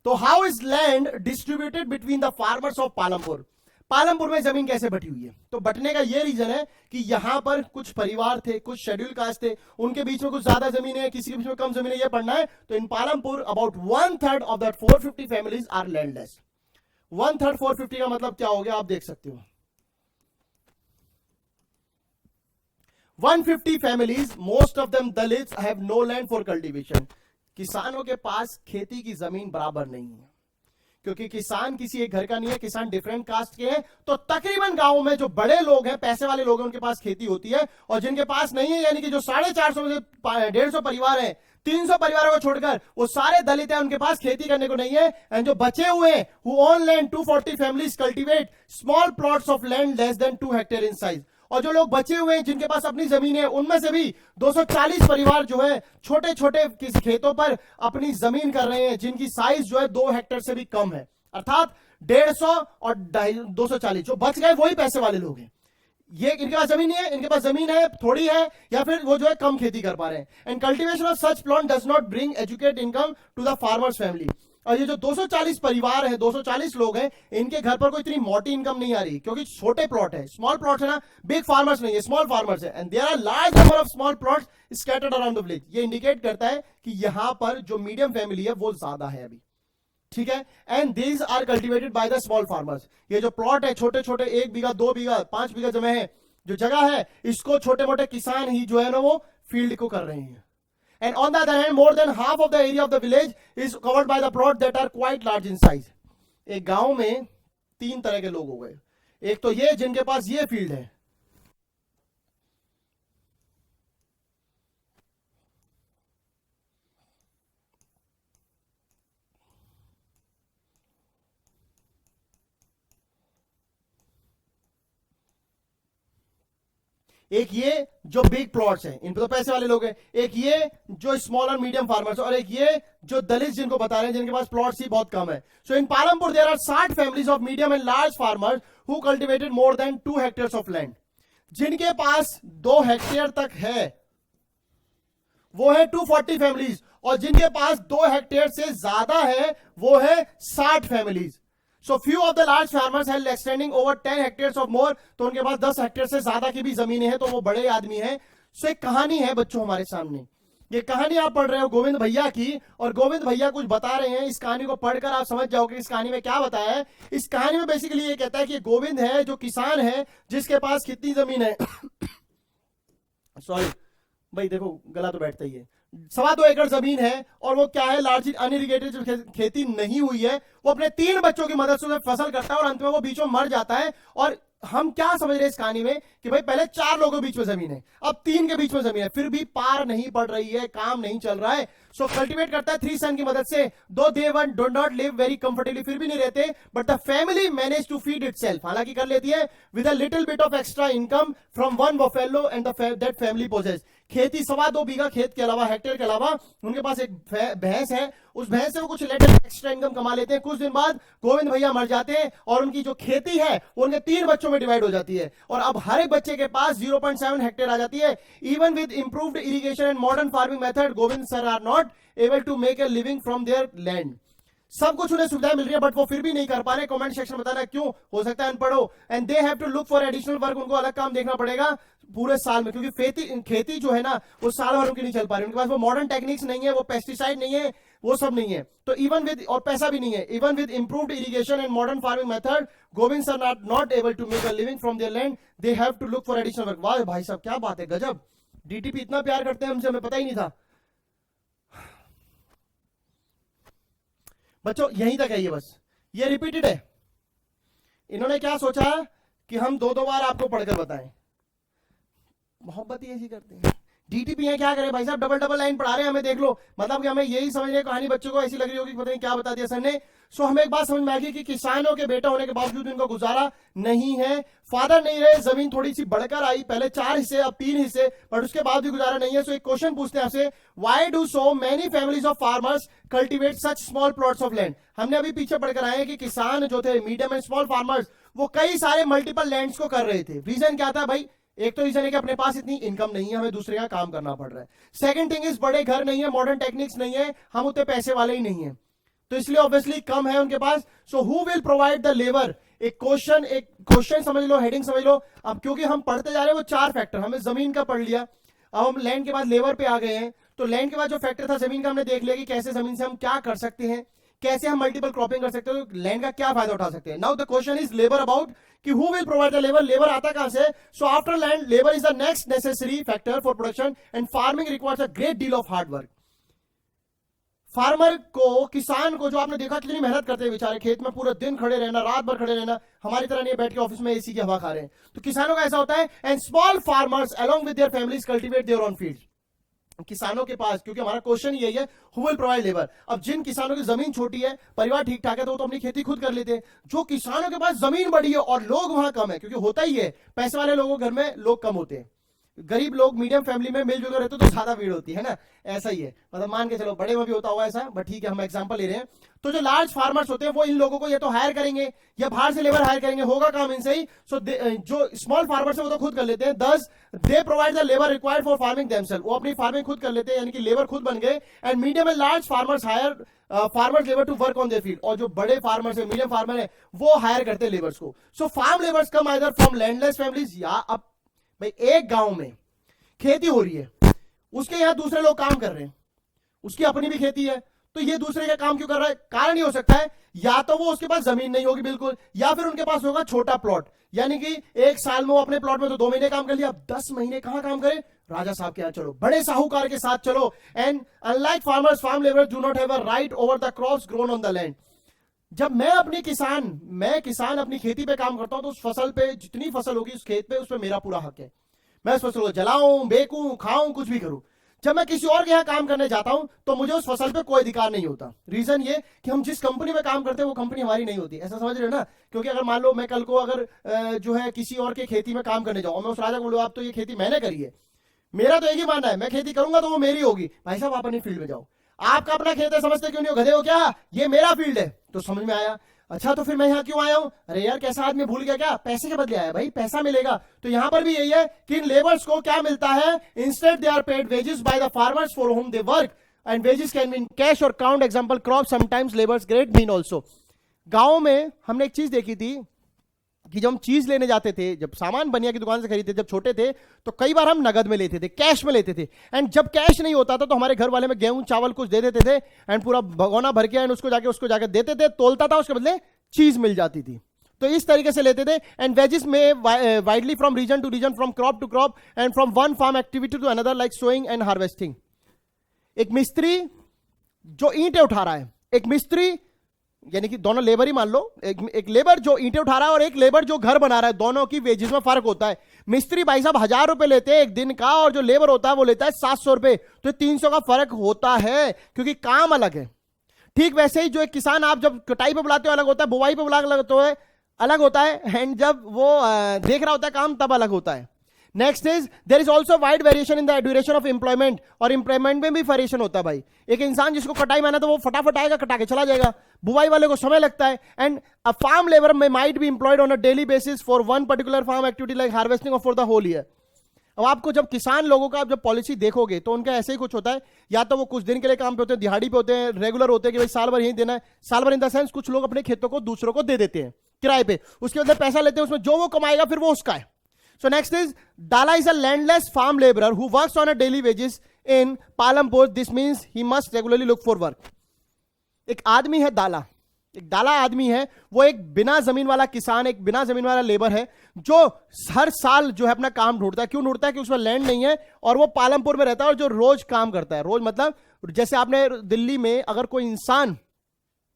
तो how is land distributed between the farmers of Palampur. Palampur में जमीन कैसे बटी हुई है। तो बटने का ये रीजन है कि यहां पर कुछ परिवार थे, कुछ शेड्यूल कास्ट थे, उनके बीच में कुछ ज्यादा जमीन है, किसी के बीच में कम जमीन है, ये पढ़ना है। तो in Palampur about 1/3 of that 450 families are landless. 1/3 450 का मतलब क्या हो गया, आप देख सकते हो। 150 families, most of them Dalits, have no land for cultivation. किसानों के पास खेती की जमीन बराबर नहीं है, क्योंकि किसान किसी एक घर का नहीं है, किसान डिफरेंट कास्ट के हैं। तो तकरीबन गांवों में जो बड़े लोग हैं, पैसे वाले लोग हैं, उनके पास खेती होती है, और जिनके पास नहीं है, यानी कि जो 450 में से 150 परिवार है, 300 परिवारों को छोड़कर वो सारे दलित हैं, उनके पास खेती करने को नहीं है। एंड जो बचे हुए हैं, who own land, 240 families cultivate small plots of land less than 2 hectare in size. और जो लोग बचे हुए हैं, जिनके पास अपनी जमीन है, उनमें से भी 240 परिवार जो है छोटे छोटे किसी खेतों पर अपनी जमीन कर रहे हैं, जिनकी साइज जो है 2 हेक्टेयर से भी कम है। अर्थात 150 और 240 जो बच गए वही पैसे वाले लोग हैं। ये इनके पास जमीन नहीं है, इनके पास जमीन है थोड़ी है, या फिर वो जो है कम खेती कर पा रहे हैं। And cultivation of such plot does not bring adequate income to the farmers family. और ये जो 240 परिवार है, 240 लोग हैं, इनके घर पर कोई इतनी मोटी इनकम नहीं आ रही, क्योंकि छोटे प्लॉट है, स्मॉल प्लॉट है ना, बिग फार्मर्स नहीं है, स्मॉल फार्मर्स है। And there are large number of small plots scattered around the village. ये इंडिकेट करता है कि यहां पर जो मीडियम फैमिली है वो ज्यादा है अभी, ठीक है। And these are cultivated by the small farmers. ये जो प्लॉट है छोटे छोटे, 1 बीघा 2 बीघा 5 बीघा जमे है, जो जगह है, इसको छोटे मोटे किसान ही जो है ना वो फील्ड को कर रहे हैं। And on the other hand, more than half of the area of the village is covered by the plot that are quite large in size. एक गांव में 3 तरह के लोग हो गए। एक तो ये जिनके पास ये फील्ड है, एक ये जो बिग प्लॉट्स हैं, इन पे तो पैसे वाले लोग हैं, एक ये जो स्मॉल और मीडियम फार्मर्स, और एक ये जो दलित जिनको बता रहे हैं, जिनके पास प्लॉट्स ही बहुत कम है। So in Palampur there are 60 families of medium and large farmers who cultivated more than 2 hectares of land. जिनके पास 2 हेक्टेयर तक है वो है 240 फैमिलीज, और जिनके पास 2 हेक्टेयर से ज्यादा है वो है 60 families. So few of the large farmers have extending over 10 hectares or more, तो उनके पास 10 हेक्टेयर से ज्यादा की भी जमीनें हैं, तो वो बड़े आदमी हैं। सो एक कहानी है बच्चों हमारे सामने, ये कहानी आप पढ़ रहे हो गोविंद भैया की, और गोविंद भैया कुछ बता रहे हैं। इस कहानी को पढ़कर आप समझ जाओगे इस कहानी में क्या बताया है। इस कहानी में बेसिकली ये कहता है कि गोविंद है जो किसान है, जिसके पास कितनी जमीन है सॉरी भाई, देखो गला तो बैठता ही है, 2.25 एकड़ जमीन है, और वो क्या है, लार्जली अनइरिगेटेड जो खेती नहीं हुई है, वो अपने 3 बच्चों की मदद से फसल करता है, और अंत में वो बीच में मर जाता है। और हम क्या समझ रहे हैं इस कहानी में कि भाई पहले 4 लोगों के बीच में जमीन है, अब 3 के बीच में जमीन है, फिर भी पार नहीं पड़ रही है, काम नहीं चल रहा है। सो कल्टीवेट करता है 3 सन की मदद से, though they one do not live very comfortably, फिर भी नहीं रहते, but the family manage to feed itself, हालांकि कर लेती है, with a little bit of extra income from 1 buffalo and that family possesses. खेती 2.25 बीघा खेत के अलावा, हेक्टेयर के अलावा उनके पास एक भैंस है, उस भैंस से वो कुछ लेटर एक्स्ट्रा इनकम कमा लेते हैं। कुछ दिन बाद गोविंद भैया मर जाते हैं, और उनकी जो खेती है वो उनके 3 बच्चों में डिवाइड हो जाती है, और अब हर एक बच्चे के पास 0.7 हेक्टेयर आ जाती है। Even with improved irrigation and modern farming method, Govind sir are not able to make a living from their land. सब कुछ उन्हें सुविधाएं मिल रही है, बट वो फिर भी नहीं कर पा रहे। कमेंट सेक्शन में बताना क्यों, हो सकता है अनपढ़ हो। And they have to look for additional work, उनको अलग काम देखना पड़ेगा पूरे साल में, क्योंकि खेती जो है ना वो साल भर उनकी नहीं चल पा रही, उनके पास वो मॉडर्न टेक्निक्स नहीं है, वो पेस्टिसाइड नहीं है, वो सब नहीं है। तो इवन विद, और पैसा भी नहीं है, even with improved irrigation and modern farming method, Govind sir are not able to make a living from their land, they have to look for additional work. वाह भाई साहब क्या बात है, गजब, डीटीपी इतना प्यार करते हैं हमसे, हमें पता ही नहीं था। बच्चों यहीं तक है, ये बस ये रिपीटेड है। इन्होंने क्या सोचा कि हम 2-2 बार आपको पढ़कर बताएं, मोहब्बत ही ऐसी करते हैं। डीटीपी है, क्या करें भाई साहब, डबल लाइन पढ़ा रहे हैं हमें, देख लो, मतलब कि हमें यही समझ रहे, कहानी बच्चों को ऐसी लग रही होगी पता नहीं क्या बता दिया सर ने। सो हमें एक बात समझ में आ गई कि किसानों के बेटा होने के बावजूद इनका गुजारा नहीं है, फादर नहीं रहे, जमीन थोड़ी सी बढ़कर आई, पहले 4 हिस्से अब 3 हिस्से, बट उसके बाद भी गुजारा नहीं है। सो एक क्वेश्चन पूछते हैं आपसे, why do so many families of farmers cultivate such small plots of land. हमने अभी पीछे पढ़कर आए हैं कि किसान जो थे, मीडियम एंड स्मॉल फार्मर्स, वो कई सारे मल्टीपल लैंड्स को कर रहे थे। रीजन क्या था भाई? एक तो रीजन है कि अपने पास इतनी इनकम नहीं है, हमें दूसरे का काम करना पड़ रहा है। सेकंड थिंग इज बड़े घर नहीं है, मॉडर्न टेक्निक्स नहीं है, हम उतने पैसे वाले ही नहीं है, तो इसलिए ऑब्वियसली कम है उनके पास। So who will provide the labour? एक क्वेश्चन समझ लो, हेडिंग समझ लो। अब क्योंकि हम पढ़ते जा रहे हैं वो 4 फैक्टर, हमने जमीन का पढ़ लिया, अब हम लैंड के बाद लेबर पे आ गए हैं। तो लैंड के बाद जो फैक्टर था जमीन का, हमने देख लिया कि कैसे जमीन से हम क्या कर सकते हैं, कैसे हम मल्टीपल क्रॉपिंग कर सकते हैं, तो लैंड का क्या फायदा उठा सकते हैं। Now the question is labour about कि who will provide the labour? Labour आता कहां से? So after land, labour is the next necessary factor for production and farming requires a great deal of hard work. Farmer को, किसान को, जो आपने देखा कितनी मेहनत करते हैं बेचारे, खेत में पूरा दिन खड़े रहना, रात भर खड़े रहना, हमारी तरह नहीं बैठ के ऑफिस में एसी की हवा खा रहे हैं। तो किसानों का ऐसा होता है। And small farmers along with their families cultivate their own field. किसानों के पास, क्योंकि हमारा क्वेश्चन यही है, हु विल प्रोवाइड लेबर। अब जिन किसानों की जमीन छोटी है, परिवार ठीक ठाक है, तो वो तो अपनी खेती खुद कर लेते हैं। जो किसानों के पास जमीन बड़ी है और लोग वहां कम है, क्योंकि होता ही है पैसे वाले लोगों घर में लोग कम होते हैं, गरीब लोग मीडियम फैमिली में मिलजुल कर रहते तो ज्यादा भीड़ होती है ना, ऐसा ही है। मतलब मान के चलो बड़े में भी होता हुआ ऐसा, बट ठीक है हम एग्जांपल ले रहे हैं। तो जो लार्ज फार्मर्स होते हैं वो इन लोगों को या तो हायर करेंगे या बाहर से लेबर हायर करेंगे, होगा काम इनसे ही। सो जो स्मॉल फार्मर्स है वो तो खुद कर लेते हैं। Thus they provide the labour required for farming themself, वो अपनी फार्मिंग खुद कर लेते हैं, यानी कि लेबर खुद बन गए। And medium and large farmers hire farmers labour to work on their field, और जो बड़े फार्मर्स है, मीडियम फार्मर है, वो हायर करते हैं लेबर्स को। So farm labours come either from landless families, या अब भाई एक गांव में खेती हो रही है, उसके यहां दूसरे लोग काम कर रहे हैं, उसकी अपनी भी खेती है, तो ये दूसरे का काम क्यों कर रहा है? कारण ये हो सकता है या तो वो उसके पास जमीन नहीं होगी बिल्कुल, या फिर उनके पास होगा छोटा प्लॉट, यानी कि एक साल में वो अपने प्लॉट में तो 2 महीने काम कर लिया, अब 10 महीने कहां काम करे? राजा साहब के यहां चलो, बड़े साहूकार के साथ चलो। And unlike farmers, farm labours do not have a right over the crops grown on the land. जब मैं किसान अपनी खेती पे काम करता हूं, तो उस फसल पे, जितनी फसल होगी उस खेत पे, उस पर मेरा पूरा हक है। मैं उस फसल को जलाऊं, बेकूं, खाऊं, कुछ भी करूं। जब मैं किसी और के यहां काम करने जाता हूं तो मुझे उस फसल पे कोई अधिकार नहीं होता। रीजन ये कि हम जिस कंपनी में काम करते हैं वो कंपनी हमारी नहीं होती, ऐसा समझ रहे हो ना? क्योंकि अगर मान लो मैं कल को अगर जो है किसी और के खेती में काम करने जाऊं, मैं उस राजा को बोलूं आप तो ये खेती मैंने करी है, मेरा तो एक ही मानना है, मैं खेती करूंगा तो वो मेरी होगी। भाई साहब आप अपनी फील्ड में जाओ, आपका अपना खेत है, समझते क्यों नहीं हो? गधे हो क्या? ये मेरा फील्ड है। तो समझ में आया। अच्छा तो फिर मैं यहां क्यों आया हूं? अरे यार कैसा आदमी, भूल गया क्या? पैसे के बदले आया भाई, पैसा मिलेगा। तो यहां पर भी यही है कि इन लेबर्स को क्या मिलता है? Instead they are paid wages by the farmers for whom they work, and wages can mean cash or count, example crop, sometimes labours great mean also. गांव में हमने एक चीज देखी थी कि जब हम चीज लेने जाते थे, जब सामान बनिया की दुकान से खरीदते, जब छोटे थे तो कई बार हम नगद में लेते थे, कैश में लेते थे। एंड जब कैश नहीं होता था तो हमारे घर वाले में गेहूं चावल कुछ दे देते थे, एंड पूरा भगोना भर के एंड उसको जाके देते थे, तोलता था, उसके बदले चीज मिल जाती थी। तो इस तरीके से लेते थे। एंड वेजेस में widely from region to region, from crop to crop, and from one farm activity to another, like sowing and harvesting. एक मिस्त्री जो ईंटें उठा रहा है, एक मिस्त्री यानी कि दोनों लेबर ही मान लो, एक लेबर जो ईंटें उठा रहा है और एक लेबर जो घर बना रहा है, दोनों की वेजेस में फर्क होता है। मिस्त्री भाई साहब 1000 रुपए लेते हैं एक दिन का, और जो लेबर होता है वो लेता है 700 रुपए, तो 300 का फर्क होता है, क्योंकि काम अलग है। ठीक वैसे ही जो एक किसान आप जब कटाई पे बुलाते हो अलग होता है, बुवाई पे अलग होता है, एंड जब वो देख रहा होता है काम तब अलग होता है। Next is there is also wide variation in the duration of employment, और एम्प्लॉयमेंट में भी वेरिएशन होता है भाई। एक इंसान जिसको कटाई में आना तो वो फटाफट आएगा, कटा के चला जाएगा, बुवाई वाले को समय लगता है। एंड अ फार्म लेबर में might be employed on a daily basis for one particular farm activity like harvesting और फॉर द होल ईयर। अब आपको जब किसान लोगों का जब पॉलिसी देखोगे तो उनका ऐसे ही कुछ होता है, या तो वो कुछ दिन के लिए काम पे होते हैं, दिहाड़ी पे होते हैं, रेगुलर होते हैं कि भाई साल भर यही देना है। साल भर इन द सेंस कुछ लोग अपने खेतों को दूसरों को दे देते हैं किराए पे, उसके बाद पैसा लेते हैं, उसमें जो वो कमाएगा फिर वो उसका है। So next is Dala is a landless farm laborer who works on a daily wages in Palampur. This means he must regularly look for work. एक आदमी है दाला, एक दाला आदमी है, वो एक बिना जमीन वाला किसान, एक बिना जमीन वाला लेबर है, जो हर साल जो है अपना काम ढूंढता है। क्यों ढूंढता है? कि उसमें लैंड नहीं है और वो पालमपुर में रहता है, और जो रोज काम करता है, रोज मतलब जैसे आपने दिल्ली में अगर कोई इंसान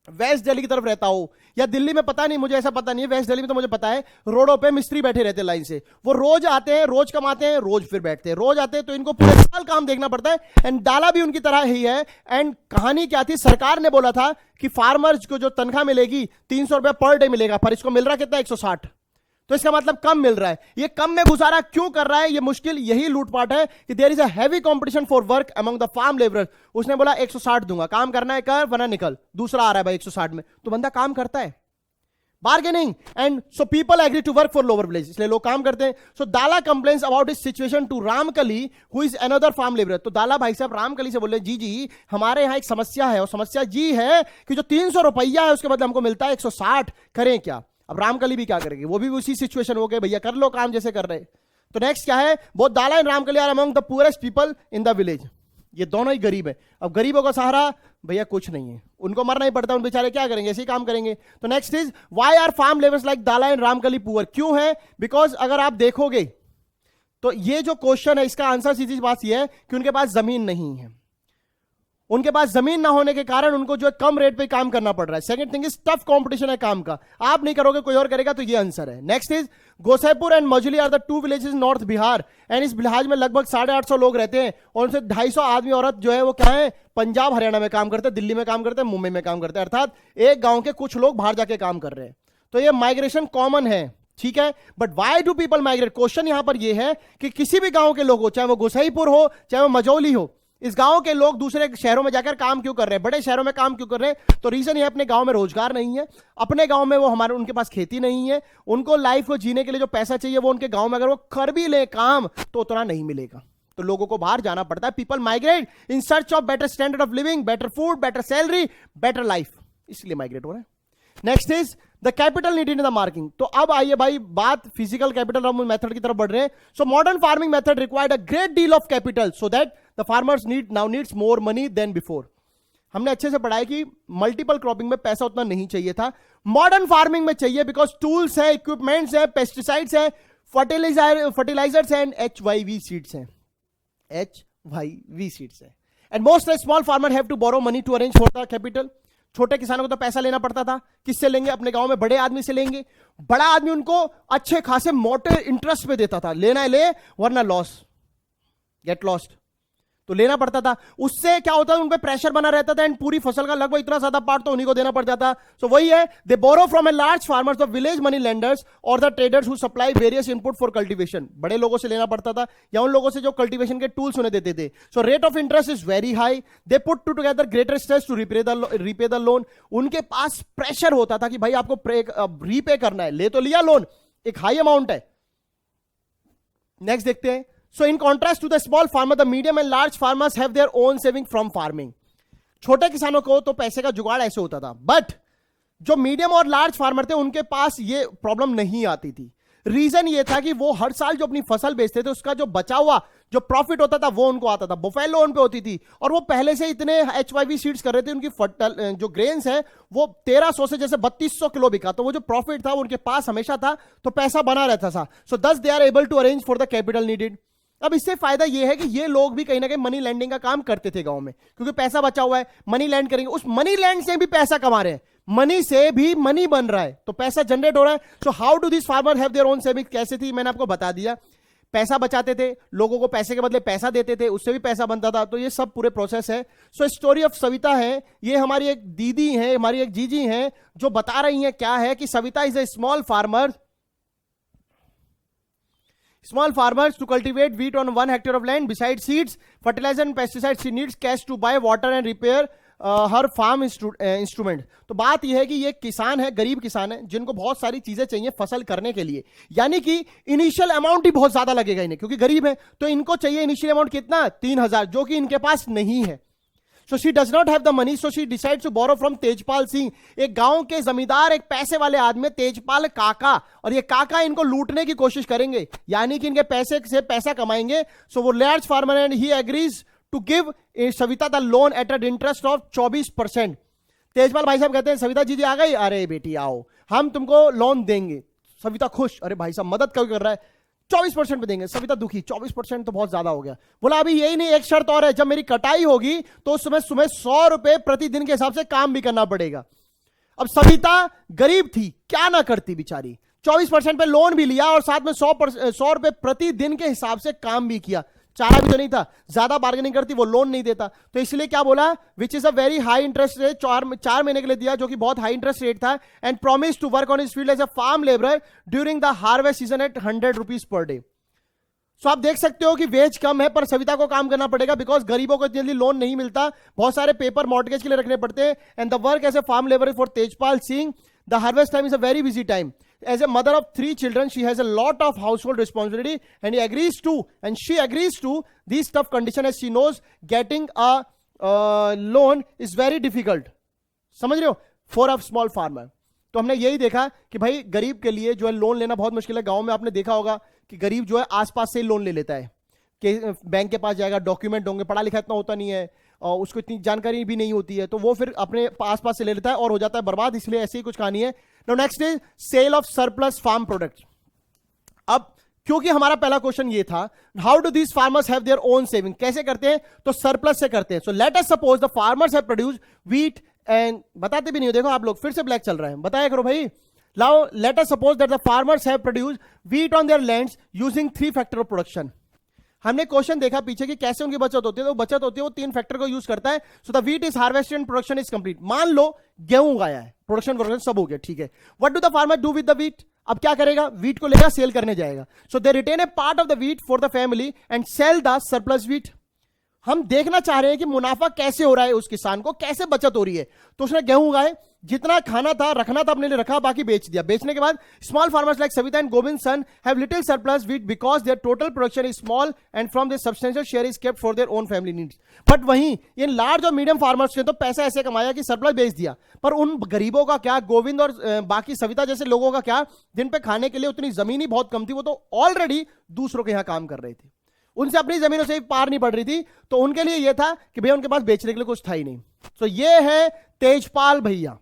वेस्ट दिल्ली की तरफ रहता हो या दिल्ली में, पता नहीं, मुझे ऐसा पता नहीं है, वेस्ट दिल्ली में तो मुझे पता है रोडों पे मिस्त्री बैठे रहते हैं लाइन से, वो रोज आते हैं, रोज कमाते हैं, रोज फिर बैठते हैं, रोज आते हैं, तो इनको पूरे साल काम देखना पड़ता है। एंड डाला भी उनकी तरह ही है। एंड कहानी क्या थी, सरकार ने बोला था कि फार्मर्स को जो तनख्वाह मिलेगी 300 रुपया पर डे मिलेगा, पर इसको मिल रहा कितना, 160। तो इसका मतलब कम मिल रहा है। ये कम में गुजारा क्यों कर रहा है, ये मुश्किल यही लूटपाट है कि there is a heavy competition for work among the farm labourers. उसने बोला 160 दूंगा, काम करना है कर वरना निकल, दूसरा आ रहा है भाई 160 में, तो बंदा काम करता है, bargaining. And so people agree to work for lower village, इसलिए लोग काम करते हैं। So Dala complains about his situation to Ramkali who is another farm labourer. तो दाला भाई साहब रामकली से बोले, जी जी हमारे यहां एक समस्या है, और समस्या जी है कि जो 300 रुपया है उसके बदले हमको मिलता है 160, करें क्या। अब रामकली भी क्या करेगी, वो भी उसी सिचुएशन हो गए, भैया कर लो काम जैसे कर रहे। तो नेक्स्ट क्या है, both Dala and Ramkali are among the poorest people in the village. ये दोनों ही गरीब है। अब गरीबों का सहारा भैया कुछ नहीं है, उनको मरना ही पड़ता है, उन बेचारे क्या करेंगे, ऐसे ही काम करेंगे। तो next is why are farm labours like Dala and Ramkali poor, क्यों है, बिकॉज अगर आप देखोगे तो ये जो क्वेश्चन है इसका आंसर सीधी बात ये है कि उनके पास जमीन नहीं है। उनके पास जमीन ना होने के कारण उनको जो कम रेट पे काम करना पड़ रहा है। Second thing is tough competition है काम का, आप नहीं करोगे कोई और करेगा, तो ये आंसर है। Next is Gosaipur and Majuli are the two villages north Bihar, and इस बिहार में लगभग 850 लोग रहते हैं, और उनसे 250 आदमी औरत जो है वो क्या है, पंजाब हरियाणा में काम करते हैं, दिल्ली में काम करते हैं, मुंबई में काम करते हैं, अर्थात एक गांव के कुछ लोग बाहर जाके काम कर रहे हैं। तो ये माइग्रेशन कॉमन है, ठीक है। But why do people migrate, question यहां पर ये है कि किसी भी गांव के लोग हो, चाहे वो गोसाईपुर हो चाहे वो मजौली हो, इस गांव के लोग दूसरे शहरों में जाकर काम क्यों कर रहे हैं, बड़े शहरों में काम क्यों कर रहे हैं। तो रीजन ये अपने गांव में रोजगार नहीं है, अपने गांव में वो हमारे उनके पास खेती नहीं है, उनको लाइफ को जीने के लिए जो पैसा चाहिए वो उनके गांव में अगर वो कर भी ले काम तो उतना नहीं मिलेगा, तो लोगों को बाहर जाना पड़ता है। People migrate in search of better standard of living, better food, better salary, better life, इसलिए माइग्रेट हो रहे हैं। Next is the capital needed in the marking. तो अब आइए भाई बात फिजिकल कैपिटल मेथड की तरफ बढ़ रहे हैं। So modern farming method required a great deal of capital so that the farmers needs more money than before. हमने अच्छे से पढ़ा है कि मल्टीपल क्रॉपिंग में पैसा उतना नहीं चाहिए था, मॉडर्न फार्मिंग में चाहिए, बिकॉज टूल्स है, इक्विपमेंट्स है, पेस्टिसाइड्स है, फर्टिलाइजर्स एंड HYV सीड्स हैं, HYV सीड्स है। And most small farmer have to borrow money to arrange for the capital. छोटे किसानों को तो पैसा लेना पड़ता था, किससे लेंगे, अपने गांव में बड़े आदमी से लेंगे। बड़ा आदमी उनको अच्छे खासे मोटे इंटरेस्ट पे देता था, लेना है ले वरना लॉस, गेट लॉस्ट, तो लेना पड़ता था। उससे क्या होता था, उन पे प्रेशर बना रहता था, एंड पूरी फसल का लगभग इतना ज्यादा पार्ट तो उन्हीं को देना पड़ जाता। सो वही है, they borrow from a large farmers of village money lenders or the traders who supply various input for cultivation. बड़े लोगों से लेना पड़ता था या उन लोगों से जो कल्टीवेशन के टूल्स उन्हें देते थे। So rate of interest is very high, they put together greater stress to repay the loan. उनके पास प्रेशर होता था कि भाई आपको रीपे करना है, ले तो लिया लोन, एक हाई अमाउंट है। नेक्स्ट देखते हैं। So in contrast to the small farmer, the medium and large farmers have their own saving from farming. छोटे किसानों को तो पैसे का जुगाड़ ऐसे होता था, बट जो मीडियम और लार्ज फार्मर थे उनके पास ये प्रॉब्लम नहीं आती थी। रीजन ये था कि वो हर साल जो अपनी फसल बेचते थे उसका जो बचा हुआ जो प्रॉफिट होता था वो उनको आता था, बुफेलो लोन पे होती थी, और वो पहले से इतने HYV सीड्स कर रहे थे, उनकी जो ग्रेन्स है वो 1300 से जैसे 3200 किलो बिका, तो वो जो प्रॉफिट था वो उनके पास हमेशा था, तो पैसा बना रहता था। So thus they are able to arrange for the capital needed. अब इससे फायदा यह है कि ये लोग भी कहीं ना कहीं मनी लैंडिंग का काम करते थे गांव में, क्योंकि पैसा बचा हुआ है, मनी लैंड करेंगे, उस मनी लैंड से भी पैसा कमा रहे हैं, मनी से भी मनी बन रहा है, तो पैसा जनरेट हो रहा है। So how do this farmer have their own saving, कैसे थी, मैंने आपको बता दिया। पैसा बचाते थे, लोगों को पैसे के बदले पैसा देते थे, उससे भी पैसा बनता था, तो ये सब पूरे प्रोसेस है। सो स्टोरी ऑफ सविता है, ये हमारी एक दीदी है, हमारी एक जीजी है, जो बता रही है क्या है कि Savita is a small farmer to cultivate wheat on 1 hectare of land. Besides seeds, fertilizer and pesticides, she needs cash to buy water and repair her farm instrument. तो बात यह है कि ये किसान है, गरीब किसान है, जिनको बहुत सारी चीजें चाहिए फसल करने के लिए, यानी कि इनिशियल अमाउंट ही बहुत ज्यादा लगेगा इन्हें, क्योंकि गरीब है, तो इनको चाहिए इनिशियल अमाउंट कितना, 3000, जो कि इनके पास नहीं है। So she does not have the money, so she decides to borrow from Tejpal Singh. एक गांव के जमींदार, एक पैसे वाले आदमी तेजपाल काका, और ये काका इनको लूटने की कोशिश करेंगे, यानी कि इनके पैसे से पैसा कमाएंगे। सो वो large farmer and he agrees to give Savita the loan at an interest of 24%। Tejpal भाई साहब कहते हैं सविता जी आ गई, अरे बेटी आओ हम तुमको लोन देंगे। सविता खुश, अरे भाई साहब मदद क्यों कर रहा है, 24% पे देंगे। सविता दुखी, 24% तो बहुत ज्यादा हो गया। बोला अभी यही नहीं, एक शर्त और है, जब मेरी कटाई होगी तो उसमें 100 रुपए प्रतिदिन के हिसाब से काम भी करना पड़ेगा। अब सविता गरीब थी, क्या ना करती बेचारी, 24% पे लोन भी लिया और साथ में 100 रुपए प्रतिदिन के हिसाब से काम भी किया, चारा भी तो नहीं था, ज्यादा बार्गेनिंग करती वो लोन नहीं देता, तो इसलिए क्या बोला, which is a very high interest rate, 4 महीने के लिए दिया जो कि बहुत हाई इंटरेस्ट रेट था, and promise to work on his field as a farm labourer during the harvest season at 100 rupees per day. So आप देख सकते हो कि वेज कम है पर सविता को काम करना पड़ेगा, बिकॉज गरीबों को जल्दी लोन नहीं मिलता, बहुत सारे पेपर मॉर्टगेज के लिए रखने पड़ते हैं, and the work as a farm labour for Tejpal Singh, the harvest time is a very busy time. As a mother of 3 children, she has a lot of household responsibility, and she agrees to these tough conditions as she knows getting a loan is very difficult. समझ रहे हो, for a small farmer. तो हमने यही देखा कि भाई गरीब के लिए जो है लोन लेना बहुत मुश्किल है. गांव में आपने देखा होगा कि गरीब जो है आसपास से ही लोन ले लेता है कि बैंक के पास जाएगा, डॉक्यूमेंट होंगे, पढ़ा लिखा इतना होता नहीं है और उसको इतनी जानकारी भी नहीं होती है, तो वो फिर अपने आसपास से ले लेता है और हो जाता है बर्बाद. इसलिए ऐसी ही कुछ कहानी है. Now next is sale of surplus farm products. अब क्योंकि हमारा पहला क्वेश्चन ये था, how do these farmers have their own saving, कैसे करते हैं, तो सरप्लस से करते हैं. So let us suppose the farmers have produced wheat and, बताते भी नहीं हो, देखो आप लोग फिर से ब्लैक चल रहा है, बताया करो भाई. Now let us suppose that the farmers have produced wheat on their lands using 3 factor of production. हमने क्वेश्चन देखा पीछे कि कैसे उनकी बचत होती है, तो बचत होती है वो 3 फैक्टर को यूज करता है. So the wheat is harvested and production is complete. मान लो गेहूं उगाया है, प्रोडक्शन सब हो गया, ठीक है. What do the farmer do with the wheat, अब क्या करेगा, व्हीट को लेगा सेल करने जाएगा. So they retain a part of the wheat for the family and sell the surplus wheat. हम देखना चाह रहे हैं कि मुनाफा कैसे हो रहा है, उस किसान को कैसे बचत हो रही है. तो उसने गेहूं उगाए, जितना खाना था रखना था अपने लिए रखा, बाकी बेच दिया. बेचने के बाद small farmers like Savita and Govind son have little surplus wheat because their total production is small and from their substantial share is kept for their own family needs. But वहीं ये लार्ज और मीडियम फार्मर्स ने तो पैसा ऐसे कमाया कि सरप्लस बेच दिया, पर उन गरीबों का क्या, गोविंद और बाकी सविता जैसे लोगों का क्या, जिन पे खाने के लिए उतनी जमीन ही बहुत कम थी, वो तो ऑलरेडी दूसरों के यहां काम कर रहे थे, उनसे अपनी जमीनों से पार नहीं पड़ रही थी, तो उनके लिए यह था कि भैया उनके पास बेचने के लिए कुछ था ही नहीं. तो ये है तेजपाल भैया.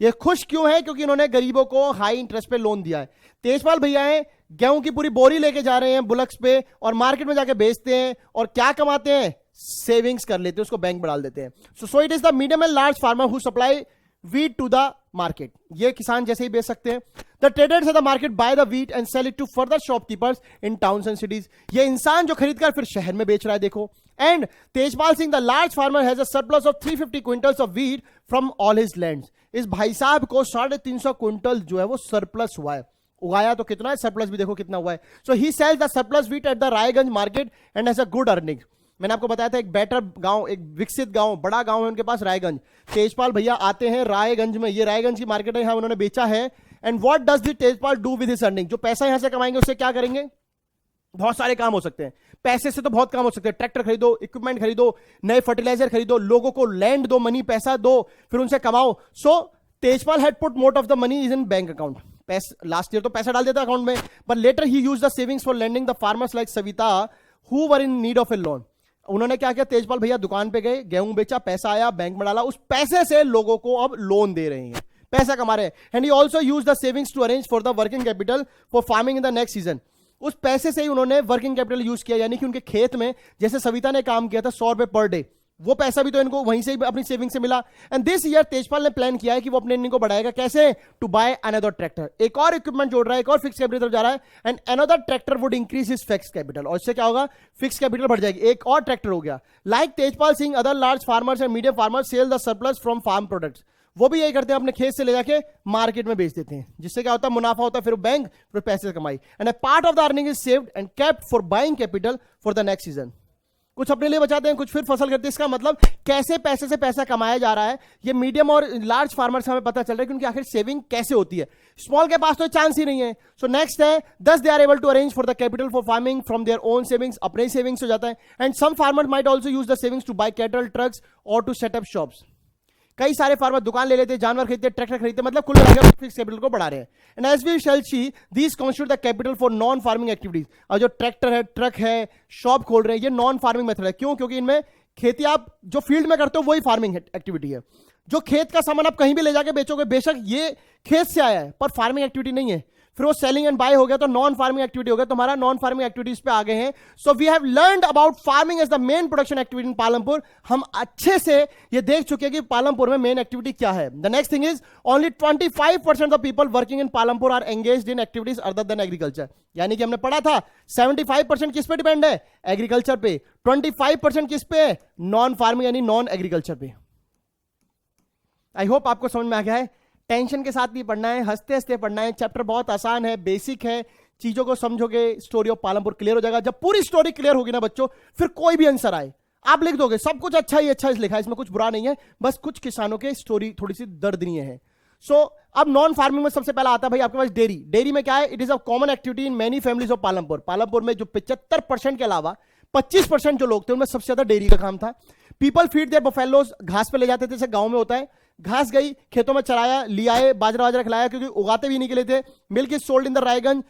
ये खुश क्यों है, क्योंकि इन्होंने गरीबों को हाई इंटरेस्ट पे लोन दिया है. तेजपाल भैया है, गेहूं की पूरी बोरी लेके जा रहे हैं बुलक्स पे और मार्केट में जाके बेचते हैं, और क्या कमाते हैं, सेविंग्स कर लेते हैं, उसको बैंक में डाल देते हैं. सो it is the medium and large farmer who supply wheat to the market. ये किसान जैसे ही बेच सकते हैं. The traders at the market buy the wheat and sell it to further shopkeepers in towns and cities. ये इंसान जो खरीद कर फिर शहर में बेच रहा है, देखो. And Tejpal Singh, the large farmer, has a surplus of 350 quintals of wheat from all his lands. इस भाई साहब को 350 क्विंटल जो है वो सरप्लस हुआ है. उगाया तो कितना है, सरप्लस भी देखो कितना हुआ है. So he sells the surplus wheat at the Raiganj market and has a good earning. मैंने आपको बताया था एक बेटर गांव, एक विकसित गांव, बड़ा गांव है उनके पास, रायगंज. तेजपाल भैया आते हैं रायगंज में, ये रायगंज की मार्केट है, यहां उन्होंने बेचा है. And what does the Tejpal do with his earning, जो पैसा यहां से कमाएंगे उससे क्या करेंगे, बहुत सारे काम हो सकते हैं. पैसे से तो बहुत काम हो सकते हैं, ट्रैक्टर खरीदो, इक्विपमेंट खरीदो, नए फर्टिलाइजर खरीदो, लोगों को लैंड दो, मनी पैसा दो, फिर उनसे कमाओ. So Tejpal had put most of the money is in bank account. Last year तो पैसा डाल देता अकाउंट में, but later he used the savings for lending the farmers like Savita who were in need of a loan. उन्होंने क्या किया, तेजपाल भैया दुकान पे गए, गेहूं बेचा, पैसा आया, बैंक में डाला, उस पैसे से लोगों को अब लोन दे रहे हैं, पैसा कमा रहे हैं. And he also use the savings to arrange for the working capital for farming in the next season. उस पैसे से ही उन्होंने वर्किंग कैपिटल यूज किया, यानी कि उनके खेत में जैसे सविता ने काम किया था 100 रुपए पर डे, वो पैसा भी तो इनको वहीं से अपनी सेविंग से मिला. एंड दिस ईयर तेजपाल ने प्लान किया है कि वो अपने अर्निंग को बढ़ाएगा. कैसे, टू बाय अनदर ट्रैक्टर, एक और इक्विपमेंट जोड़ रहा है, एक और फिक्स कैपिटल जा रहा है. And another tractor would increase his fix capital, और इससे क्या होगा, फिक्स कैपिटल बढ़ जाएगी, एक और ट्रैक्टर हो गया. Like Tejpal Singh, other large farmers and medium farmers sell the surplus from farm products. वो भी यही करते हैं, अपने खेत से ले जाके मार्केट में बेच देते हैं, जिससे क्या होता है, मुनाफा होता है, फिर बैंक, फिर पैसे कमाई. And a part of the earning is saved and kept for buying capital for the next season. कुछ अपने लिए बचाते हैं, कुछ फिर फसल करते हैं. इसका मतलब कैसे पैसे से पैसा कमाया जा रहा है, ये मीडियम और लार्ज फार्मर से हमें पता चल रहा है कि उनकी आखिर सेविंग कैसे होती है. स्मॉल के पास तो चांस ही नहीं है. सो नेक्स्ट है, thus they are able to arrange for the capital for farming from their own savings, अपने ही सेविंग्स हो जाता है. And some farmers might also use the savings to buy cattle, trucks और टू सेट अप शॉप्स. कई सारे फार्मर दुकान ले लेते हैं, जानवर खरीदते, ट्रैक्टर खरीदते, मतलब कुल मिलाकर फिक्स कैपिटल को बढ़ा रहे हैं. And as we shall see these constitute the capital for non farming activities. और जो ट्रैक्टर है, ट्रक है, शॉप खोल रहे हैं, ये नॉन फार्मिंग मेथड है. क्यों, क्योंकि इनमें खेती आप जो फील्ड में करते हो वही फार्मिंग एक्टिविटी है. जो खेत का सामान आप कहीं भी ले जाके बेचोगे, बेशक ये खेत से आया है, पर फार्मिंग एक्टिविटी नहीं है. फिर वो सेलिंग एंड बाय हो गया तो नॉन फार्मिंग एक्टिविटी हो गया, तुम्हारा नॉन फार्मिंग एक्टिविटीज पे आ गए हैं. So we have learned about farming as the main production activity in Palampur. हम अच्छे से ये देख चुके हैं कि पालमपुर में मेन एक्टिविटी क्या है. The next thing is only 25% of people working in Palampur are engaged in activities other than agriculture. यानी कि हमने पढ़ा था 75% किस पे डिपेंड है, एग्रीकल्चर पे. 25% किस पे, नॉन फार्मिंग यानी नॉन एग्रीकल्चर पे. आई होप आपको समझ में आ गया है. टेंशन के साथ नहीं पढ़ना है, हंसते हंसते पढ़ना है. चैप्टर बहुत आसान है, बेसिक है. चीजों को समझोगे, स्टोरी ऑफ पालमपुर क्लियर हो जाएगा. जब पूरी स्टोरी क्लियर होगी ना बच्चों, फिर कोई भी आंसर आए आप लिख दोगे. सब कुछ अच्छा ही अच्छा लिखा है, इसमें कुछ बुरा नहीं है, बस कुछ किसानों के स्टोरी थोड़ी सी दर्दनीय है. सो अब नॉन फार्मिंग में सबसे पहला आता है भाई आपके पास डेयरी. डेयरी में क्या है, it is a common activity in many families of Palampur. Palampur में जो 75% के अलावा 25% जो लोग थे उनमें सबसे ज्यादा डेयरी का काम था. पीपल फीड देयर बफेलोज, घास पे ले जाते थे, जैसे गांव में होता है. घास गई खेतों में चराया, लिया आए, बाजरा बाजरा खिलाया, क्योंकि उगाते भी नहीं के लिए थे. Milk is sold in the Raiganj.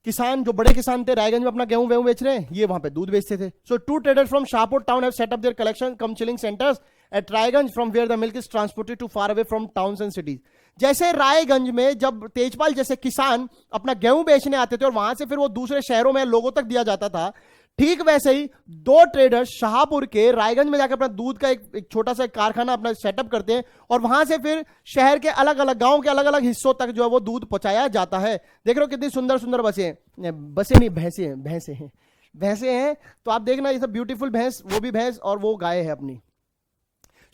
किसान जो बड़े किसान थे रायगंज में अपना गेहूं वेहूं बेच रहे हैं, ये वहां पे दूध बेचते थे. So two traders from Shahpur town have set up their collection cum chilling centres at Raiganj from where the milk is transported to far away from towns and cities. जैसे रायगंज में जब तेजपाल जैसे किसान अपना गेहूं बेचने आते थे और वहां से फिर वो दूसरे शहरों में लोगों तक दिया जाता था, ठीक वैसे ही दो ट्रेडर्स शाहपुर के रायगंज में जाकर अपना दूध का एक छोटा सा कारखाना अपना सेटअप करते हैं और वहां से फिर शहर के अलग अलग गांव के अलग अलग हिस्सों तक जो है वो दूध पहुंचाया जाता है. देख रहे हो कितनी सुंदर सुंदर बसें हैं, बसें नहीं भैंसे हैं, भैंसे हैं. तो आप देखना ये सब ब्यूटीफुल भैंस, वो भी भैंस और वो गाय है अपनी.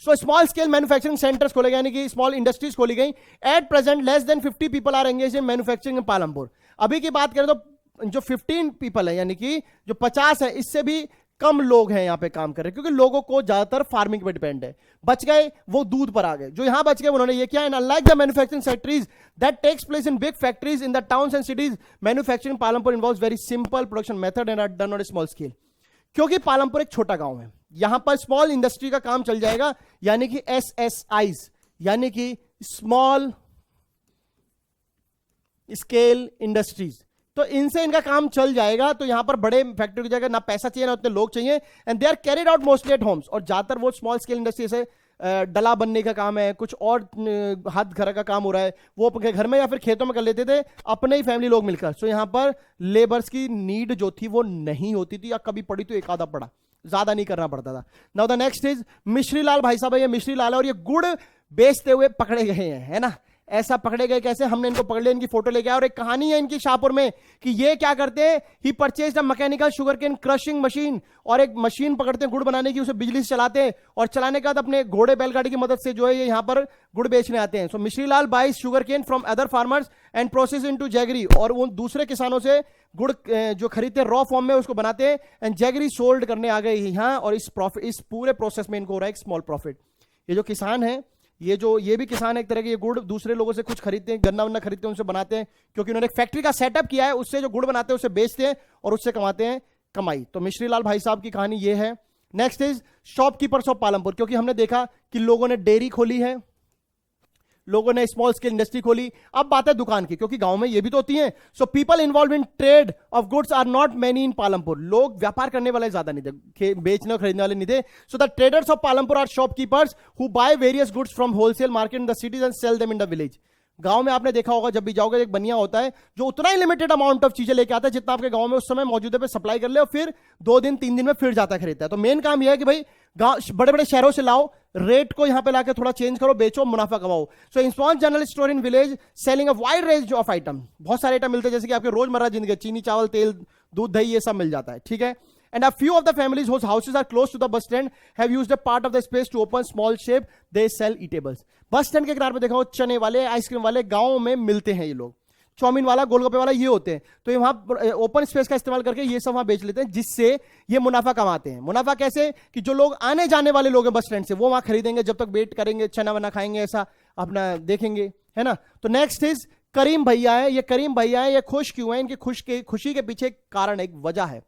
So small scale manufacturing centres खोले गए, यानी कि स्मॉल इंडस्ट्रीज खोली गई. At present less than 50 people are engaged in manufacturing in Palampur. अभी की बात करें तो जो 15 पीपल है, यानी कि जो 50 है, इससे भी कम लोग हैं यहां पे काम कर रहे हैं, क्योंकि लोगों को ज्यादातर फार्मिंग पे डिपेंड है. बच गए वो दूध पर आ गए. जो यहां बच गए उन्होंने ये किया. And unlike the manufacturing factories that takes place in big factories in the towns and cities, manufacturing Palampur involves very simple production method and are done on a small scale. क्योंकि पालमपुर एक छोटा गांव है, यहां पर स्मॉल इंडस्ट्री का काम चल जाएगा, यानी कि SSIs, यानी कि स्मॉल स्केल इंडस्ट्रीज. तो इनसे इनका काम चल जाएगा. तो यहां पर बड़े फैक्ट्री की जगह ना पैसा चाहिए ना उतने लोग चाहिए. And they are carried out mostly at homes. और ज्यादातर वो स्मॉल स्केल इंडस्ट्री से डला बनने का काम है, कुछ और हाथ घर का काम हो रहा है, वो अपने घर में या फिर खेतों में कर लेते थे अपने ही फैमिली लोग मिलकर. सो यहां पर लेबर्स की नीड जो थी वो नहीं होती थी, या कभी पड़ी तो एक आधा पड़ा, ज्यादा नहीं करना पड़ता था. Now the next is Mishri Lal भाई साहब है, ये मिश्री लाल है और ये गुड़ बेचते हुए पकड़े गए हैं, है ना. ऐसा पकड़े गए कैसे, हमने इनको पकड़ लिया, इनकी फोटो लेके आया. और एक कहानी है इनकी शाहपुर में कि ये क्या करते हैं, he purchase the mechanical sugar cane crushing machine. और एक मशीन पकड़ते हैं गुड़ बनाने की, उसे बिजली से चलाते हैं और चलाने के बाद अपने घोड़े बैलगाड़ी की मदद से जो है ये यहां पर गुड़ बेचने आते हैं. So Mishri Lal buys sugar cane from other farmers and process into jaggery. और वो दूसरे किसानों से गुड़ जो खरीदते हैं रॉ फॉर्म में उसको बनाते हैं एंड जैगरी सोल्ड करने आ गए यहां. और इस पूरे प्रोसेस में इनको हो रहा है एक स्मॉल प्रॉफिट. ये जो किसान है, ये भी किसान एक तरह के, ये गुड़ दूसरे लोगों से कुछ खरीदते हैं, गन्ना वन्ना खरीदते हैं, उनसे बनाते हैं, क्योंकि उन्होंने एक फैक्ट्री का सेटअप किया है, उससे जो गुड़ बनाते हैं उसे बेचते हैं और उससे कमाते हैं कमाई. तो मिश्री लाल भाई साहब की कहानी ये है. Next is shopkeepers of Palampur. क्योंकि हमने देखा कि लोगों ने डेयरी खोली है, लोगों ने स्मॉल स्केल इंडस्ट्री खोली. अब बात है दुकान की, क्योंकि गांव में ये भी तो होती हैं. So people involve in trade of goods are not many in Palampur. लोग व्यापार करने वाले ज्यादा नहीं थे, बेचने और खरीदने वाले नहीं थे. So the traders of Palampur are shopkeepers who buy various goods from wholesale market in the cities and sell them in the village. गांव में आपने देखा होगा, जब भी जाओगे एक बनिया होता है जो उतना ही लिमिटेड अमाउंट ऑफ चीजें लेके आता है जितना आपके गांव में उस समय मौजूद है पे सप्लाई कर ले, और फिर 2 दिन 3 दिन में फिर जाता खरीदता है. तो मेन काम यह है कि भाई गांव बड़े बड़े शहरों से लाओ, रेट को यहां पे लाके थोड़ा चेंज करो, बेचो, मुनाफा कमाओ. So in small general store in village selling a wide range of item. बहुत सारे आइटम मिलते हैं जैसे कि आपके रोजमर्रा जिंदगी, चीनी चावल तेल दूध दही ये सब मिल जाता है. ठीक है. And a few of the families whose houses are close to the bus stand have used a part of the space to open small shop. They sell eatables. Bus stand के किनारे पे देखा हो चने वाले, आइसक्रीम वाले गांव में मिलते हैं ये लोग. चाउमीन वाला, गोलगप्पे वाला ये होते हैं. तो ये वहां ओपन स्पेस का इस्तेमाल करके ये सब वहां बेच लेते हैं, जिससे ये मुनाफा कमाते हैं. मुनाफा कैसे, कि जो लोग आने जाने वाले लोग हैं बस स्टैंड से, वो वहां खरीदेंगे, जब तक वेट करेंगे, चना वना खाएंगे, ऐसा अपना देखेंगे, है ना. तो नेक्स्ट इज करीम भैया है. ये करीम भैया है, ये खुश क्यों है, इनकी खुशी के पीछे कारण एक वजह है.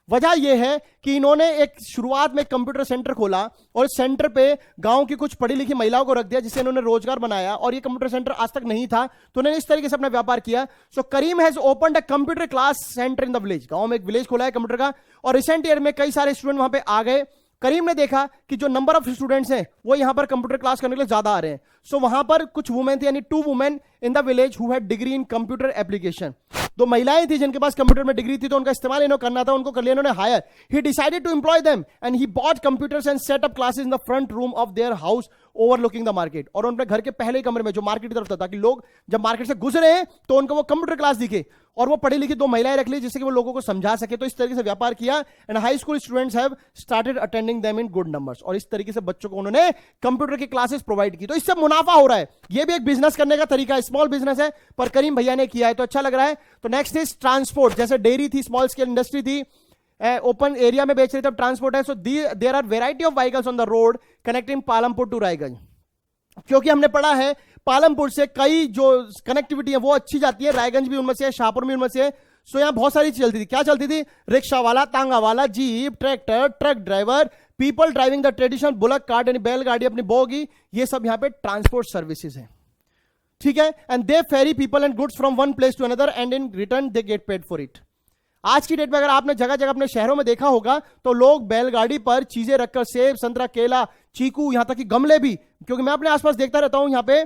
वजह यह है कि इन्होंने एक शुरुआत में कंप्यूटर सेंटर खोला और सेंटर पे गांव की कुछ पढ़ी लिखी महिलाओं को रख दिया, जिससे इन्होंने रोजगार बनाया. और ये कंप्यूटर सेंटर आज तक नहीं था, तो उन्होंने इस तरीके से अपना व्यापार किया. So Karim has opened a computer class centre in the village. गांव में एक विलेज खोला है कंप्यूटर का, और रिसेंट ईयर में कई सारे स्टूडेंट वहां पे आ गए. करीम ने देखा कि जो नंबर ऑफ स्टूडेंट्स हैं वो यहां पर कंप्यूटर क्लास करने के लिए ज्यादा आ रहे हैं. सो वहां पर कुछ वुमेन थी, यानी 2 women in the village who had degree in computer application. 2 महिलाएं थी जिनके पास कंप्यूटर में डिग्री थी, तो उनका इस्तेमाल इन्होंने करना था, उनको कर लिया इन्होंने hire. He decided to employ them and he bought computers and set up classes in the front room of their house overlooking the market. और उनके घर के पहले कमरे में जो मार्केट की तरफ था, ताकि लोग जब मार्केट से गुजरे हैं तो उनको वो कंप्यूटर क्लास दिखे, और वो पढ़ी लिखी 2 महिलाएं रख ली जिससे कि वो लोगों को समझा सके। तो इस तरीके से व्यापार किया and high school students have started attending them in good numbers. और इस तरीके से बच्चों को उन्होंने कंप्यूटर की क्लासेस प्रोवाइड की, तो इससे मुनाफा हो रहा है। ये भी एक बिजनेस करने का तरीका है, स्मॉल बिजनेस है, पर करीम भैया ने किया है तो अच्छा लग रहा है। तो नेक्स्ट इज ट्रांसपोर्ट। जैसे डेयरी थी, स्मॉल स्केल इंडस्ट्री थी, ओपन एरिया में बेच रहे थे, अब ट्रांसपोर्ट है। So there are variety of vehicles on the road connecting Palampur to Raiganj. क्योंकि हमने पढ़ा है पालमपुर से कई जो कनेक्टिविटी है वो अच्छी जाती है, रायगंज भी उनमें से है, शाहपुर भी उनमें से है। सो यहां बहुत सारी चलती थी। क्या चलती थी? रिक्शा वाला, तांगा वाला, jeep, tractor, truck driver, people driving the traditional bullock cart यानी बैलगाड़ी, अपनी बोगी, ये सब यहां पे ट्रांसपोर्ट सर्विसेज है, ठीक है। And they ferry people and goods from one place to another and in return they get paid for it. आज की डेट में अगर आपने जगह जगह अपने शहरों में देखा होगा तो लोग बैलगाड़ी पर चीजें रखकर, सेब, संतरा, केला, चीकू, यहां तक कि गमले भी, क्योंकि मैं अपने आसपास देखता रहता हूं, यहां पे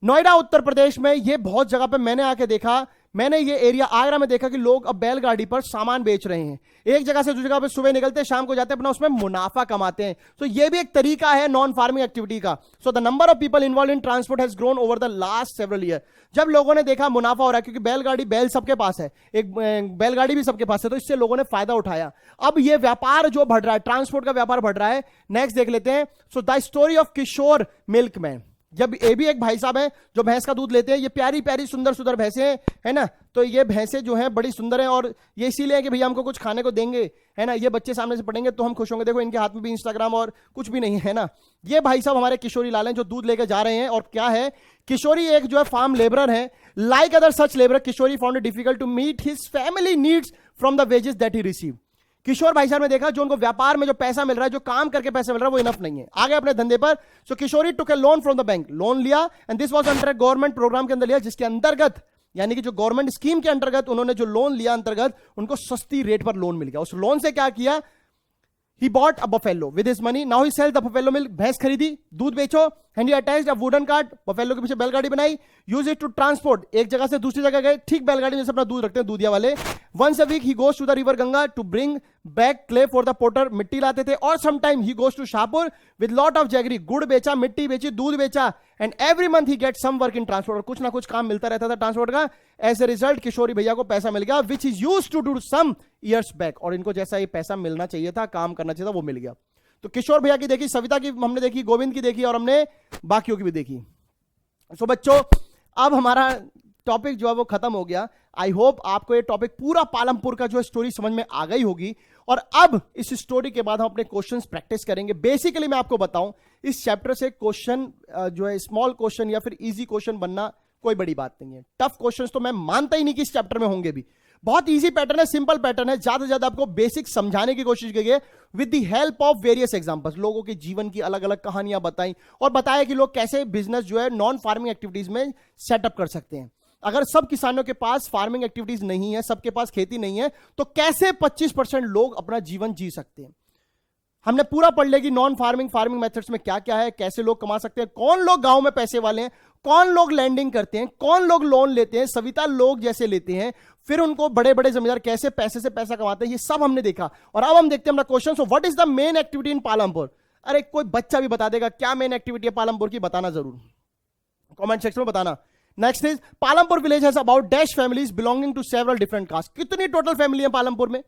नोएडा उत्तर प्रदेश में ये बहुत जगह पे मैंने आके देखा, मैंने ये एरिया आगरा में देखा कि लोग अब बैलगाड़ी पर सामान बेच रहे हैं। एक जगह से दूसरी जगह पे सुबह निकलते शाम को जाते, अपना उसमें मुनाफा कमाते हैं। तो ये भी एक तरीका है नॉन फार्मिंग एक्टिविटी का। So the number of people involve in transport has grown over the last several year. जब लोगों ने देखा मुनाफा हो रहा है, क्योंकि बैलगाड़ी, बैल सबके पास है, एक बैलगाड़ी भी सबके पास है, तो इससे लोगों ने फायदा उठाया। अब ये व्यापार जो बढ़ रहा है, ट्रांसपोर्ट का व्यापार बढ़ रहा है। नेक्स्ट देख लेते हैं। So the story of Kishore milkman. जब ये भी एक भाई साहब है जो भैंस का दूध लेते हैं, ये प्यारी प्यारी सुंदर सुंदर भैंसे हैं, है ना। तो ये भैंसे जो हैं बड़ी सुंदर हैं, और ये इसीलिए है कि भैया हमको कुछ खाने को देंगे, है ना। ये बच्चे सामने से पढ़ेंगे तो हम खुश होंगे। देखो इनके हाथ में भी इंस्टाग्राम और कुछ भी नहीं है ना। ये भाई साहब हमारे किशोरी लाल हैं जो दूध लेके जा रहे हैं। और क्या है, किशोरी एक जो है फार्म लेबरर है। Like other such labourer, Kishori found it difficult to meet his family needs from the wages that he receive. Kishor भाई साहब ने देखा जो उनको व्यापार में जो पैसा मिल रहा है, जो काम करके पैसा मिल रहा है, वो इनफ नहीं है, आगे अपने धंधे पर। So Kishori took a loan from the bank, loan लिया and this was under government programme के अंदर लिया, जिसके अंतर्गत, यानी कि जो गवर्नमेंट स्कीम के अंतर्गत उन्होंने जो लोन लिया, अंतर्गत उनको सस्ती रेट पर लोन मिल गया। उस लोन से क्या किया, he bought a buffalo with his money, now he sells the buffalo milk। भैंस खरीदी, दूध बेचो, and he attached a wooden cart, buffalo के पीछे बैलगाड़ी बनाई, use it to transport, एक जगह से दूसरी जगह गए, ठीक बैलगाड़ी में से अपना दूध रखते हैं दूधिया वाले। once a week he goes to the river Ganga to bring back clay for the potter, मिट्टी लाते थे। और sometime he goes to Shahpur with lot of jaggery, गुड़ बेचा, मिट्टी बेची, दूध बेचा, and every month he gets some work in transport, और कुछ ना कुछ काम मिलता रहता था ट्रांसपोर्ट का। as a result किशोरी भैया को पैसा मिल गया, which is used to do some years back, और इनको जैसा ये पैसा मिलना चाहिए था, काम करना चाहिए था, वो मिल गया। तो किशोर भैया की देखी, सविता की हमने देखी, गोविंद की देखी, और हमने बाकियों की भी देखी। सो बच्चों, अब हमारा टॉपिक जो है वो खत्म हो गया। आई होप आपको ये टॉपिक पूरा पालमपुर का जो है स्टोरी समझ में आ गई होगी। और अब इस स्टोरी के बाद हम अपने क्वेश्चंस प्रैक्टिस करेंगे। बेसिकली मैं आपको बताऊं, इस चैप्टर से क्वेश्चन जो है स्मॉल क्वेश्चन या फिर इजी क्वेश्चन बनना कोई बड़ी बात नहीं है। टफ क्वेश्चंस तो मैं मानता ही नहीं कि इस चैप्टर में होंगे भी। बहुत इजी पैटर्न है, सिंपल पैटर्न है, ज्यादा से ज्यादा आपको बेसिक समझाने की कोशिश की गई है with the help of various examples. लोगों के जीवन की अलग अलग कहानियां बताई और बताया कि लोग कैसे बिजनेस जो है नॉन फार्मिंग एक्टिविटीज में सेटअप कर सकते हैं। अगर सब किसानों के पास फार्मिंग एक्टिविटीज नहीं है, सबके पास खेती नहीं है, तो कैसे 25% लोग अपना जीवन जी सकते हैं। हमने पूरा पढ़ लिया कि नॉन फार्मिंग मेथड्स में क्या क्या है, कैसे लोग कमा सकते हैं, कौन लोग गांव में पैसे वाले हैं, कौन लोग लैंडिंग करते हैं, कौन लोग लोन लेते हैं, सविता लोग जैसे लेते हैं, फिर उनको बड़े बड़े जमींदार कैसे पैसे से पैसा कमाते हैं, ये सब हमने देखा। और अब हम देखते हैं अपना question. So what is the main activity in Palampur. अरे कोई बच्चा भी बता देगा क्या मेन एक्टिविटी है पालमपुर की, बताना जरूर, कमेंट सेक्शन में बताना। Next is Palampur village has about dash families belonging to several different caste. कितनी टोटल फैमिली है पालमपुर में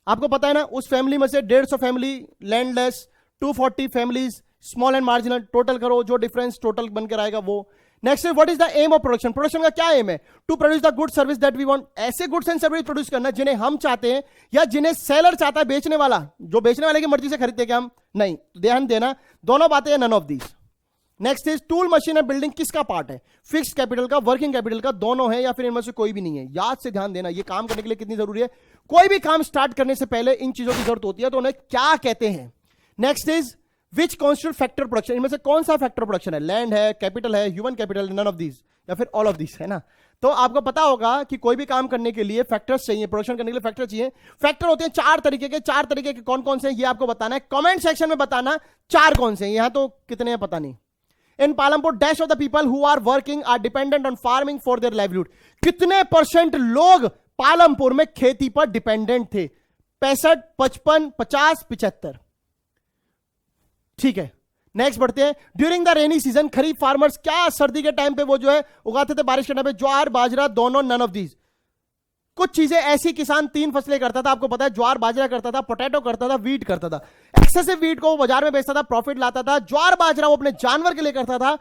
आपको पता है ना। उस फैमिली में से 150 family landless, 240 families small and marginal. Total करो, जो डिफरेंस टोटल बनकर आएगा वो। Next what is the aim of production. Production का क्या एम है? To produce the good service that we want. ऐसे गुड्स एंड सर्विस प्रोड्यूस करना जिन्हें हम चाहते हैं या जिन्हें सेलर चाहता है, बेचने वाला, जो बेचने वाले की मर्जी से खरीदते हैं क्या हम? नहीं। ध्यान देना, दोनों बातें हैं, none of these. Next is tool machine and building किसका पार्ट है? फिक्स्ड कैपिटल का, वर्किंग कैपिटल का, दोनों है या फिर इनमें से कोई भी नहीं है? याद से ध्यान देना, ये काम करने के लिए कितनी जरूरी है। कोई भी काम स्टार्ट करने से पहले इन चीजों की जरूरत होती है, तो उन्हें क्या कहते हैं? Next is which constitute factor production. इनमें से कौन सा फैक्टर प्रोडक्शन है? लैंड है, कैपिटल है, human capital, none of these या फिर ऑल ऑफ दीज, है ना। तो आपको पता होगा कि कोई भी काम करने के लिए फैक्टर्स चाहिए, प्रोडक्शन करने के लिए फैक्टर चाहिए। फैक्टर होते हैं चार तरीके के कौन कौन से हैं ये आपको बताना है। कमेंट सेक्शन में बताना चार कौन से हैं, यहां तो कितने हैं पता नहीं। In Palampur dash of the people who are working are dependent on farming for their livelihood. कितने % लोग पालमपुर में खेती पर डिपेंडेंट थे? 65, 55, 50, 75। ठीक है, नेक्स्ट बढ़ते हैं। During the rainy season kharif farmers क्या सर्दी के टाइम पे वो जो है उगाते थे, बारिश के टाइम पे? ज्वार, बाजरा, दोनों, नन ऑफ दीज। कुछ चीजें ऐसी किसान 3 फसलें करता था, आपको पता है। ज्वार बाजरा करता था, पोटैटो करता था, वीट करता था। एक्सेसिव वीट को वो बाजार में बेचता था, प्रॉफिट लाता था। ज्वार बाजरा वो अपने जानवर के लिए करता था।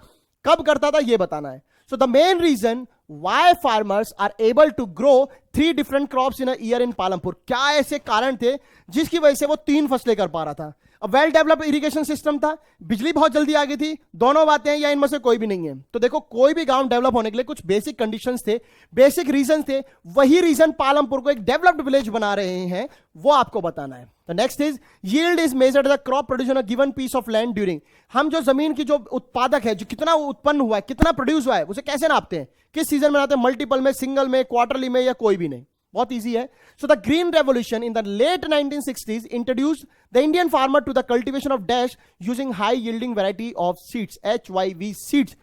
कब करता था ये बताना है। So the main reason why farmers are able to grow 3 different crops in a year in Palampur, क्या ऐसे कारण थे जिसकी वजह से वो 3 फसलें कर पा रहा था? वेल डेवलप्ड इरिगेशन सिस्टम था, बिजली बहुत जल्दी आ गई थी, दोनों बातें हैं या इनमें से कोई भी नहीं है? तो देखो, कोई भी गांव डेवलप होने के लिए कुछ बेसिक कंडीशंस थे, बेसिक रीजन थे। वही रीजन पालमपुर को एक डेवलप्ड विलेज बना रहे हैं, वो आपको बताना है। तो next is yield is measured the crop produce on a given piece of land during. हम जो जमीन की जो उत्पादक है, जो कितना उत्पन्न हुआ है, कितना प्रोड्यूस हुआ है, उसे कैसे नापते हैं? किस सीजन में नापते हैं? मल्टीपल में, सिंगल में, क्वार्टरली में, या कोई भी नहीं? बहुत इजी है। So the green revolution in the late 1960s introduced the Indian farmer to the cultivation of dash using high yielding variety of seeds, HYV seeds.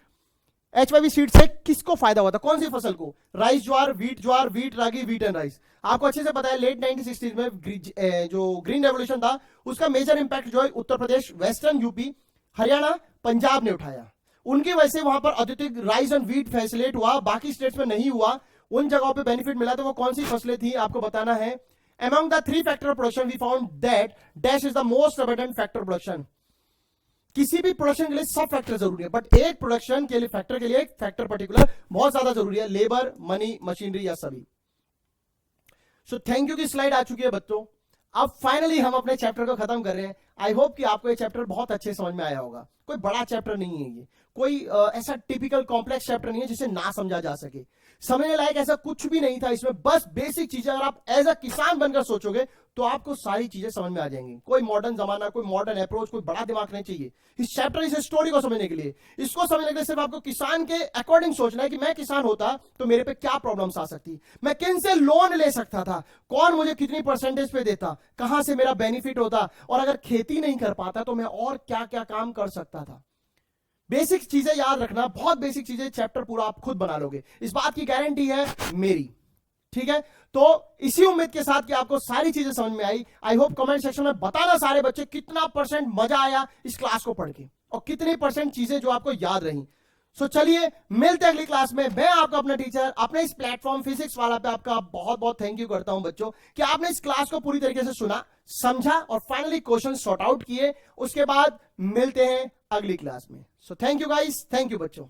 HYV seed से किसको फायदा हुआ था? कौन सी फसल को? Rice jowar, wheat ragi, wheat and rice. आपको अच्छे से पता है लेट 1960s में जो ग्रीन रेवोल्यूशन था उसका मेजर इंपैक्ट जो है उत्तर प्रदेश, वेस्टर्न यूपी, हरियाणा, पंजाब ने उठाया। उनकी वजह से वहां पर अत्यधिक राइस एंड वीट फैसिलेट हुआ, बाकी स्टेट्स में नहीं हुआ। उन जगहों पे बेनिफिट मिला, तो वो कौन सी फसलें थी आपको बताना है। Among the 3 factor production we found that dash is the most abundant factor production. किसी भी प्रोडक्शन के लिए सब फैक्टर जरूरी है, बट एक प्रोडक्शन के लिए, फैक्टर के लिए एक फैक्टर पर्टिकुलर बहुत ज्यादा जरूरी है, लेबर, मनी, मशीनरी या सभी। सो थैंक यू की स्लाइड आ चुकी है बच्चों। अब फाइनली हम अपने चैप्टर को खत्म कर रहे हैं। आई होप कि आपको ये चैप्टर बहुत अच्छे समझ में आया होगा। कोई बड़ा चैप्टर नहीं है ये, कोई ऐसा टिपिकल कॉम्प्लेक्स चैप्टर नहीं है जिसे ना समझा जा सके। समझने लायक ऐसा कुछ भी नहीं था इसमें, बस बेसिक चीजें अगर आप एज अ किसान बनकर सोचोगे तो आपको सारी चीजें समझ में आ जाएंगी। कोई मॉडर्न जमाना, कोई मॉडर्न अप्रोच, कोई बड़ा दिमाग नहीं चाहिए इस चैप्टर, इस स्टोरी को समझने के लिए। इसको समझने के लिए सिर्फ आपको किसान के अकॉर्डिंग सोचना है कि मैं किसान होता तो मेरे पे क्या प्रॉब्लम्स आ सकती, मैं किन से लोन ले सकता था, कौन मुझे कितनी परसेंटेज पे देता, कहां से मेरा बेनिफिट होता, और अगर खेती नहीं कर पाता तो मैं और क्या क्या काम कर सकता था। बेसिक चीजें याद रखना, बहुत बेसिक चीजें, चैप्टर पूरा आप खुद बना लोगे, इस बात की गारंटी है मेरी। ठीक है, तो इसी उम्मीद के साथ कि आपको सारी चीजें समझ में आई। आई होप कमेंट सेक्शन में बताना सारे बच्चे कितना % मजा आया इस क्लास को पढ़ के, और कितनी % चीजें जो आपको याद रही। सो चलिए मिलते हैं अगली क्लास में। मैं आपका अपना टीचर अपने इस प्लेटफॉर्म फिजिक्स वाला पे आपका बहुत बहुत थैंक यू करता हूं बच्चों कि आपने इस क्लास को पूरी तरीके से सुना, समझा और फाइनली क्वेश्चन सॉर्ट आउट किए। उसके बाद मिलते हैं अगली क्लास में। So thank you guys, thank you बच्चों।